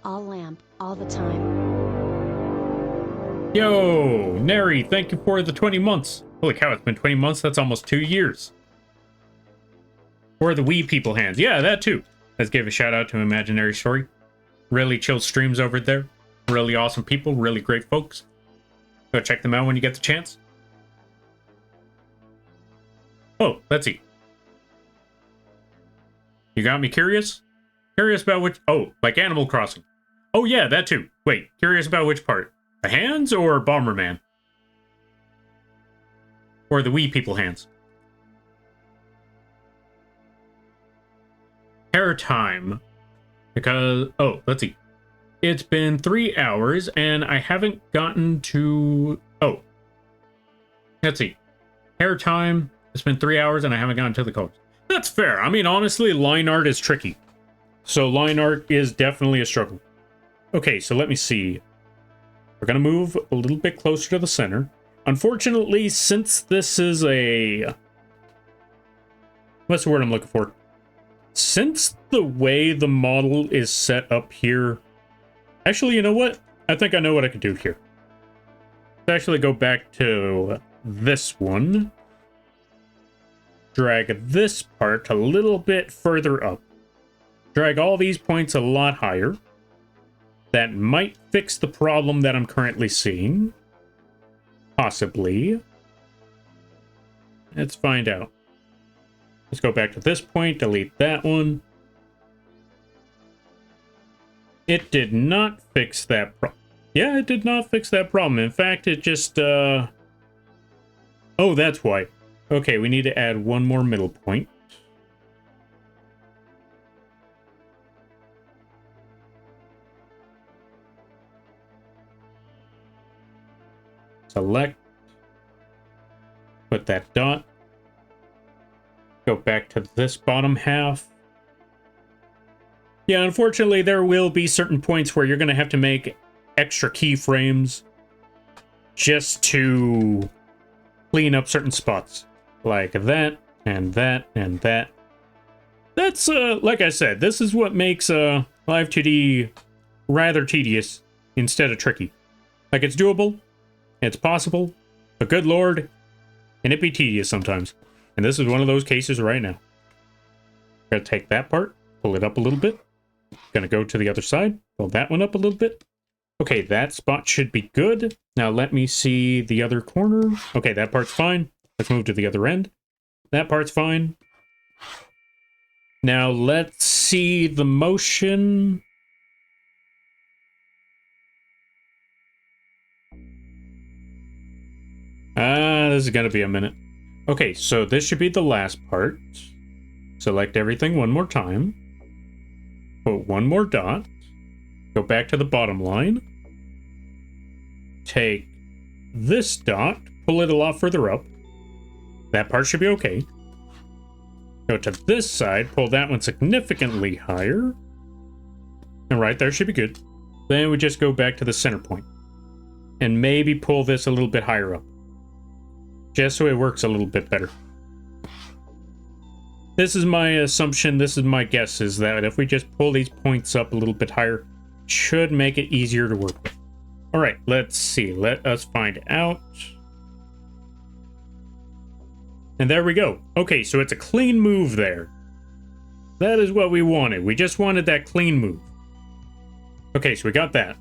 All lamp, all the time. Yo, Neri, thank you for the 20 months. Holy cow, it's been 20 months? That's almost 2 years. Or the wee people hands. Yeah, that too. Let's give a shout out to Imaginary Story. Really chill streams over there. Really awesome people, really great folks. Go check them out when you get the chance. Oh, let's see. You got me curious? Curious about which... Oh, like Animal Crossing. Oh yeah, that too. Wait, curious about which part? The hands or Bomberman? Or the wee people hands? Hair time. Because... Oh, let's see. It's been 3 hours and I haven't gotten to... Oh. Let's see. Hair time. It's been 3 hours and I haven't gotten to the colors. That's fair. I mean, honestly, line art is tricky. So line art is definitely a struggle. Okay, so let me see. We're going to move a little bit closer to the center. Unfortunately, since this is a... What's the word I'm looking for? Since the way the model is set up here... Actually, you know what? I think I know what I can do here. Let's actually go back to this one. Drag this part a little bit further up. drag all these points a lot higher. That might fix the problem that I'm currently seeing. Possibly. Let's find out. Let's go back to this point, delete that one. It did not fix that problem. Yeah, it did not fix that problem. In fact, it just, Oh, that's why. Okay, we need to add one more middle point. Select. Put that dot. Go back to this bottom half. Yeah, unfortunately, there will be certain points where you're going to have to make extra keyframes just to clean up certain spots. Like that, and that, and that. That's, like I said, this is what makes Live2D rather tedious instead of tricky. Like, it's doable, it's possible, but good lord, can it be tedious sometimes. And this is one of those cases right now. Gonna take that part, pull it up a little bit. Gonna go to the other side, pull that one up a little bit. Okay, that spot should be good. Now let me see the other corner. Okay, that part's fine. Let's move to the other end. That part's fine. Now let's see the motion. This is gonna be a minute. Okay, so this should be the last part. Select everything one more time. Put one more dot. Go back to the bottom line. Take this dot, pull it a lot further up. That part should be okay. Go to this side, pull that one significantly higher. And right there should be good. Then we just go back to the center point. And maybe pull this a little bit higher up. Just so it works a little bit better. This is my assumption, this is my guess, is that if we just pull these points up a little bit higher, it should make it easier to work with. Alright, let's see. Let us find out. And there we go. Okay, so it's a clean move there. That is what we wanted. We just wanted that clean move. Okay, so we got that.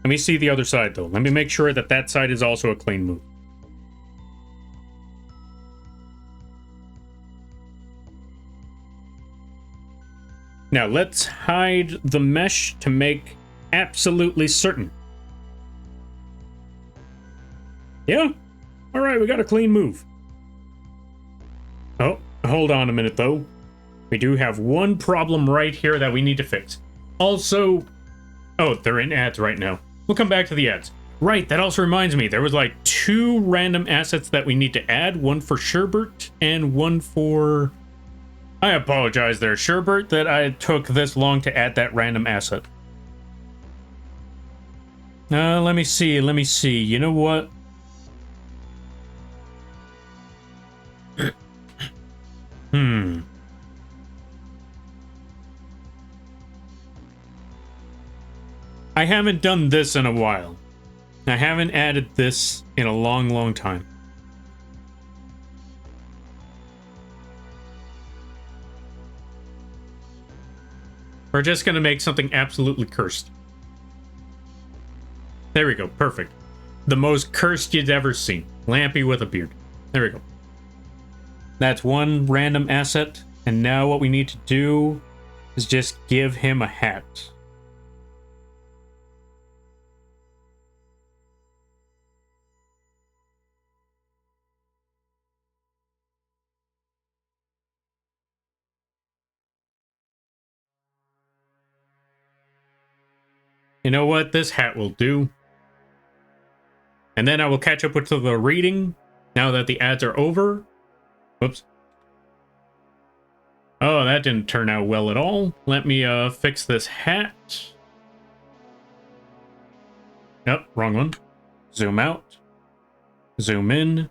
Let me see the other side, though. Let me make sure that that side is also a clean move. Now, let's hide the mesh to make absolutely certain. Yeah. All right, we got a clean move. Oh, hold on a minute, though. We do have one problem right here that we need to fix. Also... Oh, they're in ads right now. We'll come back to the ads. Right, that also reminds me. There was like 2 random assets that we need to add. One for Sherbert and one for... I apologize there, Sherbert, that I took this long to add that random asset. Let me see. You know what? I haven't done this in a while. I haven't added this in a long, long time. We're just going to make something absolutely cursed. There we go. Perfect. The most cursed you'd ever seen. Lampy with a beard. There we go. That's one random asset. And now what we need to do is just give him a hat. You know what? This hat will do. And then I will catch up with the reading now that the ads are over. Whoops. Oh, that didn't turn out well at all. Let me fix this hat. Nope, wrong one. Zoom out. Zoom in.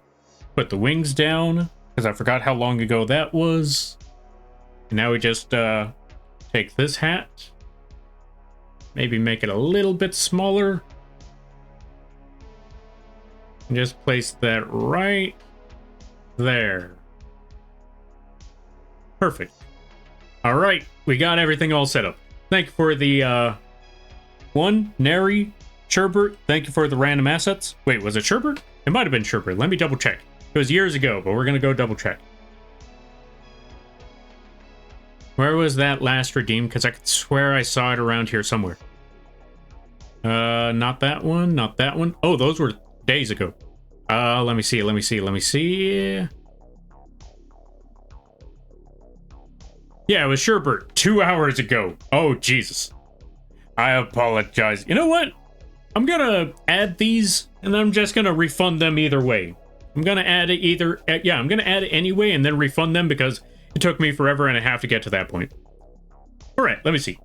Put the wings down, because I forgot how long ago that was. And now we just take this hat. Maybe make it a little bit smaller. And just place that right there. Perfect. All right, we got everything all set up. Thank you for the one, Neri, Sherbert. Thank you for the random assets. Wait, was it Sherbert? It might have been Sherbert. Let me double check. It was years ago, but we're gonna go double check. Where was that last redeem? Because I could swear I saw it around here somewhere. Not that one, not that one. Oh, those were days ago. Let me see, let me see, let me see. Yeah, it was Sherbert 2 hours ago. Oh, Jesus. I apologize. You know what? I'm gonna add these, and I'm just gonna refund them either way. I'm gonna add it either... yeah, I'm gonna add it anyway, and then refund them, because it took me forever and a half to get to that point. Alright, let me see.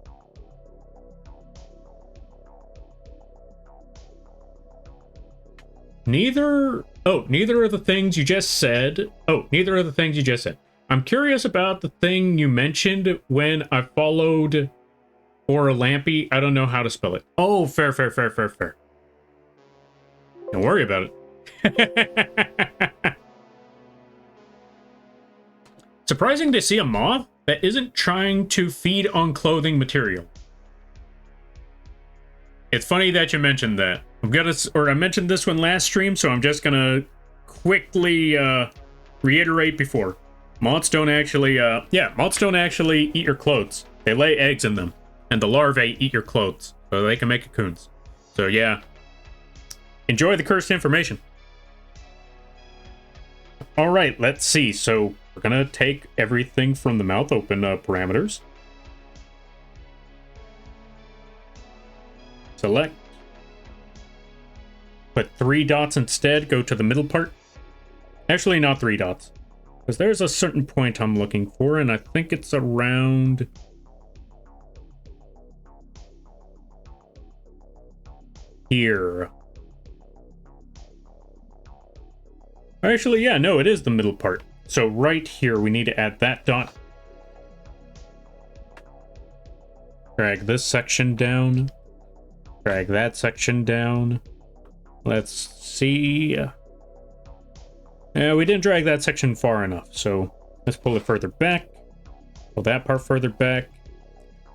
Neither of the things you just said... Oh, neither of the things you just said. I'm curious about the thing you mentioned when I followed... Or a Lampy. I don't know how to spell it. Oh, fair. Don't worry about it. Surprising to see a moth that isn't trying to feed on clothing material. It's funny that you mentioned that. I mentioned this one last stream, so I'm just gonna quickly reiterate before. Moths don't actually, moths don't actually eat your clothes. They lay eggs in them. And the larvae eat your clothes, so they can make cocoons. So yeah, enjoy the cursed information. All right, let's see. So we're gonna take everything from the mouth open parameters. Select. Put 3 dots instead. Go to the middle part. Actually, not 3 dots, because there's a certain point I'm looking for, and I think it's around... here. Actually, yeah, no, it is the middle part. So right here, we need to add that dot. Drag this section down. Drag that section down. Let's see. Yeah, we didn't drag that section far enough, so let's pull it further back. Pull that part further back.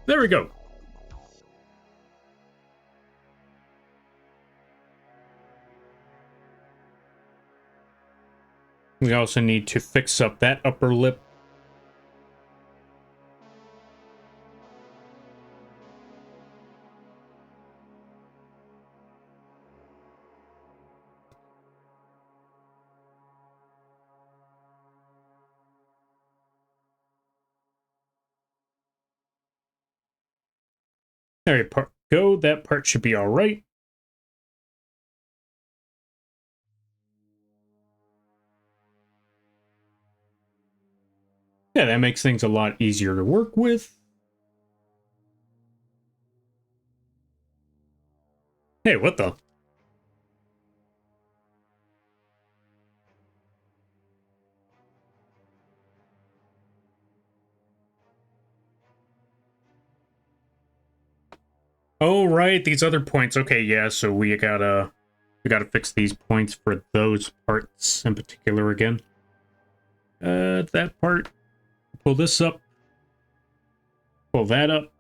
There we go. We also need to fix up that upper lip. There you go. That part should be all right. Yeah, that makes things a lot easier to work with. Hey, what the? Oh, right, these other points. Okay, yeah, so we gotta fix these points for those parts in particular again. That part. Pull this up. Pull that up.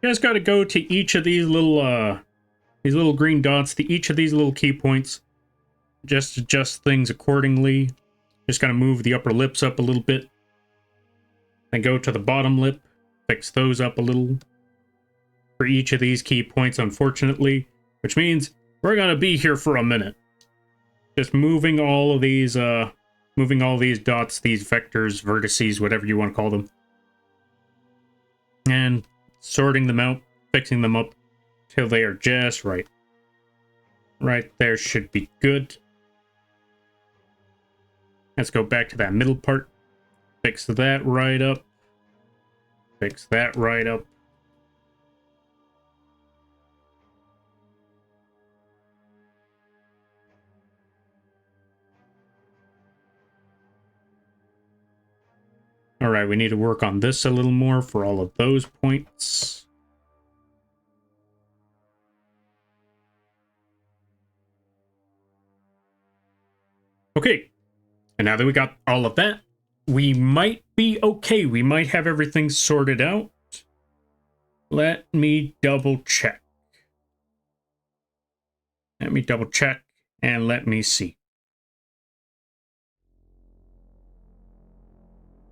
You guys gotta go to each of these little green dots, to each of these little key points. Just adjust things accordingly. Just gotta move the upper lips up a little bit. Then go to the bottom lip. Fix those up a little. For each of these key points, unfortunately. Which means we're gonna be here for a minute. Just moving all of these dots, these vectors, vertices, whatever you want to call them. And sorting them out, fixing them up till they are just right. Right there should be good. Let's go back to that middle part. Fix that right up. Fix that right up. All right, we need to work on this a little more for all of those points. Okay, and now that we got all of that, we might be okay. We might have everything sorted out. Let me double check. Let me double check and let me see.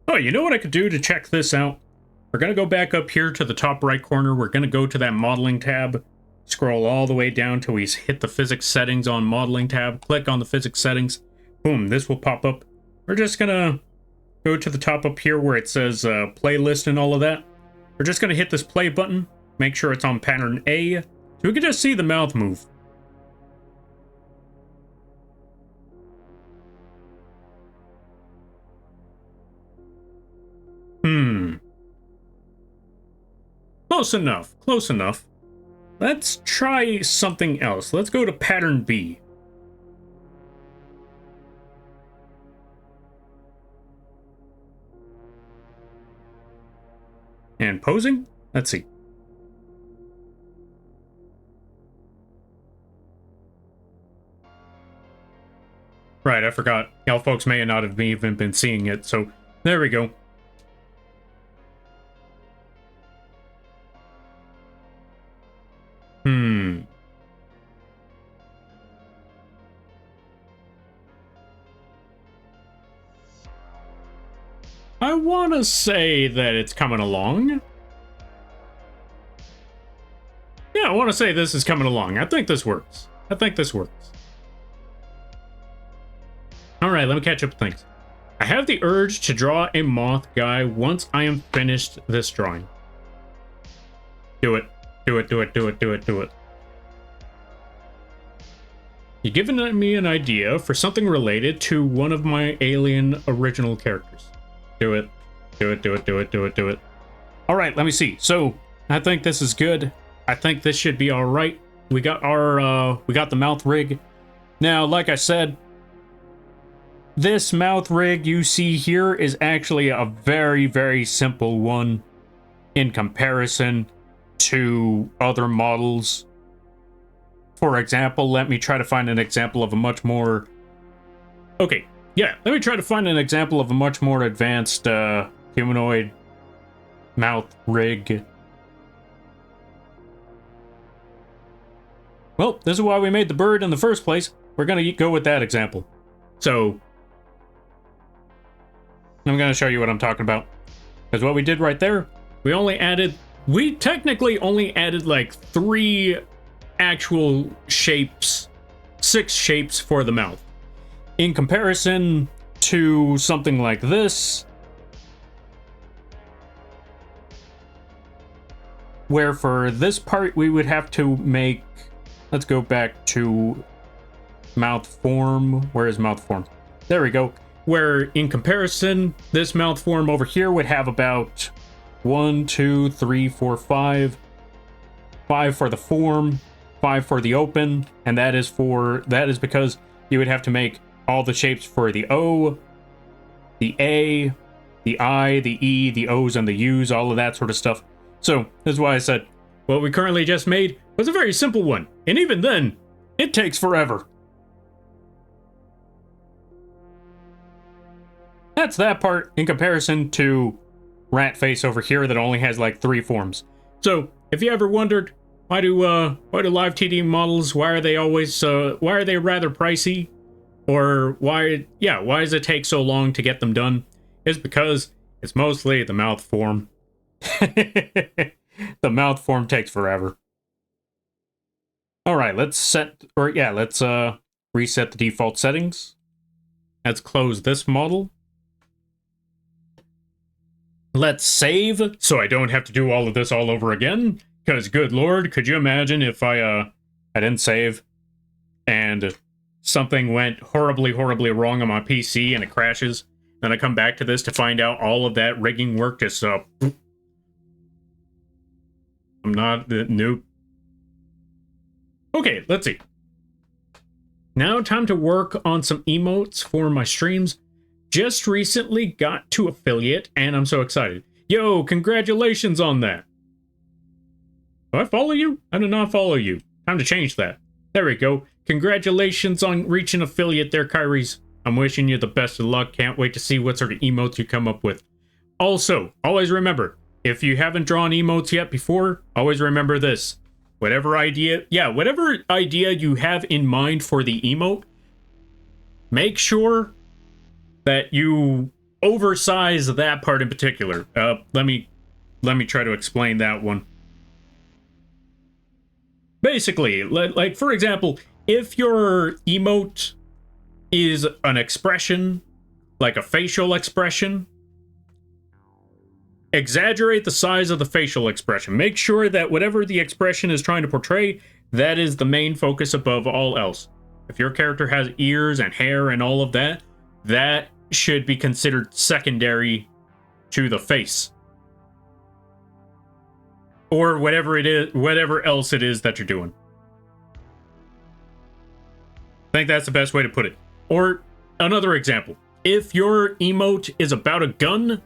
Oh, you know what I could do to check this out? We're going to go back up here to the top right corner. We're going to go to that modeling tab, scroll all the way down till we hit the physics settings on modeling tab. Click on the physics settings. Boom, this will pop up. We're just going to go to the top up here where it says playlist and all of that. We're just going to hit this play button. Make sure it's on pattern A. So we can just see the mouth move. Close enough, close enough. Let's try something else. Let's go to pattern B. And posing? Let's see. Right, I forgot. Y'all folks may not have even been seeing it, so there we go. I want to say that it's coming along. Yeah, I want to say this is coming along. I think this works. I think this works. Alright, let me catch up with things. I have the urge to draw a moth guy once I am finished this drawing. Do it. Do it, do it, do it, do it, do it. You've given me an idea for something related to one of my alien original characters. Do it. Do it, do it, do it, do it, do it. Alright, let me see. So, I think this is good. I think this should be alright. We got our, we got the mouth rig. Now, like I said, this mouth rig you see here is actually a very, very simple one in comparison to other models. For example, let me try to find an example of a much more... Okay, yeah, let me try to find an example of a much more advanced humanoid mouth rig. Well, this is why we made the bird in the first place. We're going to go with that example. So, I'm going to show you what I'm talking about. Because what we did right there, we technically only added like 3 actual shapes, 6 shapes for the mouth. In comparison to something like this, where for this part we would have to make, let's go back to mouth form. Where is mouth form? There we go. Where in comparison, this mouth form over here would have about 1, 2, 3, 4, 5. 5 for the form, 5 for the open, and that is because you would have to make all the shapes for the O, the A, the I, the E, the O's, and the U's, all of that sort of stuff. So, that's why I said, what we currently just made was a very simple one, and even then, it takes forever. That's that part in comparison to Rat Face over here that only has like 3 forms. So, if you ever wondered, why do Live2D models, why are they rather pricey? Or why does it take so long to get them done? It's because it's mostly the mouth form. The mouth form takes forever. Alright, let's reset the default settings. Let's close this model. Let's save, so I don't have to do all of this all over again. Because, good lord, could you imagine if I didn't save and something went horribly, horribly wrong on my PC and it crashes, then I come back to this to find out all of that rigging work just, I'm not, nope. Okay, let's see. Now time to work on some emotes for my streams. Just recently got to affiliate, and I'm so excited. Yo, congratulations on that. Do I follow you? I do not follow you. Time to change that. There we go. Congratulations on reaching affiliate there, Kyries. I'm wishing you the best of luck. Can't wait to see what sort of emotes you come up with. Also, always remember, if you haven't drawn emotes yet before, always remember this. Whatever idea you have in mind for the emote, make sure that you oversize that part in particular. Let me try to explain that one. Basically, like for example, if your emote is an expression, like a facial expression, exaggerate the size of the facial expression. Make sure that whatever the expression is trying to portray, that is the main focus above all else. If your character has ears and hair and all of that, that should be considered secondary to the face. Or whatever it is, whatever else it is that you're doing. I think that's the best way to put it. Or another example. If your emote is about a gun,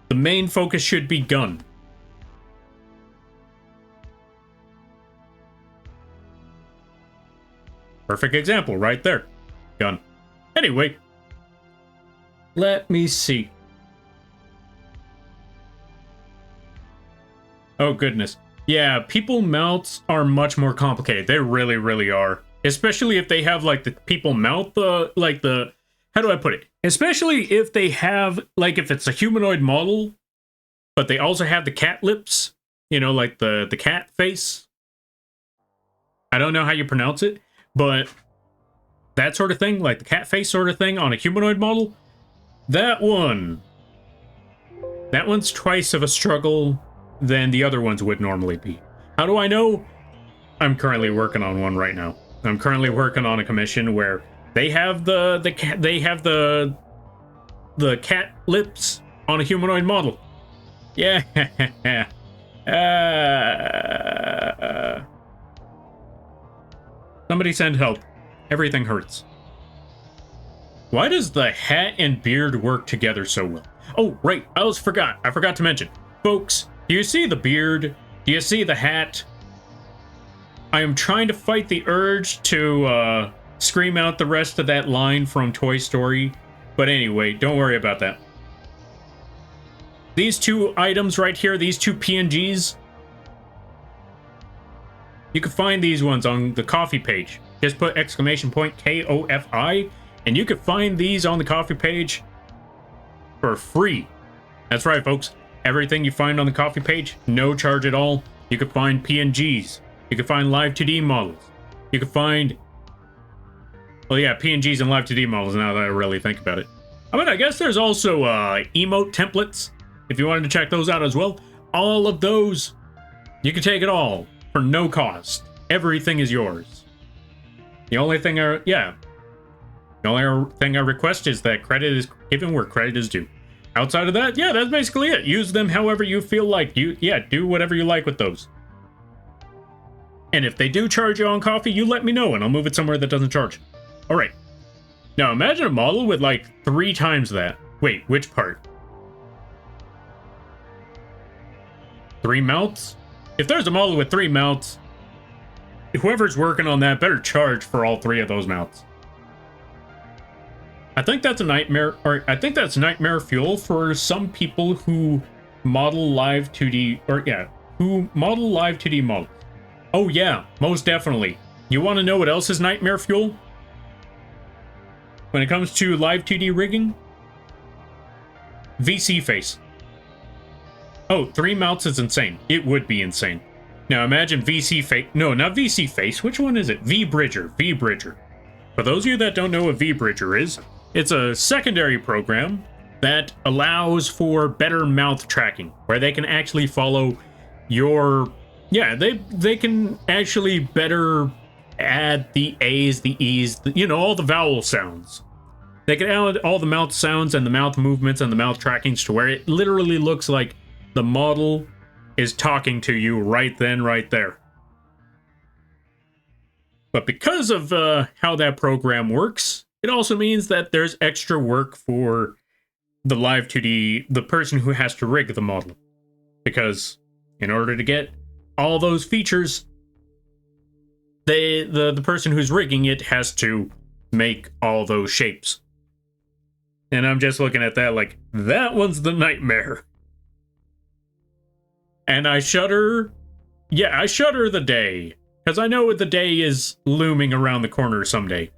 the main focus should be gun. Perfect example right there. Gun. Anyway, let me see. Oh goodness. Yeah, people mouths are much more complicated. They really, really are. Especially if they have like the people mouth, like the, how do I put it? Especially if they have, like if it's a humanoid model, but they also have the cat lips, you know, like the cat face. I don't know how you pronounce it, but that sort of thing, like the cat face sort of thing on a humanoid model, that one's twice of a struggle than the other ones would normally be. How do I know? I'm currently working on one right now. I'm currently working on a commission where they have the cat lips on a humanoid model. Yeah. Somebody send help. Everything hurts. Why does the hat and beard work together so well? Oh, right. I forgot to mention. Folks, do you see the beard? Do you see the hat? I am trying to fight the urge to scream out the rest of that line from Toy Story. But anyway, don't worry about that. These two items right here, these two PNGs, you can find these ones on the coffee page. Just put exclamation point KOFI, and you can find these on the coffee page for free. That's right, folks. Everything you find on the coffee page, no charge at all. You can find PNGs. You can find Live2D models. You can find, well, yeah, PNGs and Live2D models now that I really think about it. I mean, I guess there's also emote templates, if you wanted to check those out as well. All of those, you can take it all for no cost. Everything is yours. The only thing I request is that credit is given where credit is due. Outside of that, yeah, that's basically it. Use them however you feel like. Do whatever you like with those. And if they do charge you on coffee, you let me know and I'll move it somewhere that doesn't charge. All right. Now imagine a model with like 3 times that. Wait, which part? 3 mouths? If there's a model with 3 mouths, whoever's working on that better charge for all 3 of those mouths. I think that's a nightmare, or I think that's nightmare fuel for some people who model Live2D, or yeah, who model Live2D models. Oh yeah, most definitely. You want to know what else is nightmare fuel? When it comes to Live2D rigging? VC face. Oh, 3 mouths is insane. It would be insane. Now imagine VC face. No, not VC face. Which one is it? V-Bridger. V-Bridger. For those of you that don't know what V-Bridger is, it's a secondary program that allows for better mouth tracking, where they can actually follow your... Yeah, they can actually better add the A's, the E's, you know, all the vowel sounds. They can add all the mouth sounds and the mouth movements and the mouth trackings to where it literally looks like the model is talking to you right then, right there. But because of how that program works, it also means that there's extra work for the Live2D, the person who has to rig the model. Because in order to get all those features, the person who's rigging it has to make all those shapes. And I'm just looking at that like, that one's the nightmare. And I shudder. Yeah, I shudder the day. Because I know the day is looming around the corner someday.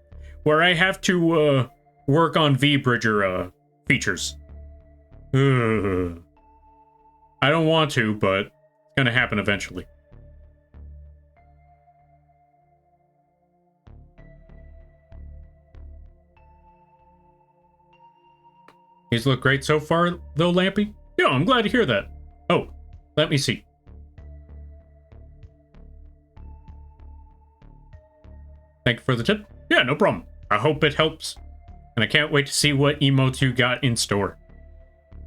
Where I have to work on vBridger features. Ugh. I don't want to, but it's going to happen eventually. These look great so far, though, Lampy. Yeah, I'm glad to hear that. Oh, let me see. Thank you for the tip. Yeah, no problem. I hope it helps. And I can't wait to see what emotes you got in store.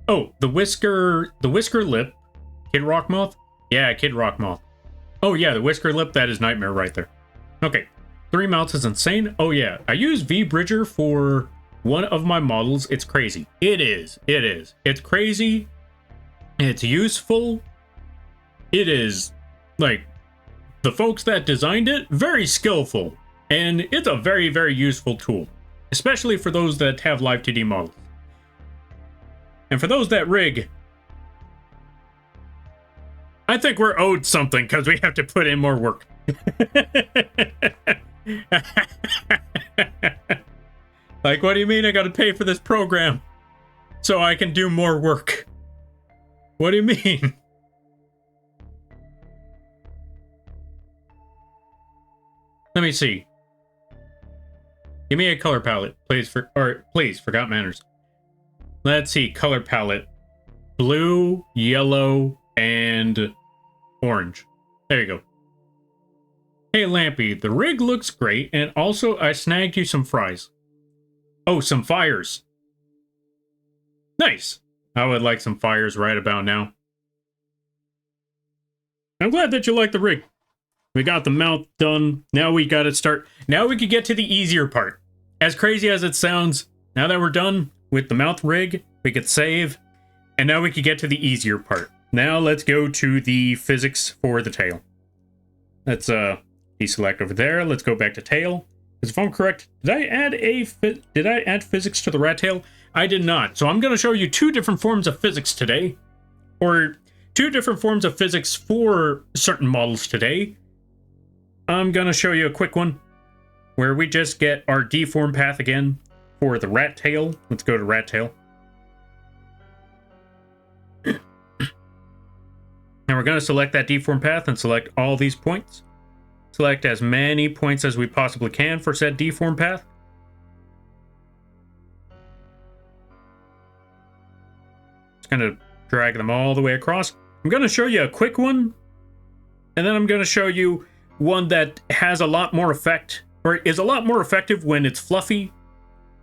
Oh, the whisker lip. Kid Rock Moth? Yeah, Kid Rock Moth. Oh yeah, the whisker lip, that is Nightmare right there. Okay, 3 mounts is insane. Oh yeah, I use vBridger for one of my models. It's crazy. It is. It's crazy. It's useful. It is, like, the folks that designed it, very skillful. And it's a very, very useful tool. Especially for those that have Live2D models. And for those that rig, I think we're owed something because we have to put in more work. Like, what do you mean I gotta pay for this program so I can do more work? What do you mean? Let me see. Give me a color palette, please, please, forgot manners. Let's see, color palette. Blue, yellow, and orange. There you go. Hey, Lampy, the rig looks great, and also I snagged you some fries. Oh, some fires. Nice. I would like some fires right about now. I'm glad that you like the rig. We got the mount done. Now we got to start. Now we can get to the easier part. As crazy as it sounds, now that we're done with the mount rig, we could save. And now we can get to the easier part. Now let's go to the physics for the tail. Let's deselect over there. Let's go back to tail. Because if I'm correct, did I add physics to the rat tail? I did not. So I'm going to show you 2 different forms of physics today. Or 2 different forms of physics for certain models today. I'm going to show you a quick one where we just get our deform path again for the rat tail. Let's go to rat tail. And we're going to select that deform path and select all these points. Select as many points as we possibly can for said deform path. Just going to drag them all the way across. I'm going to show you a quick one, and then I'm going to show you one that has a lot more effect, or is a lot more effective when it's fluffy,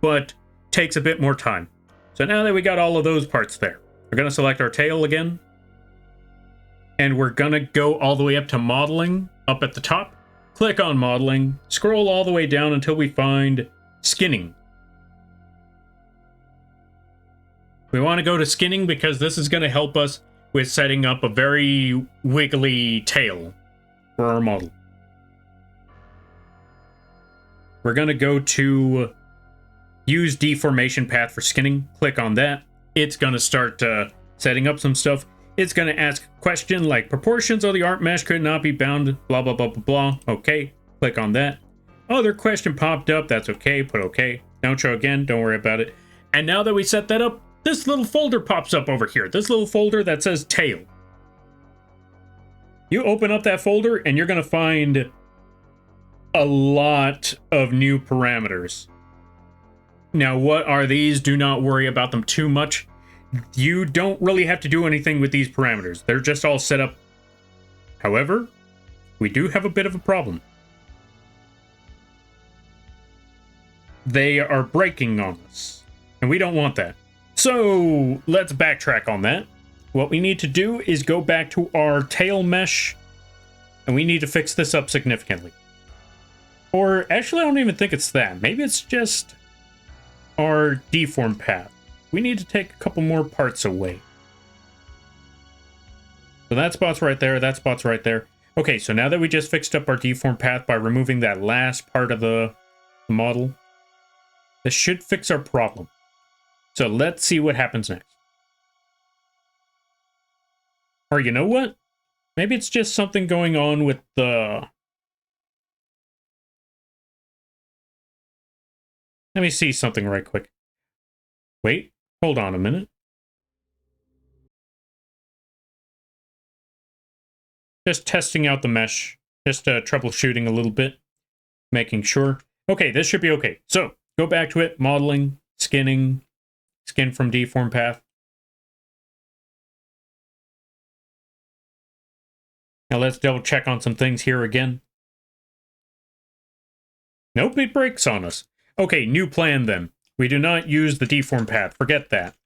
but takes a bit more time. So now that we got all of those parts there, we're going to select our tail again, and we're going to go all the way up to modeling, up at the top. Click on modeling, scroll all the way down until we find skinning. We want to go to skinning because this is going to help us with setting up a very wiggly tail for our model. We're going to go to use deformation path for skinning. Click on that. It's going to start setting up some stuff. It's going to ask a question like proportions of the art mesh could not be bound, blah, blah, blah, blah, blah. Okay, click on that. Other question popped up. That's okay. Put okay. Don't show again. Don't worry about it. And now that we set that up, this little folder pops up over here. This little folder that says tail. You open up that folder and you're going to find a lot of new parameters. Now, what are these? Do not worry about them too much. You don't really have to do anything with these parameters. They're just all set up. However, we do have a bit of a problem. They are breaking on us, and we don't want that. So let's backtrack on that. What we need to do is go back to our tail mesh, and we need to fix this up significantly. Or actually, I don't even think it's that. Maybe it's just our deform path. We need to take a couple more parts away. So that spot's right there, that spot's right there. Okay, so now that we just fixed up our deform path by removing that last part of the model, This should fix our problem. So let's see what happens next. Or you know what? Maybe it's just something going on with the... Let me see something right quick. Wait, hold on a minute. Just testing out the mesh. Just troubleshooting a little bit. Making sure. Okay, this should be okay. So, go back to it. Modeling, skinning, skin from deform path. Now let's double check on some things here again. Nope, it breaks on us. Okay, new plan then. We do not use the deform path. Forget that.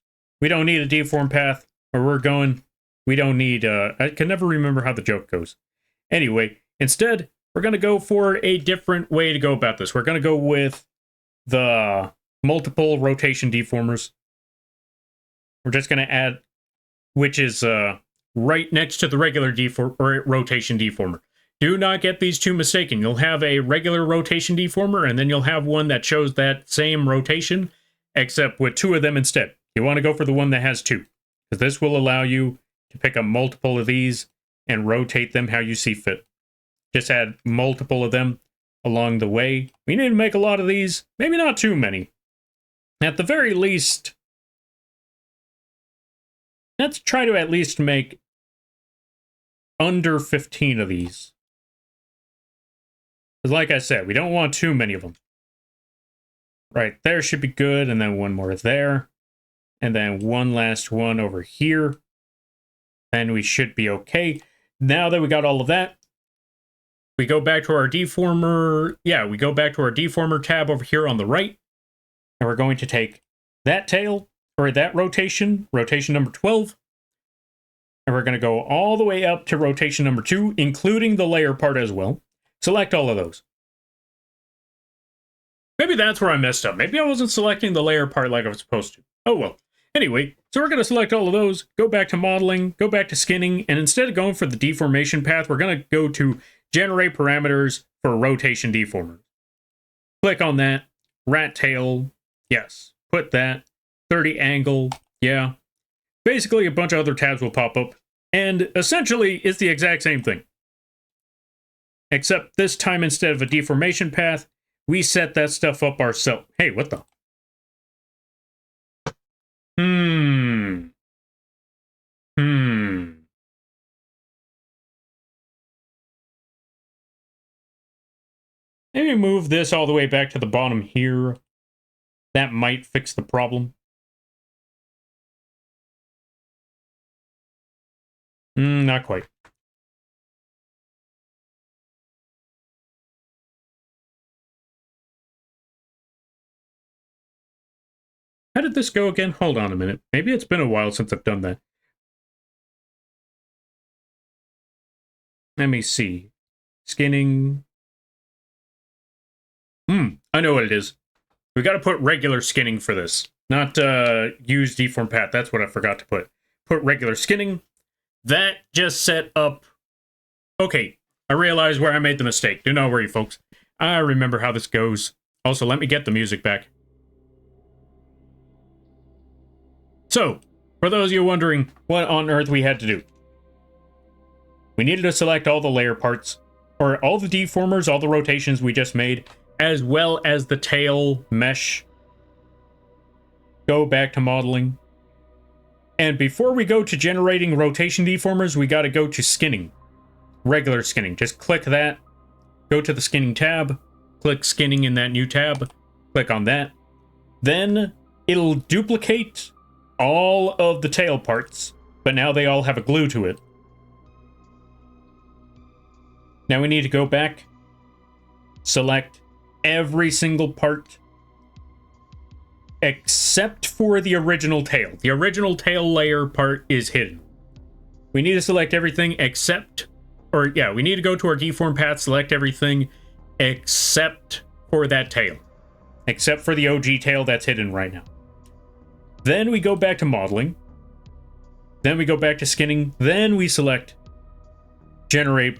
We don't need a deform path where we're going. We don't need, I can never remember how the joke goes. Anyway, instead, we're going to go for a different way to go about this. We're going to go with the multiple rotation deformers. We're just going to add, which is right next to the regular rotation deformer. Do not get these two mistaken. You'll have a regular rotation deformer, and then you'll have one that shows that same rotation, except with two of them instead. You want to go for the one that has two, because this will allow you to pick up multiple of these and rotate them how you see fit. Just add multiple of them along the way. We need to make a lot of these, maybe not too many. At the very least, let's try to at least make under 15 of these. Because like I said, we don't want too many of them. Right there should be good, and then one more there. And then one last one over here. And we should be okay. Now that we got all of that, we go back to our deformer. Yeah, we go back to our deformer tab over here on the right. And we're going to take that tail, or that rotation number 12. And we're going to go all the way up to rotation number 2, including the layer part as well. Select all of those. Maybe that's where I messed up. Maybe I wasn't selecting the layer part like I was supposed to. Oh well. Anyway, so we're going to select all of those, go back to modeling, go back to skinning, and instead of going for the deformation path, we're going to go to generate parameters for rotation deformer. Click on that. Rat tail, yes. Put that. 30 angle, yeah. Basically, a bunch of other tabs will pop up, and essentially, it's the exact same thing. Except this time, instead of a deformation path, we set that stuff up ourselves. Hey, what the? Maybe move this all the way back to the bottom here. That might fix the problem. Not quite. How did this go again? Hold on a minute. Maybe it's been a while since I've done that. Let me see. Skinning. I know what it is. We got to put regular skinning for this. Not use deform path. That's what I forgot to put. Put regular skinning. That just set up... Okay, I realized where I made the mistake. Do not worry, folks. I remember how this goes. Also, let me get the music back. So, for those of you wondering what on earth we had to do, we needed to select all the layer parts, or all the deformers, all the rotations we just made, as well as the tail mesh. Go back to modeling. And before we go to generating rotation deformers, we got to go to skinning. Regular skinning. Just click that. Go to the skinning tab. Click skinning in that new tab. Click on that. Then it'll duplicate all of the tail parts, but now they all have a glue to it. Now we need to go back, select every single part, except for the original tail. The original tail layer part is hidden. We need to select everything except, or yeah, we need to go to our deform path, select everything except for that tail. Except for the OG tail that's hidden right now. Then we go back to modeling. Then we go back to skinning. Then we select generate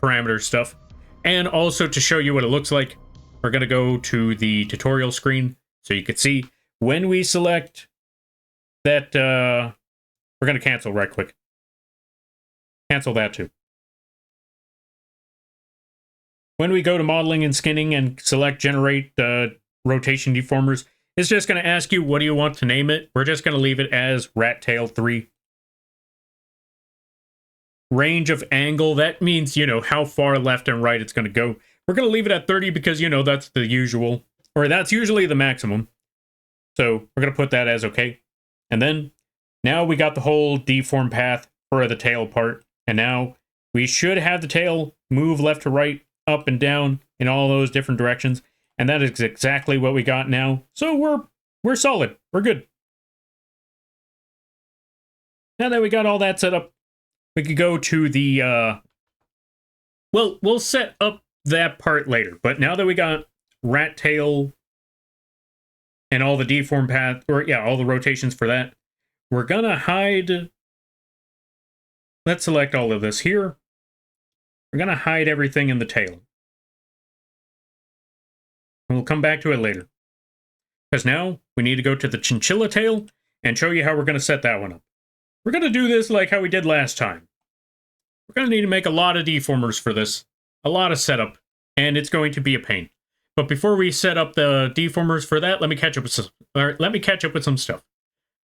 parameter stuff. And also to show you what it looks like, we're going to go to the tutorial screen. So you can see when we select that, we're going to cancel right quick. Cancel that too. When we go to modeling and skinning and select generate rotation deformers, it's just going to ask you, what do you want to name it? We're just going to leave it as rat tail 3. Range of angle, that means, you know, how far left and right it's going to go. We're going to leave it at 30 because, you know, that's the usual, or that's usually the maximum. So we're going to put that as okay. And then now we got the whole deform path for the tail part. And now we should have the tail move left to right, up and down in all those different directions. And that is exactly what we got now. So we're solid. We're good. Now that we got all that set up, we could go to the, well, we'll set up that part later. But now that we got rat tail and all the deform path, or yeah, all the rotations for that, we're gonna hide. Let's select all of this here. We're gonna hide everything in the tail. And we'll come back to it later. Because now we need to go to the chinchilla tail and show you how we're gonna set that one up. We're going to do this like how we did last time. We're going to need to make a lot of deformers for this, a lot of setup, and it's going to be a pain. But before we set up the deformers for that, let me catch up with some stuff.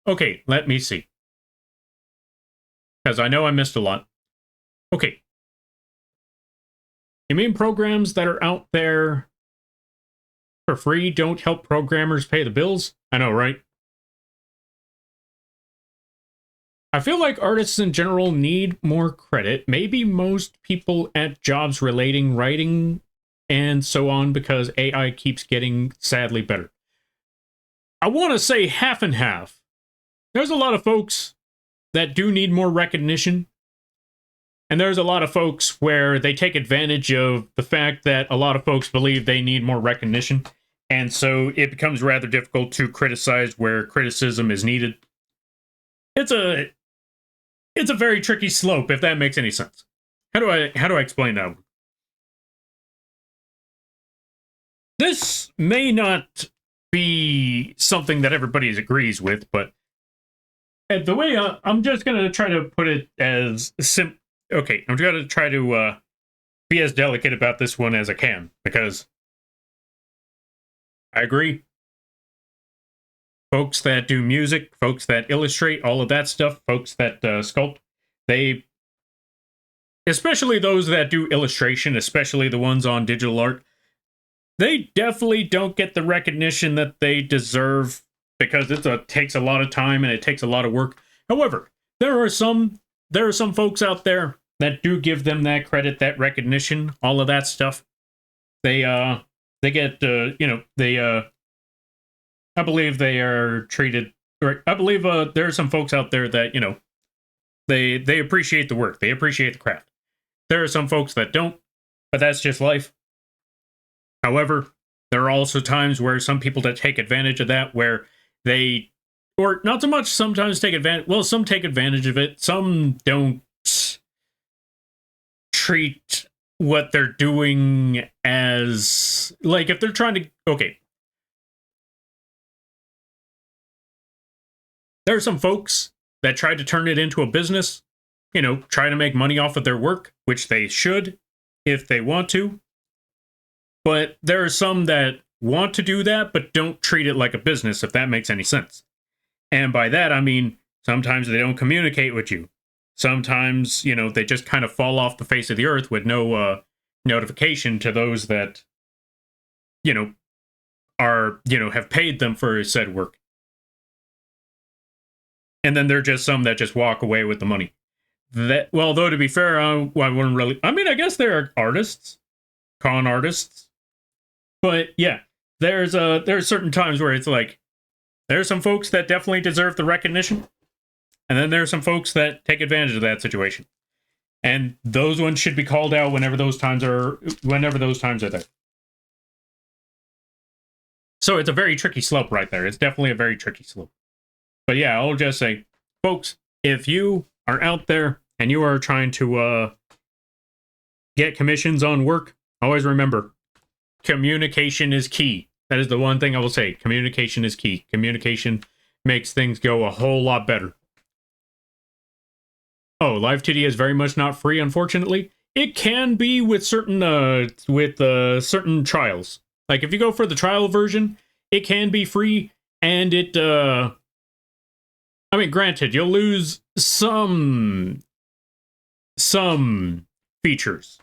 Okay, let me see. Because I know I missed a lot. Okay. You mean programs that are out there for free don't help programmers pay the bills? I know, right? I feel like artists in general need more credit. Maybe most people at jobs relating writing and so on, because AI keeps getting sadly better. I want to say half and half. There's a lot of folks that do need more recognition. And there's a lot of folks where they take advantage of the fact that a lot of folks believe they need more recognition. And so it becomes rather difficult to criticize where criticism is needed. It's a very tricky slope, if that makes any sense. How do I explain that one? This may not be something that everybody agrees with, but the way I'm just going to try to put it as okay, I'm going to try to be as delicate about this one as I can, because I agree. Folks that do music, folks that illustrate, all of that stuff, folks that sculpt, they, especially those that do illustration, especially the ones on digital art, they definitely don't get the recognition that they deserve, because it takes a lot of time and it takes a lot of work. However, there are some folks out there that do give them that credit, that recognition, all of that stuff. They get I believe they are treated, or I believe there are some folks out there that, you know, they appreciate the work, they appreciate the craft. There are some folks that don't, but that's just life. However, there are also times where some people that take advantage of that, where they, or not so much sometimes take advantage, well, some take advantage of it, some don't treat what they're doing as, like, if they're trying to, okay. There are some folks that try to turn it into a business, you know, try to make money off of their work, which they should if they want to. But there are some that want to do that, but don't treat it like a business, if that makes any sense. And by that, I mean, sometimes they don't communicate with you. Sometimes, you know, they just kind of fall off the face of the earth with no notification to those that, you know, are, you know, have paid them for said work. And then there are just some that just walk away with the money. That, well, though, to be fair, I wouldn't really, I mean, I guess there are artists, con artists. But yeah, there's certain times where it's like, there's some folks that definitely deserve the recognition. And then there's some folks that take advantage of that situation. And those ones should be called out whenever those times are there. So it's a very tricky slope right there. It's definitely a very tricky slope. But yeah, I'll just say, folks, if you are out there and you are trying to get commissions on work, always remember, communication is key. That is the one thing I will say. Communication is key. Communication makes things go a whole lot better. Oh, Live2D is very much not free, unfortunately. It can be with certain certain trials. Like if you go for the trial version, it can be free, and it I mean, granted, you'll lose some features,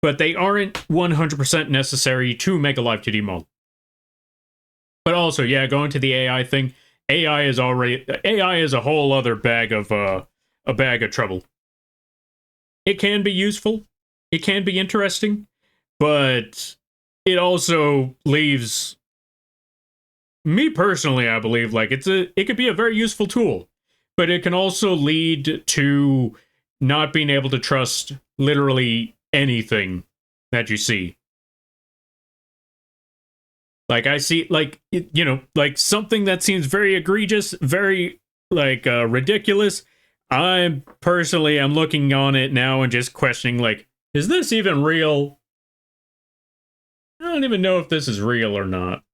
but they aren't 100% necessary to make a Live2D mod. But also, yeah, going to the AI thing, AI is a whole other bag of trouble. It can be useful, it can be interesting, but it also leaves me personally, I believe, like it could be a very useful tool, but it can also lead to not being able to trust literally anything that you see. Like I see, like, you know, like something that seems very egregious, very like ridiculous. I'm looking on it now and just questioning, like, is this even real? I don't even know if this is real or not.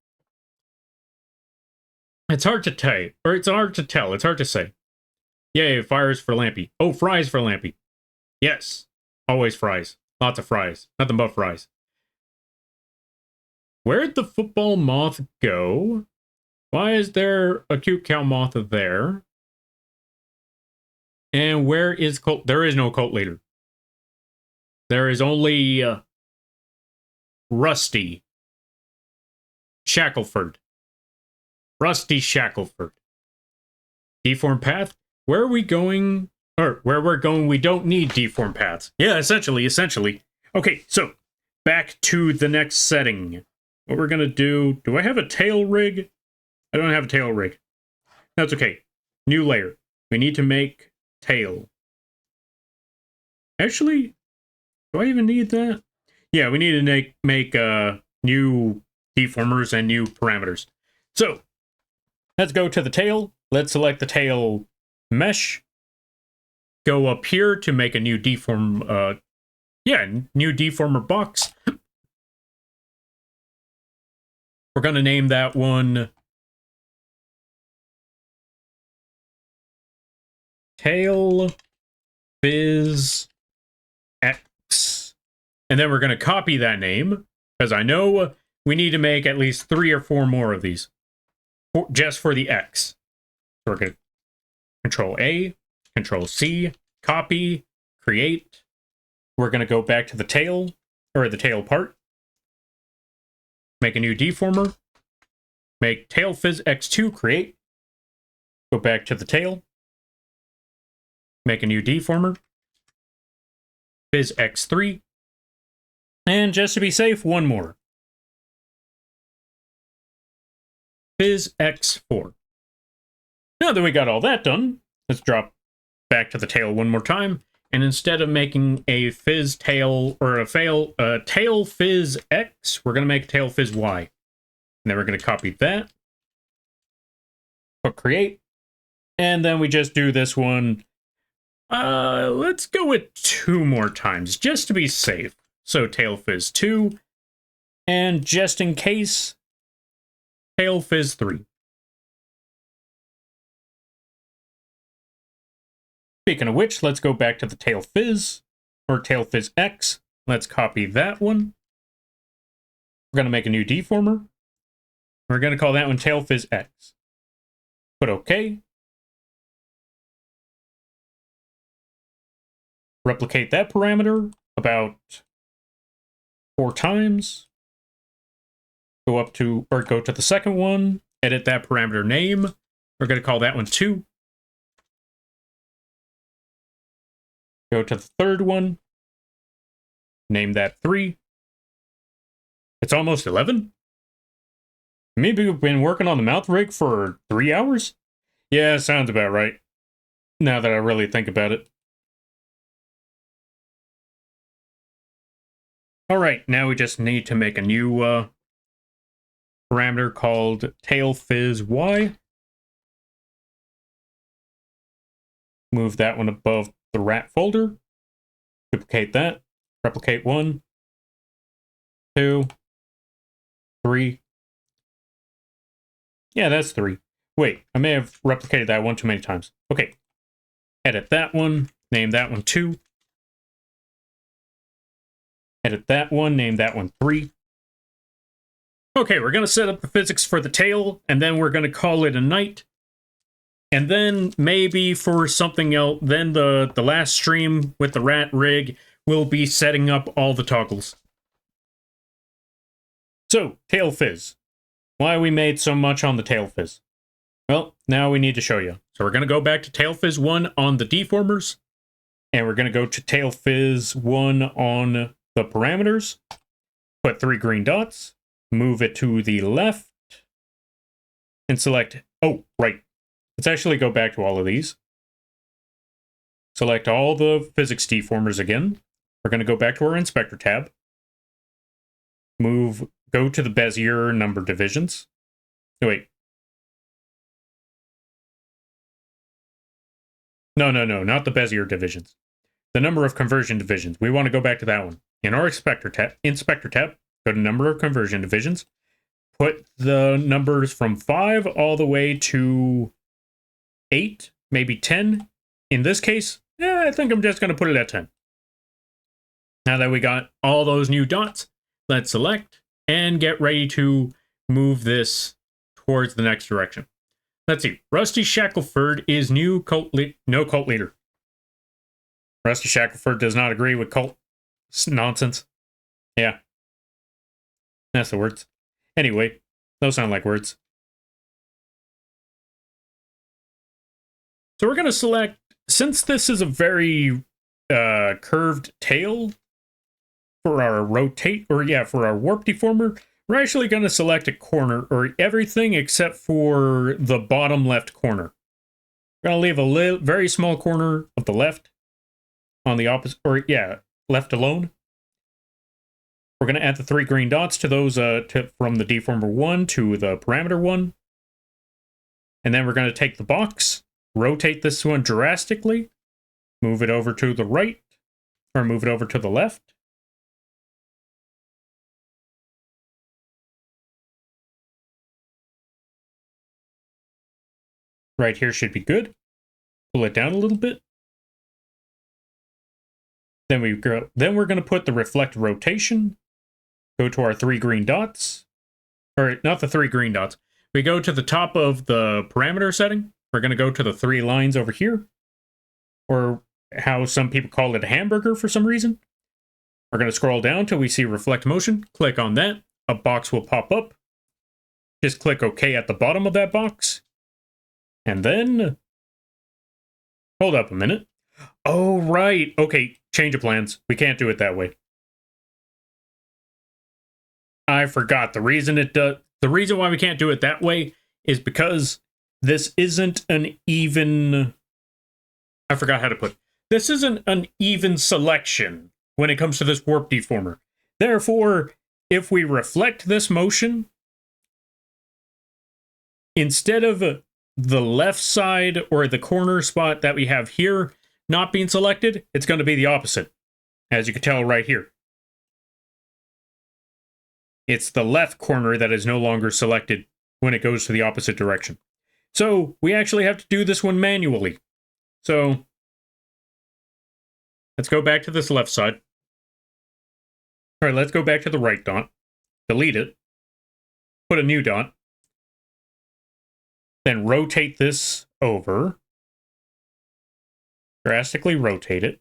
It's hard to tell, or it's hard to tell. It's hard to say. Yay, fires for Lampy. Oh, fries for Lampy. Yes, always fries. Lots of fries. Nothing but fries. Where'd the football moth go? Why is there a cute cow moth there? And where is cult? There is no cult leader. There is only Rusty Shackleford. Rusty Shackleford. Deformed path? Where are we going? Or where we're going, we don't need deformed paths. Yeah, essentially. Okay, so back to the next setting. What we're gonna do I have a tail rig? I don't have a tail rig. That's okay. New layer. We need to make tail. Actually, do I even need that? Yeah, we need to make new deformers and new parameters. So let's go to the tail. Let's select the tail mesh. Go up here to make a new deform. New deformer box. We're gonna name that one Tail Fizz X, and then we're gonna copy that name because I know we need to make at least 3 or 4 more of these just for the X. So we're gonna Control A, Control C, copy, create. We're gonna go back to the tail, or the tail part. Make a new deformer. Make tail fizz x2, create. Go back to the tail. Make a new deformer. Fizz x3. And just to be safe, one more. Fizz x4. Now that we got all that done, let's drop back to the tail one more time. And instead of making a fizz tail or a tail fizz X, we're going to make a tail fizz Y. And then we're going to copy that. Put create. And then we just do this one. Let's go with 2 more times just to be safe. So tail fizz 2. And just in case, tail fizz 3. Speaking of which, let's go back to the tail fizz, or tail fizz X. Let's copy that one. We're going to make a new deformer. We're going to call that one tail fizz X. Put OK. Replicate that parameter about 4 times. Go to the second one. Edit that parameter name. We're going to call that one 2. Go to the third one. Name that 3. It's almost 11. Maybe we've been working on the mouth rig for 3 hours? Yeah, sounds about right. Now that I really think about it. Alright, now we just need to make a new parameter called tail fizz Y. Move that one above the rat folder. Duplicate that. Replicate 1, 2, 3. Yeah, that's 3. Wait, I may have replicated that one too many times. Okay. Edit that one. Name that one 2. Edit that one. Name that one 3. Okay, we're going to set up the physics for the tail, and then we're going to call it a night. And then maybe for something else, then the last stream with the rat rig will be setting up all the toggles. So, tail fizz. Why we made so much on the tail fizz? Well, now we need to show you. So we're going to go back to tail fizz 1 on the deformers, and we're going to go to tail fizz 1 on the parameters, put 3 green dots, move it to the left, and select, oh, right. Let's actually go back to all of these. Select all the physics deformers again. We're going to go back to our inspector tab. Go to the Bezier number divisions. Oh, wait. No, not the Bezier divisions. The number of conversion divisions. We want to go back to that one. In our inspector tab, go to number of conversion divisions. Put the numbers from 5 all the way to 8, maybe 10. In this case, I think I'm just going to put it at 10. Now that we got all those new dots, let's select and get ready to move this towards the next direction. Let's see. Rusty Shackelford is no cult leader. Rusty Shackelford does not agree with cult nonsense. Yeah. That's the words. Anyway, those sound like words. So we're going to select, since this is a very curved tail for our for our warp deformer, we're actually going to select a corner, or everything except for the bottom left corner. We're going to leave a very small corner of the left on the opposite, left alone. We're going to add the 3 green dots to those from the deformer 1 to the parameter 1. And then we're going to take the box, rotate this one drastically, move it over to the right, or move it over to the left. Right here should be good. Pull it down a little bit. Then we're going to put the reflect rotation. Go to our 3 green dots. Or not the 3 green dots. We go to the top of the parameter setting. We're going to go to the 3 lines over here. Or how some people call it a hamburger for some reason. We're going to scroll down till we see reflect motion. Click on that. A box will pop up. Just click OK at the bottom of that box. And then, hold up a minute. Oh, right. Okay, change of plans. We can't do it that way. I forgot. The reason why we can't do it that way is because this isn't an even, I forgot how to put it. This isn't an even selection when it comes to this warp deformer. Therefore, if we reflect this motion, instead of the left side or the corner spot that we have here not being selected, it's going to be the opposite, as you can tell right here. It's the left corner that is no longer selected when it goes to the opposite direction. So we actually have to do this one manually. So let's go back to this left side. All right, let's go back to the right dot. Delete it. Put a new dot. Then rotate this over. Drastically rotate it.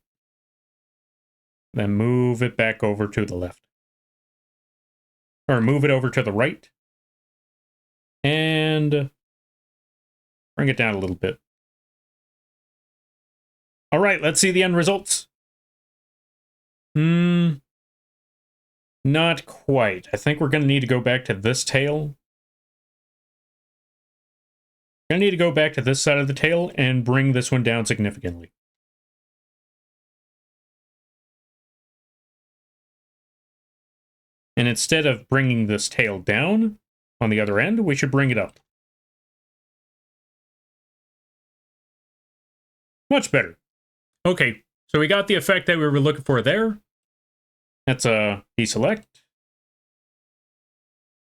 Then move it back over to the left. Or move it over to the right. And bring it down a little bit. All right, let's see the end results. Not quite. I think we're going to need to go back to this tail. Going to need to go back to this side of the tail and bring this one down significantly. And instead of bringing this tail down on the other end, we should bring it up. Much better. Okay, so we got the effect that we were looking for there. Let's deselect.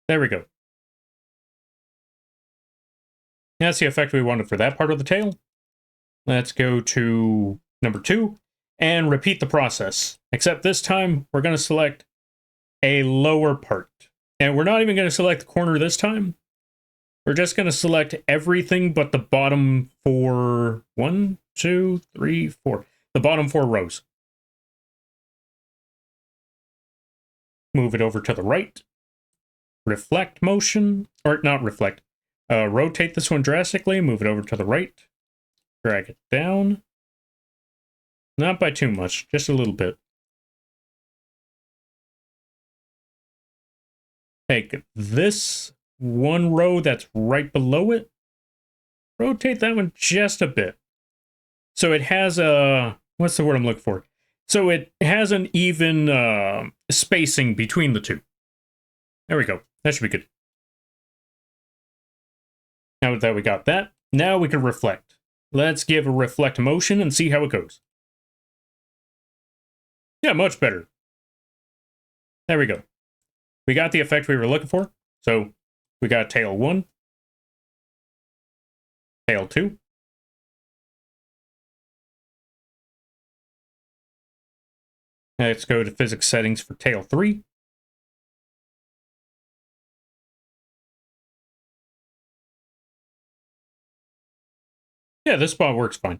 There we go. That's the effect we wanted for that part of the tail. Let's go to number 2 and repeat the process. Except this time, we're going to select a lower part. And we're not even going to select the corner this time. We're just going to select everything but the bottom 4, 1, 2, 3, 4. The bottom 4 rows. Move it over to the right. Reflect motion, or not reflect. Rotate this one drastically, move it over to the right. Drag it down. Not by too much, just a little bit. Take this one row that's right below it. Rotate that one just a bit. So it has a... what's the word I'm looking for? So it has an even spacing between the two. There we go. That should be good. Now that we got that, now we can reflect. Let's give a reflect motion and see how it goes. Yeah, much better. There we go. We got the effect we were looking for. So we got tail 1, tail 2, let's go to physics settings for tail 3. Yeah, this spot works fine.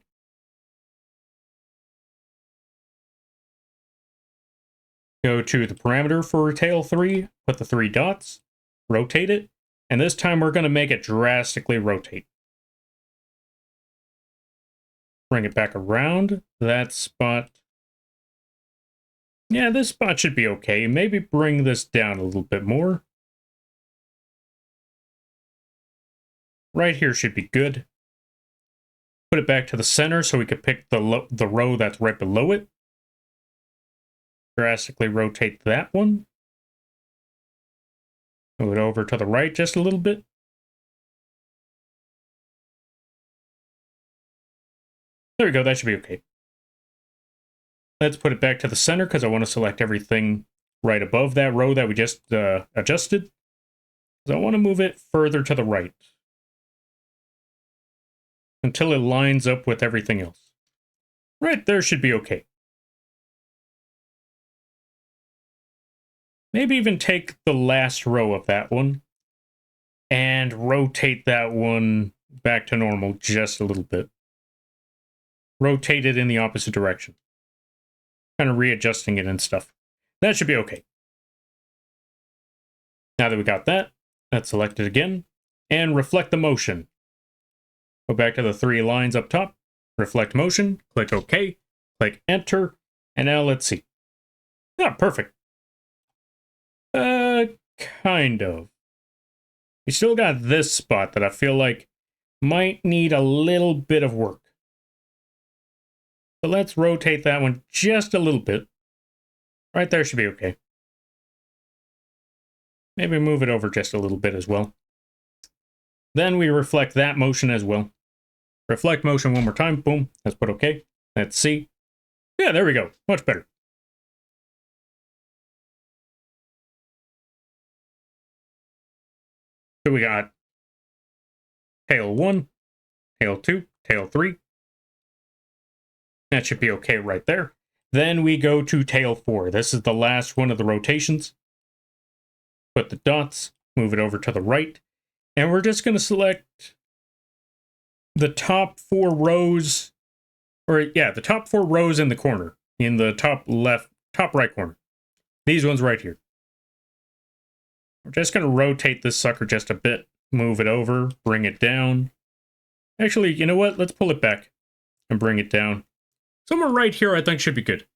Go to the parameter for tail 3, put the 3 dots, rotate it, and this time we're going to make it drastically rotate. Bring it back around. That spot. Yeah, this spot should be okay. Maybe bring this down a little bit more. Right here should be good. Put it back to the center so we could pick the row that's right below it. Drastically rotate that one. Move it over to the right just a little bit. There we go, that should be okay. Let's put it back to the center because I want to select everything right above that row that we just adjusted. So I want to move it further to the right until it lines up with everything else. Right there should be okay. Maybe even take the last row of that one and rotate that one back to normal just a little bit. Rotate it in the opposite direction. Kind of readjusting it and stuff. That should be okay. Now that we got that, let's select it again and reflect the motion. Go back to the 3 lines up top, reflect motion, click OK, click Enter, and now let's see. Yeah, perfect. Kind of. We still got this spot that I feel like might need a little bit of work. So let's rotate that one just a little bit. Right there should be okay. Maybe move it over just a little bit as well. Then we reflect that motion as well. Reflect motion one more time. Boom. Let's put OK. Let's see. Yeah, there we go. Much better. So we got tail 1, tail 2, tail 3. That should be okay right there. Then we go to tail 4. This is the last one of the rotations. Put the dots, move it over to the right. And we're just going to select the top 4 rows, or yeah, the top 4 rows in the corner, in the top left, top right corner. These ones right here. We're just going to rotate this sucker just a bit, move it over, bring it down. Actually, you know what? Let's pull it back and bring it down. Somewhere right here I think should be good.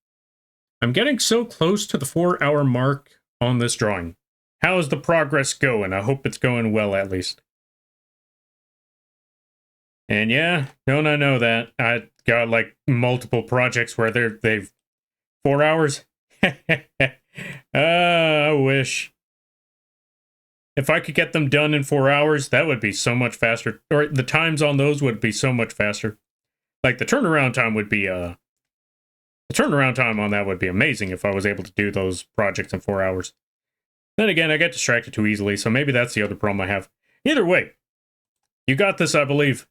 I'm getting so close to the 4-hour mark on this drawing. How's the progress going? I hope it's going well at least. And yeah, don't I know that? I got like multiple projects where they've 4 hours. I wish. If I could get them done in 4 hours, that would be so much faster. Or the times on those would be so much faster. Like the turnaround time would be the turnaround time on that would be amazing if I was able to do those projects in 4 hours. Then again, I get distracted too easily, so maybe that's the other problem I have. Either way, you got this, I believe.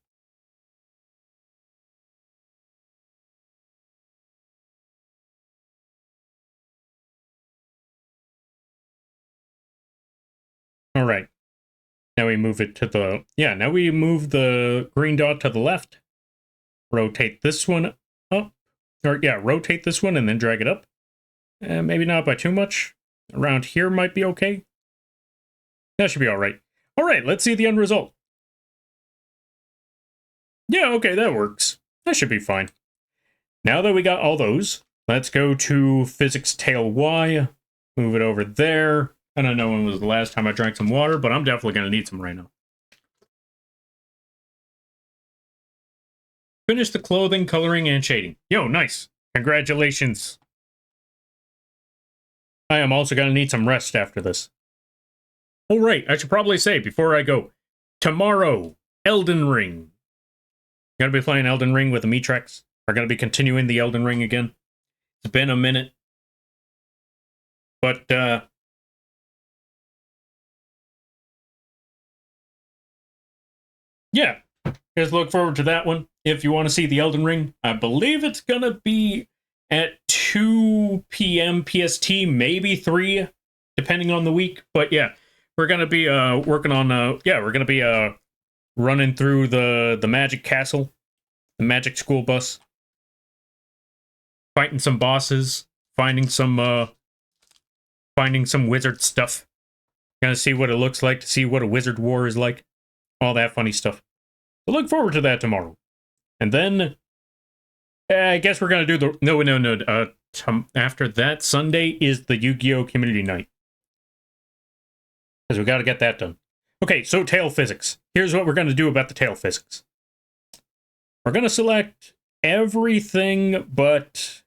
All right. Now we move it to the... Yeah, now we move the green dot to the left. Rotate this one up. Or, yeah, rotate this one and then drag it up. Maybe not by too much. Around here might be okay. That should be all right. All right, let's see the end result. Yeah, okay, that works. That should be fine. Now that we got all those, let's go to physics tail Y. Move it over there. I don't know when was the last time I drank some water, but I'm definitely going to need some right now. Finish the clothing, coloring, and shading. Yo, nice. Congratulations. I am also going to need some rest after this. Oh, right. I should probably say before I go, tomorrow, Elden Ring. Going to be playing Elden Ring with the Mitrex. We're going to be continuing the Elden Ring again. It's been a minute. But, yeah. Just look forward to that one. If you want to see the Elden Ring, I believe it's going to be at 2 p.m. PST, maybe 3, depending on the week. But yeah, we're going to be working on, we're going to be running through the Magic Castle, the Magic School Bus, fighting some bosses, finding some wizard stuff. Gonna see what it looks like, to see what a wizard war is like, all that funny stuff. So look forward to that tomorrow. And then, I guess we're going to do the... No. After that, Sunday is the Yu-Gi-Oh! Community Night. Because we got to get that done. Okay, so tail physics. Here's what we're going to do about the tail physics. We're going to select everything but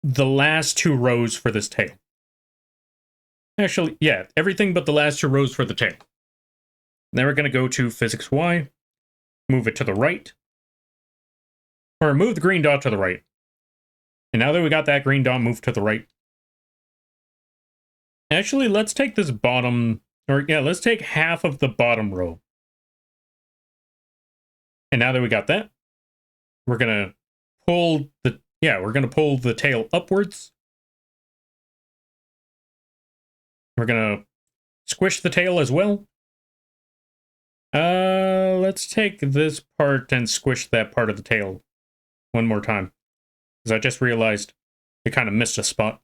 the last 2 rows for this tail. Actually, yeah, everything but the last 2 rows for the tail. Then we're going to go to physics Y. Move it to the right. Or move the green dot to the right. And now that we got that green dot moved to the right. Actually, let's take this bottom... Or, yeah, let's take half of the bottom row. And now that we got that, we're going to pull the... Yeah, we're going to pull the tail upwards. We're going to squish the tail as well. Let's take this part and squish that part of the tail one more time. Because I just realized we kind of missed a spot.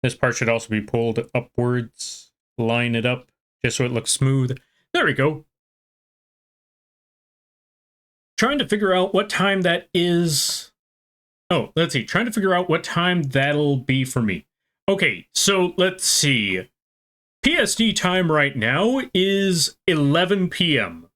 This part should also be pulled upwards. Line it up, just so it looks smooth. There we go. Trying to figure out what time that is... Oh, let's see. Trying to figure out what time that'll be for me. Okay, so let's see. PST time right now is 11 p.m.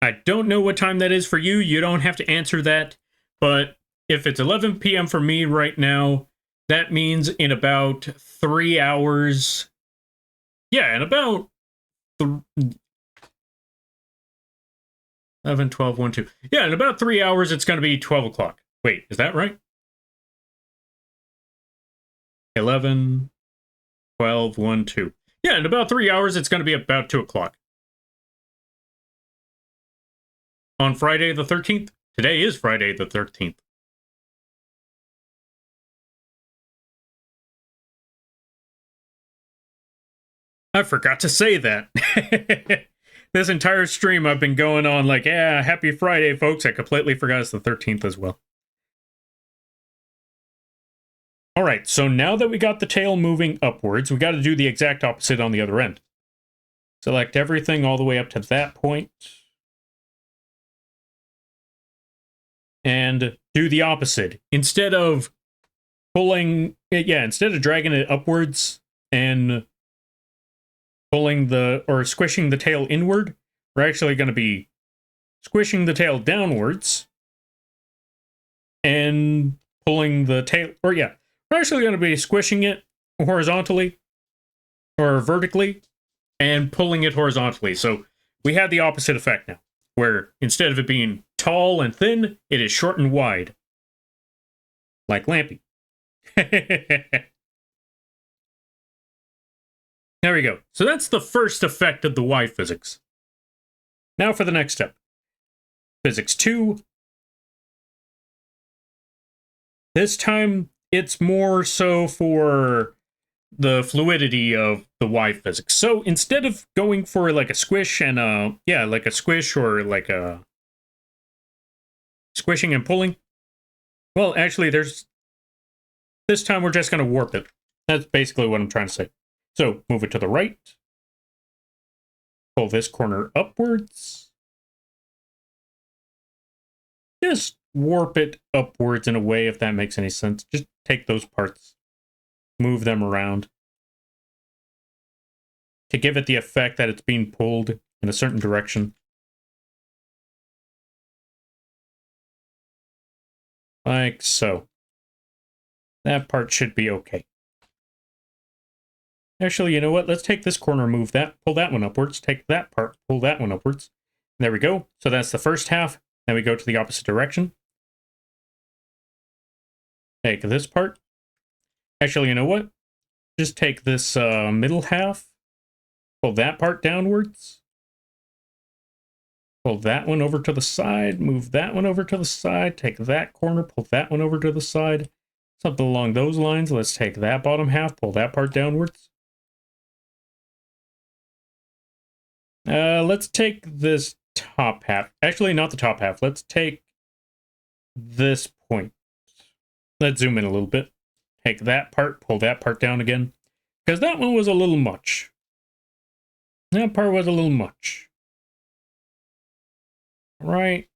I don't know what time that is for you. You don't have to answer that. But if it's 11 p.m. for me right now, that means in about 3 hours... Yeah, in about... 11, 12, 1, 2. Yeah, in about 3 hours, it's going to be 12 o'clock. Wait, is that right? 11, 12, 1, 2. Yeah, in about 3 hours, it's going to be about 2 o'clock. On Friday the 13th? Today is Friday the 13th. I forgot to say that. This entire stream I've been going on like, yeah, happy Friday, folks. I completely forgot it's the 13th as well. All right, so now that we got the tail moving upwards, we got to do the exact opposite on the other end. Select everything all the way up to that point. And do the opposite. Instead of pulling, instead of dragging it upwards and pulling or squishing the tail inward, we're actually going to be squishing the tail downwards and pulling the tail, we're actually going to be squishing it horizontally or vertically and pulling it horizontally. So we have the opposite effect now, where instead of it being tall and thin, it is short and wide. Like Lampy. There we go. So that's the first effect of the Y physics. Now for the next step. Physics 2. This time, it's more so for the fluidity of the Y physics. So instead of going for like a squish and like a squish or like a squishing and pulling, well, actually, this time we're just going to warp it. That's basically what I'm trying to say. So move it to the right. Pull this corner upwards. Just warp it upwards in a way, if that makes any sense. Just take those parts, move them around to give it the effect that it's being pulled in a certain direction. Like so. That part should be okay. Actually, you know what? Let's take this corner, move that, pull that one upwards, take that part, pull that one upwards. There we go. So that's the first half. Then we go to the opposite direction. Take this part. Actually, you know what? Just take this middle half, pull that part downwards. Pull that one over to the side, move that one over to the side, take that corner, pull that one over to the side. Something along those lines. Let's take that bottom half, pull that part downwards. Let's take this top half. Actually, not the top half. Let's take this point. Let's zoom in a little bit. Take that part, pull that part down again. Because that one was a little much. That part was a little much. Right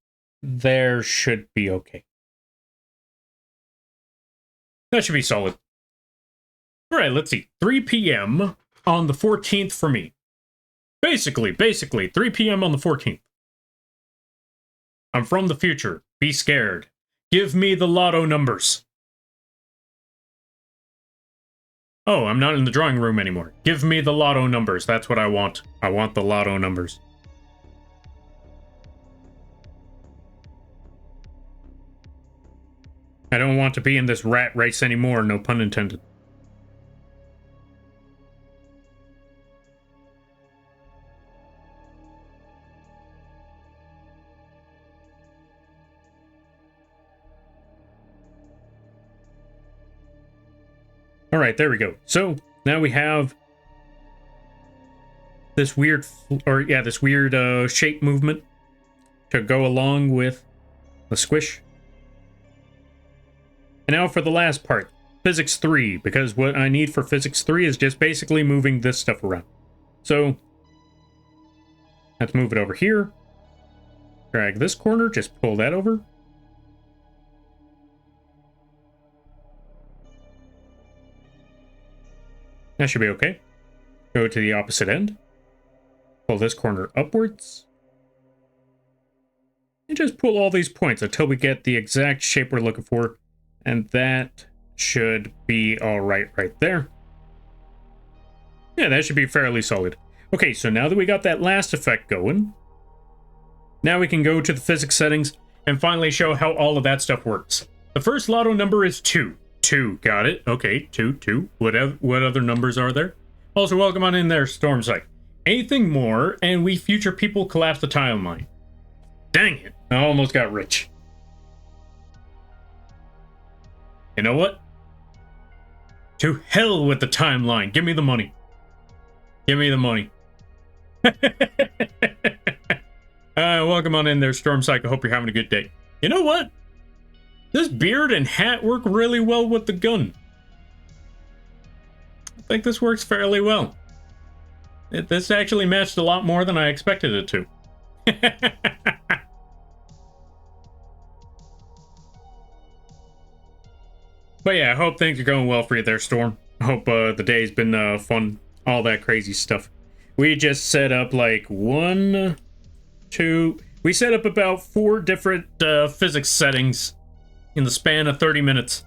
there should be okay. That should be solid. All right, let's see. 3 p.m. on the 14th for me. Basically, 3 p.m. on the 14th. I'm from the future. Be scared. Give me the lotto numbers. Oh, I'm not in the drawing room anymore. Give me the lotto numbers. That's what I want. I want the lotto numbers. I don't want to be in this rat race anymore, no pun intended. All right, there we go. So now we have this weird, shape movement to go along with the squish. And now for the last part, Physics 3, because what I need for Physics 3 is just basically moving this stuff around. So let's move it over here. Drag this corner, just pull that over. That should be okay. Go to the opposite end. Pull this corner upwards. And just pull all these points until we get the exact shape we're looking for. And that should be all right there. Yeah, that should be fairly solid. Okay, so now that we got that last effect going, now we can go to the physics settings and finally show how all of that stuff works. The first lotto number is 2. 2, got it. Okay, 2. What other numbers are there? Also, welcome on in there, Stormsight. Anything more, and we future people collapse the timeline. Dang it, I almost got rich. You know what? To hell with the timeline. Give me the money. Give me the money. Welcome on in there, Storm Psycho. Hope you're having a good day. You know what? This beard and hat work really well with the gun. I think this works fairly well. This actually matched a lot more than I expected it to. But yeah, I hope things are going well for you there, Storm. I hope the day's been fun. All that crazy stuff. We just set up like 1, 2... We set up about 4 different physics settings in the span of 30 minutes.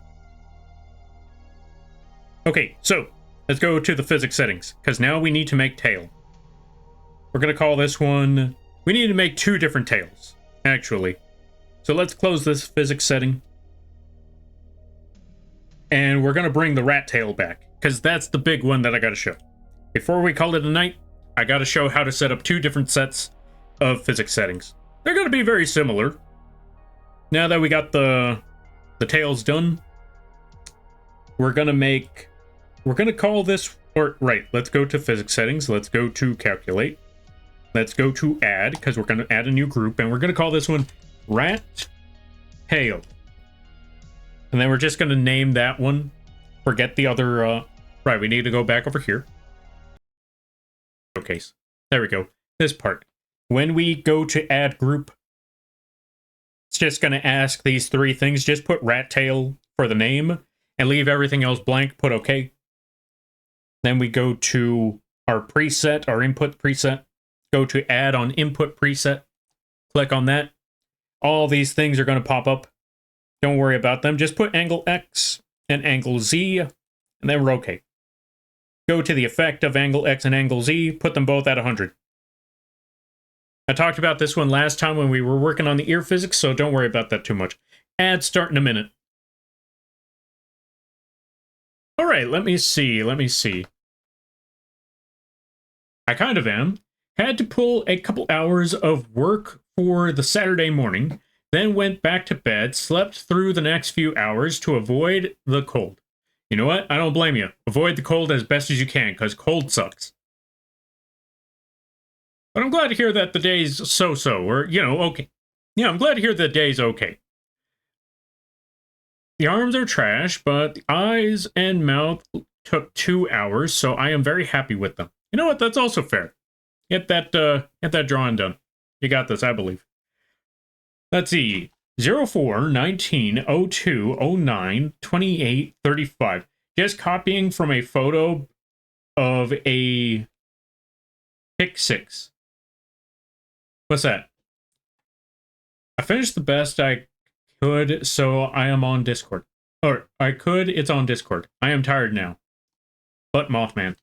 Okay, so let's go to the physics settings, because now we need to make tail. We're going to call this one... We need to make 2 different tails, actually. So let's close this physics setting. And we're going to bring the rat tail back, because that's the big one that I got to show. Before we call it a night, I got to show how to set up 2 different sets of physics settings. They're going to be very similar. Now that we got the tails done, we're going to call this, or right, let's go to physics settings. Let's go to calculate. Let's go to add, because we're going to add a new group, and we're going to call this one rat tail. And then we're just going to name that one. Forget the other, right, we need to go back over here. Showcase. There we go. This part. When we go to add group, it's just going to ask these 3 things. Just put rat tail for the name and leave everything else blank. Put OK. Then we go to our preset, our input preset. Go to add on input preset. Click on that. All these things are going to pop up. Don't worry about them. Just put angle X and angle Z, and then we're okay. Go to the effect of angle X and angle Z, put them both at 100. I talked about this one last time when we were working on the ear physics, so don't worry about that too much. Add start in a minute. All right, let me see. I kind of am. Had to pull a couple hours of work for the Saturday morning. Then went back to bed, slept through the next few hours to avoid the cold. You know what? I don't blame you. Avoid the cold as best as you can, because cold sucks. But I'm glad to hear that the day's so-so, or, you know, okay. Yeah, I'm glad to hear the day's okay. The arms are trash, but the eyes and mouth took 2 hours, so I am very happy with them. You know what? That's also fair. Get that drawing done. You got this, I believe. Let's see. 04, 19, 02, 09, 28, 35. Just copying from a photo of a Pick 6. What's that? I finished the best I could, so I am on Discord. Or, I could, it's on Discord. I am tired now. But Mothman.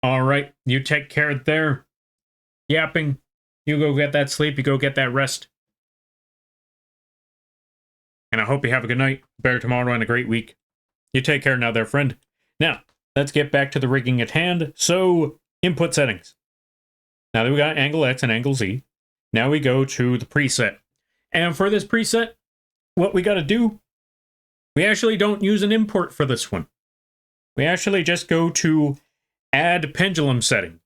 Alright, you take care there. Yapping. You go get that sleep, you go get that rest. And I hope you have a good night, better tomorrow, and a great week. You take care now there, friend. Now, let's get back to the rigging at hand. So, input settings. Now that we got angle X and angle Z, now we go to the preset. And for this preset, what we got to do, we actually don't use an import for this one. We actually just go to add pendulum setting.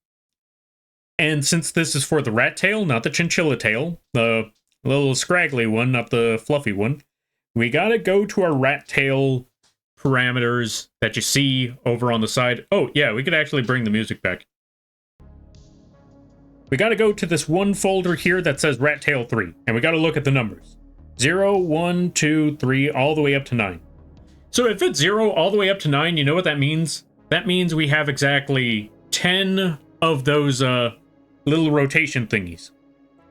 And since this is for the rat tail, not the chinchilla tail, the little scraggly one, not the fluffy one, we gotta go to our rat tail parameters that you see over on the side. Oh, yeah, we could actually bring the music back. We gotta go to this one folder here that says rat tail 3, and we gotta look at the numbers. 0, 1, 2, 3, all the way up to 9. So if it's 0 all the way up to 9, you know what that means? That means we have exactly 10 of those little rotation thingies.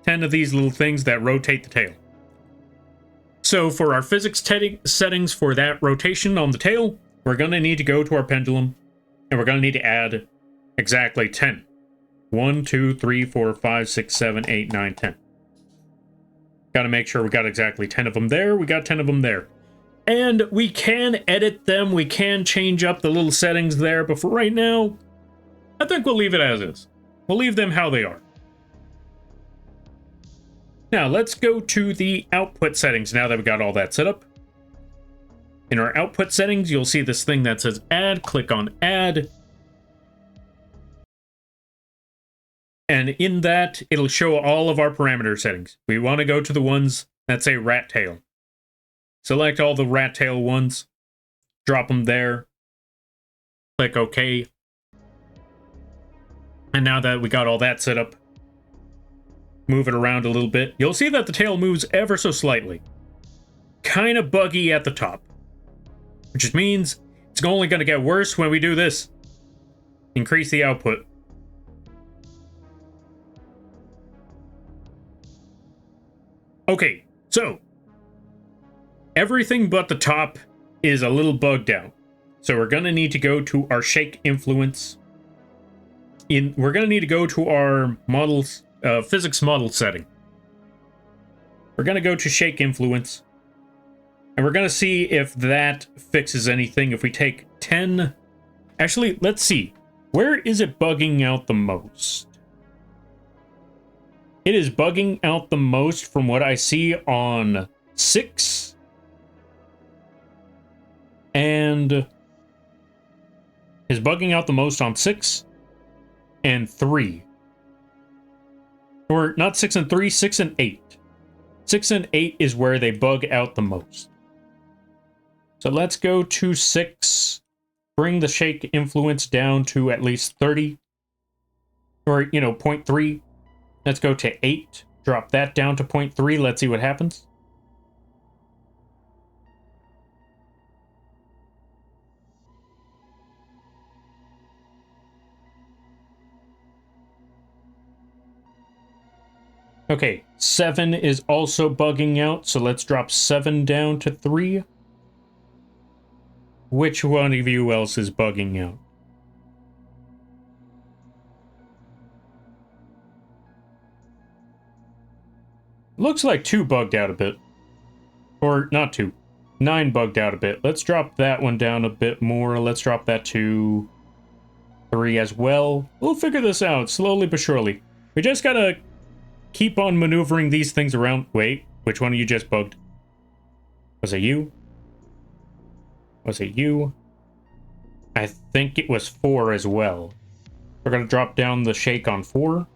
10 of these little things that rotate the tail. So for our physics settings for that rotation on the tail, we're going to need to go to our pendulum, and we're going to need to add exactly 10. 1, 2, 3, 4, 5, 6, 7, 8, 9, 10. Got to make sure we got exactly 10 of them there. We got 10 of them there. And we can edit them. We can change up the little settings there. But for right now, I think we'll leave it as is. We'll leave them how they are. Now, let's go to the output settings now that we got all that set up. In our output settings, you'll see this thing that says add. Click on add. And in that, it'll show all of our parameter settings. We want to go to the ones that say rat tail. Select all the rat tail ones. Drop them there. Click OK. And now that we got all that set up, move it around a little bit. You'll see that the tail moves ever so slightly. Kind of buggy at the top. Which means it's only going to get worse when we do this. Increase the output. Okay, so everything but the top is a little bugged out. So we're going to need to go to our shake influence. We're going to need to go to our models, physics model setting. We're going to go to shake influence. And we're going to see if that fixes anything. If we take 10... Actually, let's see. Where is it bugging out the most? It is bugging out the most from what I see on 6. And is bugging out the most on 6 and 3. Or not 6 and 3, 6 and 8. 6 and 8 is where they bug out the most. So let's go to 6. Bring the shake influence down to at least 30. Or, 0.3. Let's go to 8. Drop that down to 0.3. Let's see what happens. Okay, 7 is also bugging out, so let's drop 7 down to 3. Which one of you else is bugging out? Looks like 2 bugged out a bit. Or, not 2. 9 bugged out a bit. Let's drop that one down a bit more. Let's drop that to 3 as well. We'll figure this out, slowly but surely. We just gotta keep on maneuvering these things around. Wait, which one of you just bugged? Was it you? Was it you? I think it was 4 as well. We're gonna drop down the shake on 4.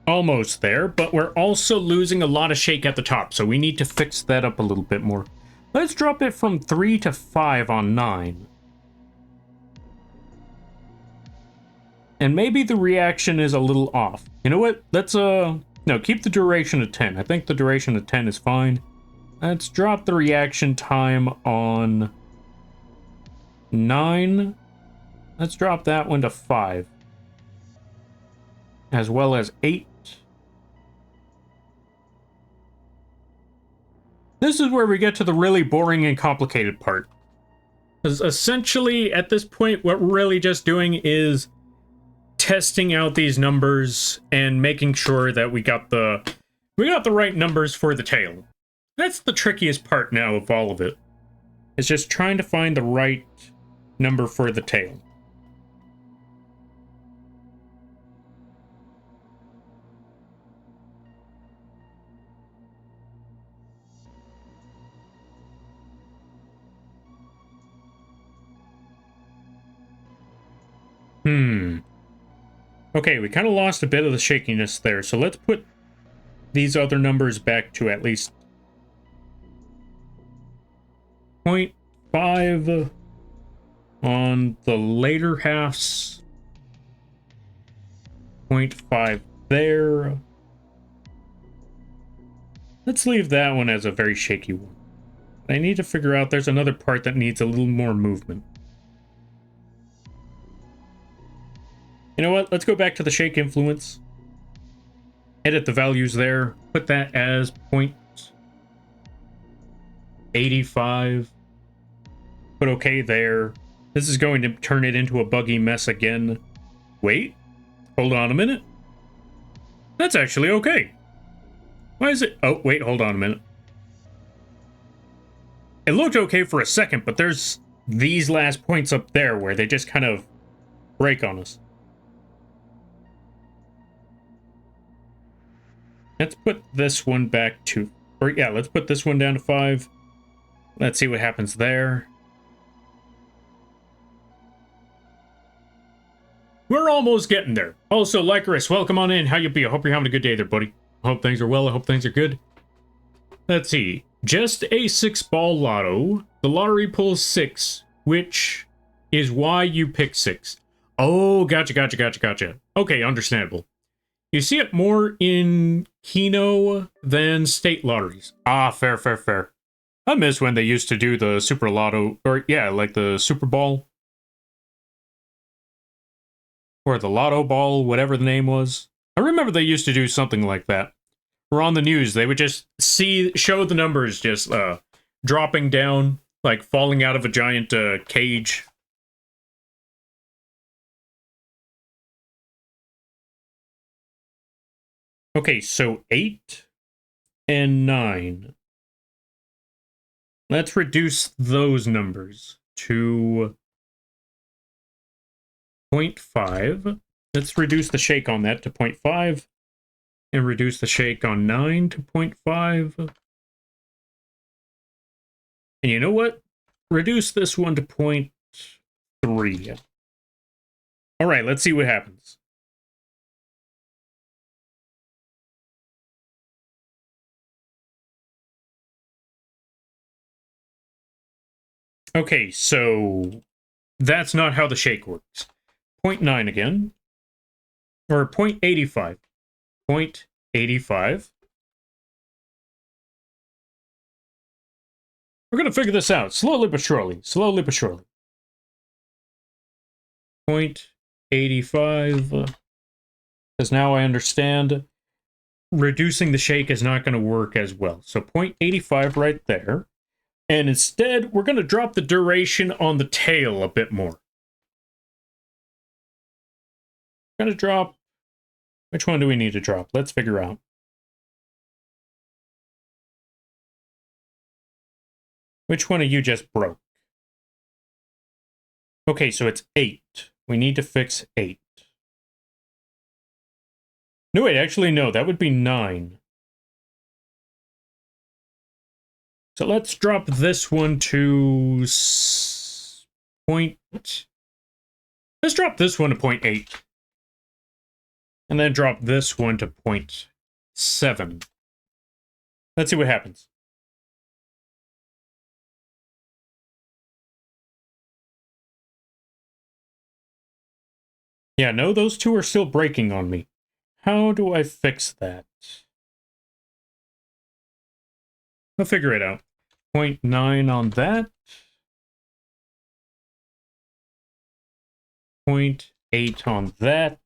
Almost there, but we're also losing a lot of shake at the top, so we need to fix that up a little bit more. Let's drop it from 3 to 5 on 9. And maybe the reaction is a little off. You know what? Let's, no, keep the duration at 10. I think the duration at 10 is fine. Let's drop the reaction time on 9. Let's drop that one to 5. As well as 8. This is where we get to the really boring and complicated part. Because essentially, at this point, what we're really just doing is testing out these numbers and making sure that we got the right numbers for the tail. That's the trickiest part now of all of it. It's just trying to find the right number for the tail. Okay, we kind of lost a bit of the shakiness there, so let's put these other numbers back to at least 0.5 on the later halves. 0.5 there. Let's leave that one as a very shaky one. I need to figure out there's another part that needs a little more movement. You know what? Let's go back to the shake influence. Edit the values there. Put that as 0.85. Put OK there. This is going to turn it into a buggy mess again. Wait. Hold on a minute. That's actually okay. Why is it... Oh, wait. Hold on a minute. It looked okay for a second, but there's these last points up there where they just kind of break on us. Let's put this one back to... Or yeah, let's put this one down to 5. Let's see what happens there. We're almost getting there. Also, Lycurus, welcome on in. How you be? I hope you're having a good day there, buddy. I hope things are well. I hope things are good. Let's see. Just a 6-ball lotto. The lottery pulls 6, which is why you pick 6. Oh, gotcha. Okay, understandable. You see it more in Keno than state lotteries. Ah, fair. I miss when they used to do the Super Lotto, or yeah, like the Super Ball. Or the Lotto Ball, whatever the name was. I remember they used to do something like that. Or on the news, they would just show the numbers just dropping down, like falling out of a giant cage. Okay, so 8 and 9. Let's reduce those numbers to 0.5. Let's reduce the shake on that to 0.5. And reduce the shake on 9 to 0.5. And you know what? Reduce this one to 0.3. All right, let's see what happens. Okay, so that's not how the shake works. 0.9 again. Or 0.85. 0.85. We're going to figure this out slowly but surely. Slowly but surely. 0.85. Because now I understand reducing the shake is not going to work as well. So 0.85 right there. And instead, we're going to drop the duration on the tail a bit more. Going to drop... Which one do we need to drop? Let's figure out. Which one of you just broke? Okay, so it's 8. We need to fix 8. No, wait, actually, no. That would be 9. So let's drop this one to... Let's drop this one to 0.8. And then drop this one to 0.7. Let's see what happens. Yeah, no, those two are still breaking on me. How do I fix that? I'll figure it out. 0.9 on that. 0.8 on that.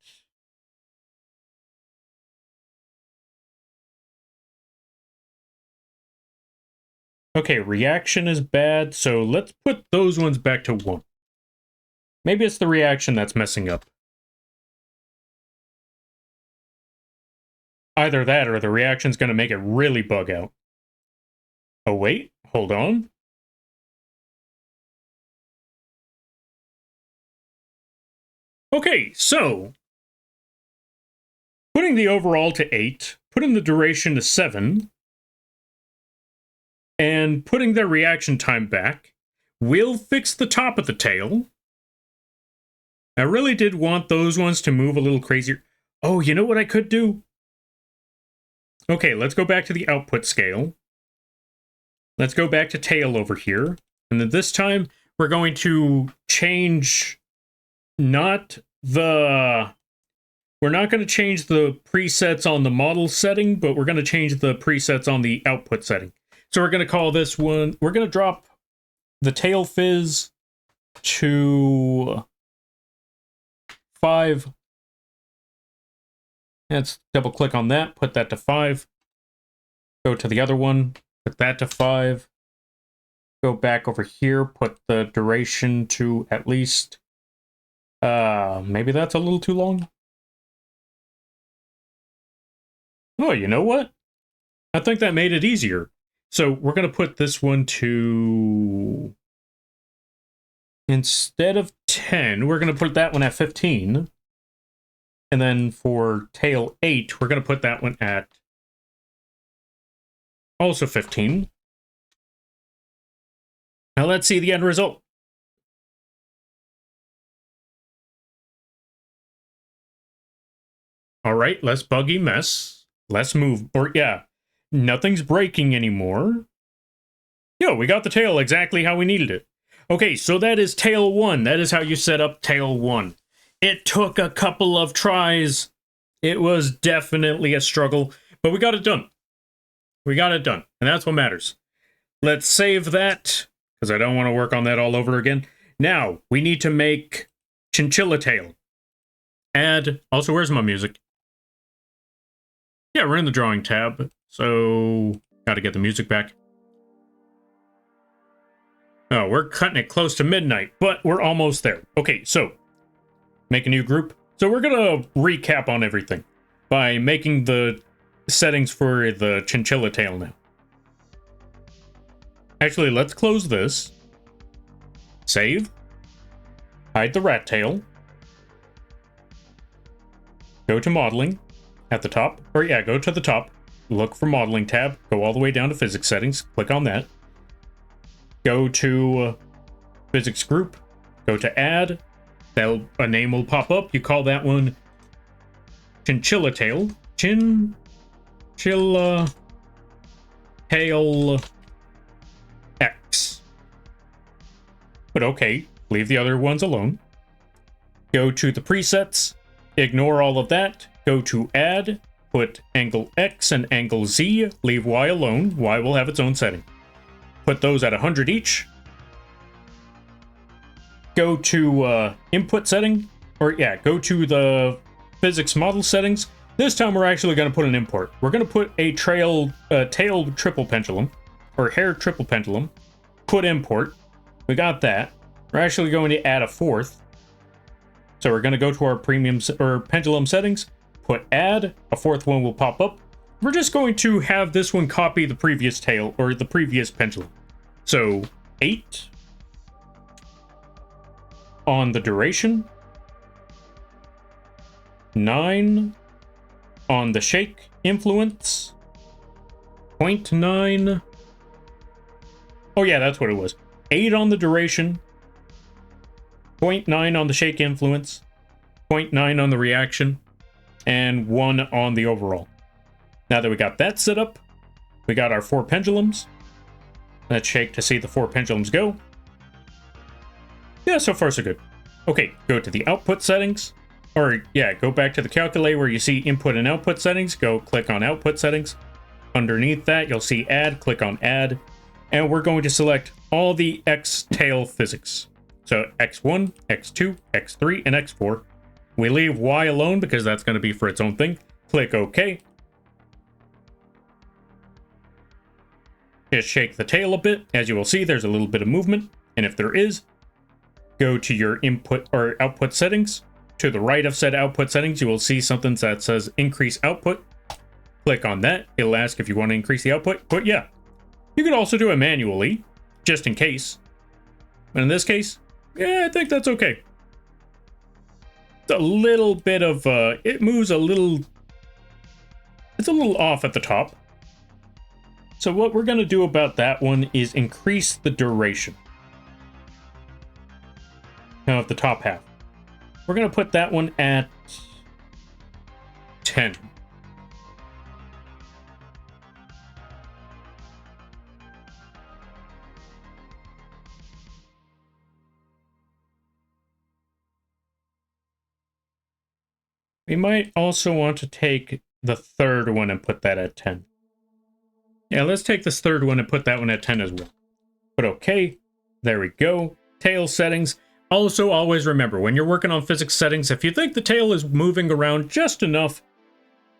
Okay, reaction is bad, so let's put those ones back to 1. Maybe it's the reaction that's messing up. Either that or the reaction's going to make it really bug out. Oh, wait. Hold on. Okay, so putting the overall to 8, putting the duration to 7, and putting the reaction time back will fix the top of the tail. I really did want those ones to move a little crazier. Oh, you know what I could do? Okay, let's go back to the output scale. Let's go back to tail over here. And then this time, we're going to change not the... We're not going to change the presets on the model setting, but we're going to change the presets on the output setting. So we're going to call this one... We're going to drop the tail fizz to 5. Let's double click on that, put that to 5. Go to the other one, put that to 5. Go back over here, put the duration to at least... maybe that's a little too long. Oh, you know what? I think that made it easier. So we're going to put this one to... Instead of 10, we're going to put that one at 15. And then for tail 8, we're going to put that one at also 15. Now let's see the end result. All right, less buggy mess. Less move. Or, yeah, nothing's breaking anymore. Yo, we got the tail exactly how we needed it. Okay, so that is tail 1. That is how you set up tail 1. It took a couple of tries. It was definitely a struggle, but we got it done. We got it done, and that's what matters. Let's save that, because I don't want to work on that all over again. Now, we need to make chinchilla tail. Add, also, where's my music? Yeah, we're in the drawing tab, so got to get the music back. Oh, we're cutting it close to midnight, but we're almost there. Okay, so make a new group. So we're going to recap on everything by making the settings for the chinchilla tail now. Actually, let's close this. Save. Hide the rat tail. Go to modeling at the top. Or yeah, go to the top. Look for modeling tab. Go all the way down to physics settings. Click on that. Go to physics group. Go to add. A name will pop up. You call that one chinchilla tail. Chinchilla tail X. But okay, leave the other ones alone. Go to the presets. Ignore all of that. Go to add. Put angle X and angle Z. Leave Y alone. Y will have its own setting. Put those at 100 each. Go to input setting. Or yeah, go to the physics model settings. This time we're actually going to put an import. We're going to put a tailed triple pendulum. Or hair triple pendulum. Put import. We got that. We're actually going to add a fourth. So we're going to go to our premiums or pendulum settings. Put add. A fourth one will pop up. We're just going to have this one copy the previous tail or the previous pendulum. So 8 on the duration. 9 on the shake influence. 0.9. Oh yeah, that's what it was. 8 on the duration. 0.9 on the shake influence. 0.9 on the reaction. And 1 on the overall. Now that we got that set up, we got our 4 pendulums. Let's shake to see the 4 pendulums go. Yeah, so far so good. Okay, go to the output settings. Or yeah, go back to the calculator where you see input and output settings. Go click on output settings. Underneath that, you'll see add. Click on add. And we're going to select all the X tail physics. So X1, X2, X3, and X4. We leave Y alone because that's going to be for its own thing. Click OK. Just shake the tail a bit. As you will see, there's a little bit of movement. And if there is, go to your input or output settings. To the right of said output settings, you will see something that says increase output. Click on that. It'll ask if you want to increase the output. But yeah, you could also do it manually, just in case. But in this case, yeah, I think that's okay. It's a little bit of, it moves a little, it's a little off at the top. So what we're going to do about that one is increase the duration of the top half. We're going to put that one at 10. We might also want to take the third one and put that at 10. Yeah, let's take this third one and put that one at 10 as well. But okay, there we go. Tail settings. Also, always remember, when you're working on physics settings, if you think the tail is moving around just enough,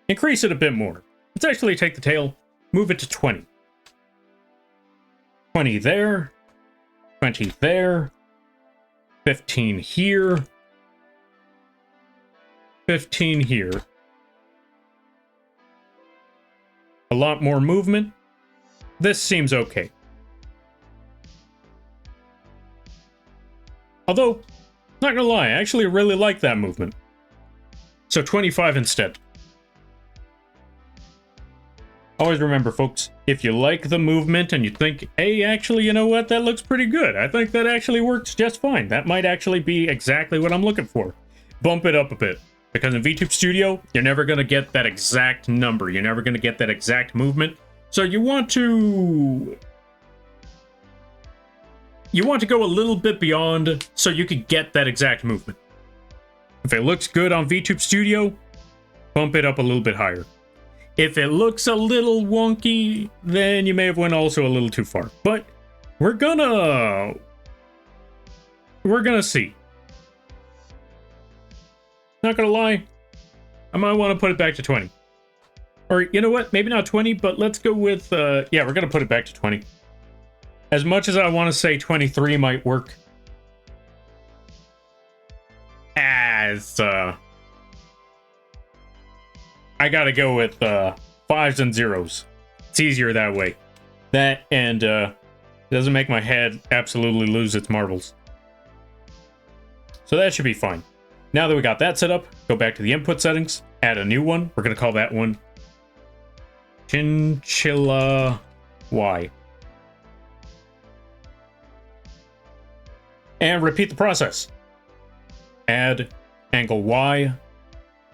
increase it a bit more. Let's actually take the tail, move it to 20. 20 there. 20 there. 15 here. 15 here. A lot more movement. This seems okay. Although, not gonna lie, I actually really like that movement. So 25 instead. Always remember, folks, if you like the movement and you think, hey, actually, you know what, that looks pretty good. I think that actually works just fine. That might actually be exactly what I'm looking for. Bump it up a bit. Because in VTube Studio, you're never going to get that exact number. You're never going to get that exact movement. So you want to go a little bit beyond so you can get that exact movement. If it looks good on VTube Studio, bump it up a little bit higher. If it looks a little wonky, then you may have went also a little too far. But we're gonna see. Not gonna lie, I might want to put it back to 20. Or, you know what, maybe not 20, but let's go with, yeah, we're gonna put it back to 20. As much as I want to say 23 might work, as, I gotta go with, 5 5s and 0s. It's easier that way. That and it doesn't make my head absolutely lose its marbles. So that should be fine. Now that we got that set up, go back to the input settings, add a new one. We're going to call that one Chinchilla Y. And repeat the process. Add angle Y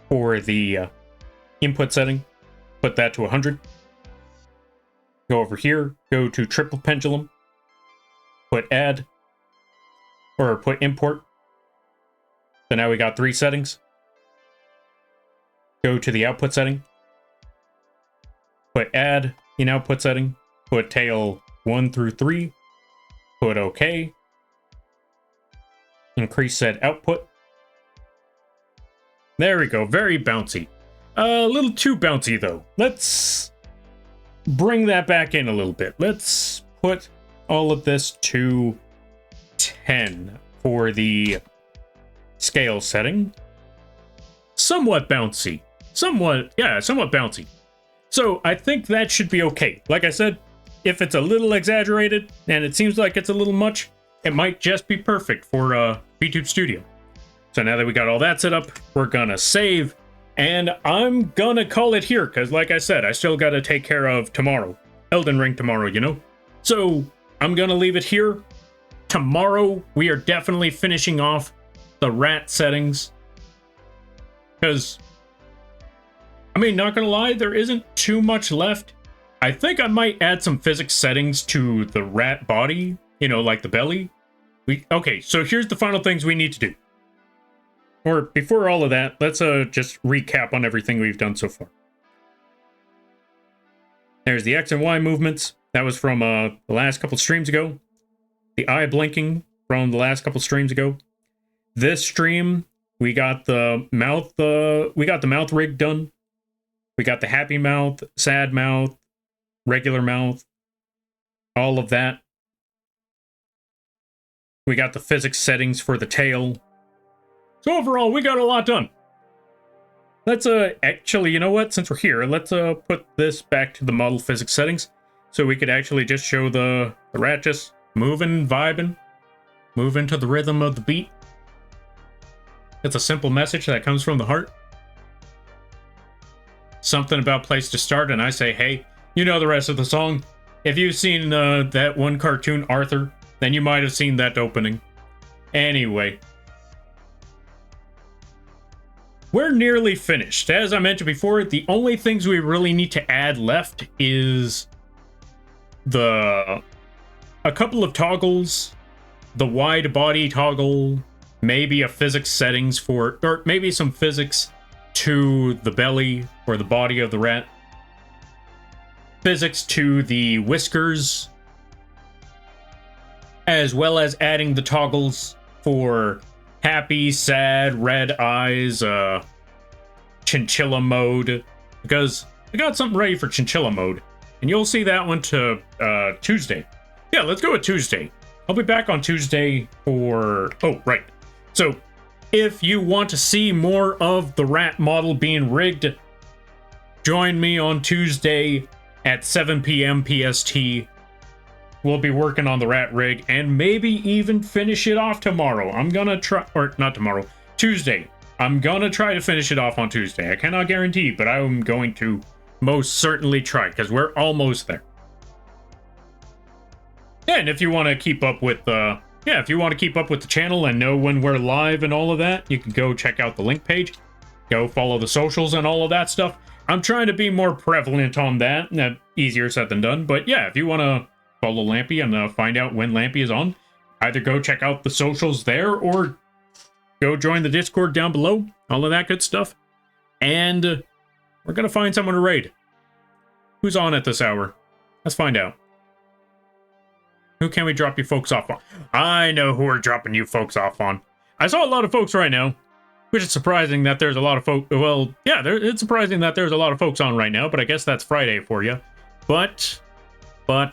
for the input setting. Put that to 100. Go over here, go to triple pendulum. Put add, or put import. So now we got 3 settings. Go to the output setting. Put add in output setting. Put tail 1 through 3. Put OK. Increase said output. There we go. Very bouncy. A little too bouncy though. Let's bring that back in a little bit. Let's put all of this to 10 for the scale setting. Somewhat bouncy. Somewhat bouncy. So I think that should be okay. Like I said, if it's a little exaggerated and it seems like it's a little much, it might just be perfect for VTube Studio. So now that we got all that set up, we're gonna save, and I'm gonna call it here, because like I said, I still gotta take care of tomorrow. Elden Ring tomorrow, you know? So I'm gonna leave it here. Tomorrow, we are definitely finishing off the rat settings. Because, I mean, not gonna lie, there isn't too much left. I think I might add some physics settings to the rat body, you know, like the belly. Okay, so here's the final things we need to do. Or before all of that, let's just recap on everything we've done so far. There's the X and Y movements. That was from the last couple streams ago. The eye blinking from the last couple streams ago. This stream, we got the mouth rig done. We got the happy mouth, sad mouth, regular mouth, all of that. We got the physics settings for the tail. So overall, we got a lot done. Let's actually, you know what? Since we're here, let's put this back to the model physics settings, so we could actually just show the rat just moving, vibing, moving to the rhythm of the beat. It's a simple message that comes from the heart. Something about place to start, and I say, hey, you know the rest of the song. If you've seen that one cartoon, Arthur, then you might have seen that opening. Anyway. We're nearly finished. As I mentioned before, the only things we really need to add left is a couple of toggles, the wide body toggle, maybe a physics settings for, or maybe some physics to the belly or the body of the rat, physics to the whiskers, as well as adding the toggles for happy, sad, red eyes, chinchilla mode, because I got something ready for chinchilla mode, and you'll see that one to Tuesday. Yeah, let's go with Tuesday. I'll be back on Tuesday for, oh, right. So, if you want to see more of the rat model being rigged, join me on Tuesday at 7 p.m. PST. We'll be working on the rat rig and maybe even finish it off tomorrow. I'm gonna try, or not tomorrow, Tuesday. I'm gonna try to finish it off on Tuesday. I cannot guarantee, but I'm going to most certainly try, because we're almost there. And if you want to keep up with if you want to keep up with the channel and know when we're live and all of that, you can go check out the link page. Go follow the socials and all of that stuff. I'm trying to be more prevalent on that. Easier said than done. But yeah, if you want to follow Lampy and find out when Lampy is on, either go check out the socials there or go join the Discord down below. All of that good stuff. And we're going to find someone to raid. Who's on at this hour? Let's find out. Who can we drop you folks off on? I know who we're dropping you folks off on. I saw a lot of folks right now, which is surprising that there's a lot of folks. Well, yeah, it's surprising that there's a lot of folks on right now, but I guess that's Friday for you. But, I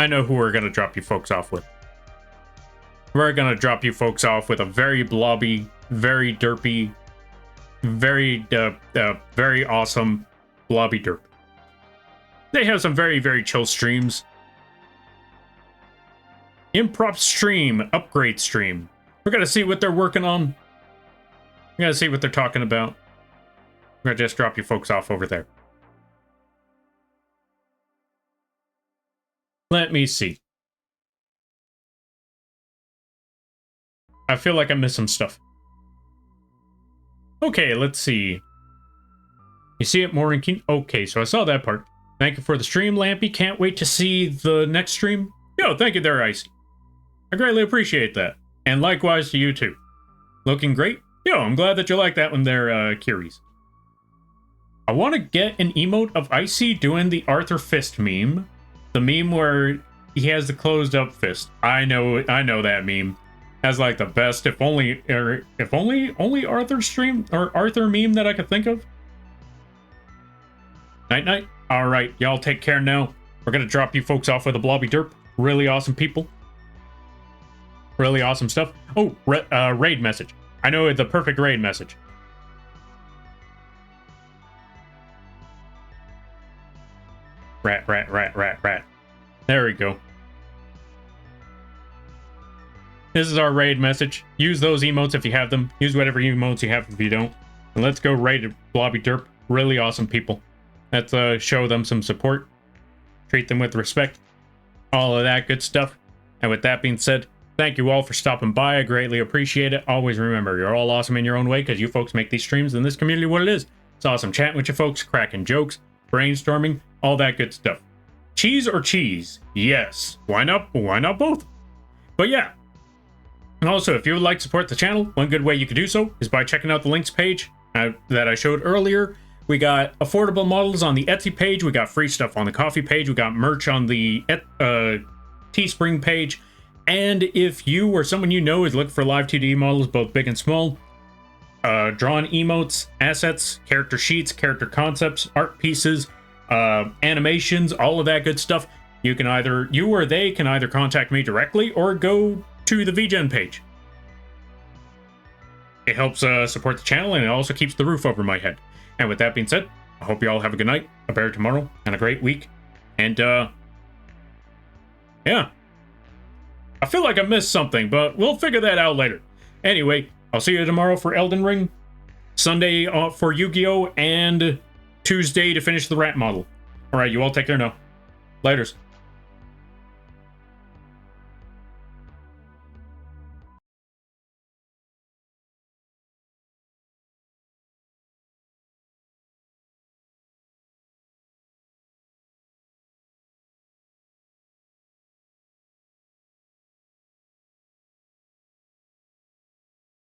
know who we're going to drop you folks off with. We're going to drop you folks off with a very blobby, very derpy, very awesome Blobby Derp. They have some very, very chill streams. Improp stream, upgrade stream. We're gonna see what they're working on. We're gonna see what they're talking about. I'm gonna just drop you folks off over there. Let me see. I feel like I missed some stuff. Okay, let's see. You see it more in King? Okay, so I saw that part. Thank you for the stream, Lampy. Can't wait to see the next stream. Yo, thank you there, Icy. I greatly appreciate that. And likewise to you too. Looking great. Yo, I'm glad that you like that one there, Curies. I want to get an emote of Icy doing the Arthur Fist meme. The meme where he has the closed up fist. I know that meme. That's like the best, if only Arthur stream or Arthur meme that I could think of. Night night. All right, y'all take care now. We're gonna drop you folks off with a Blobby Derp. Really awesome people. Really awesome stuff. Oh, raid message. I know the perfect raid message. Rat. There we go. This is our raid message. Use those emotes if you have them. Use whatever emotes you have if you don't. And let's go raid Blobby Derp. Really awesome people. Let's show them some support. Treat them with respect. All of that good stuff. And with that being said, thank you all for stopping by. I greatly appreciate it. Always remember, you're all awesome in your own way because you folks make these streams and this community what it is. It's awesome chatting with you folks, cracking jokes, brainstorming, all that good stuff. Cheese or cheese? Yes. Why not? Why not both? But yeah. And also, if you would like to support the channel, one good way you could do so is by checking out the links page that I showed earlier. We got affordable models on the Etsy page. We got free stuff on the Coffee page. We got merch on the Teespring page. And if you or someone you know is looking for Live2D models, both big and small, drawn emotes, assets, character sheets, character concepts, art pieces, animations, all of that good stuff, you or they can either contact me directly or go to the vgen page. It helps support the channel, and it also keeps the roof over my head. And with that being said, I hope you all have a good night, a better tomorrow, and a great week. And yeah. I feel like I missed something, but we'll figure that out later. Anyway, I'll see you tomorrow for Elden Ring, Sunday for Yu-Gi-Oh!, and Tuesday to finish the Rat model. Alright, you all take care now. Laters.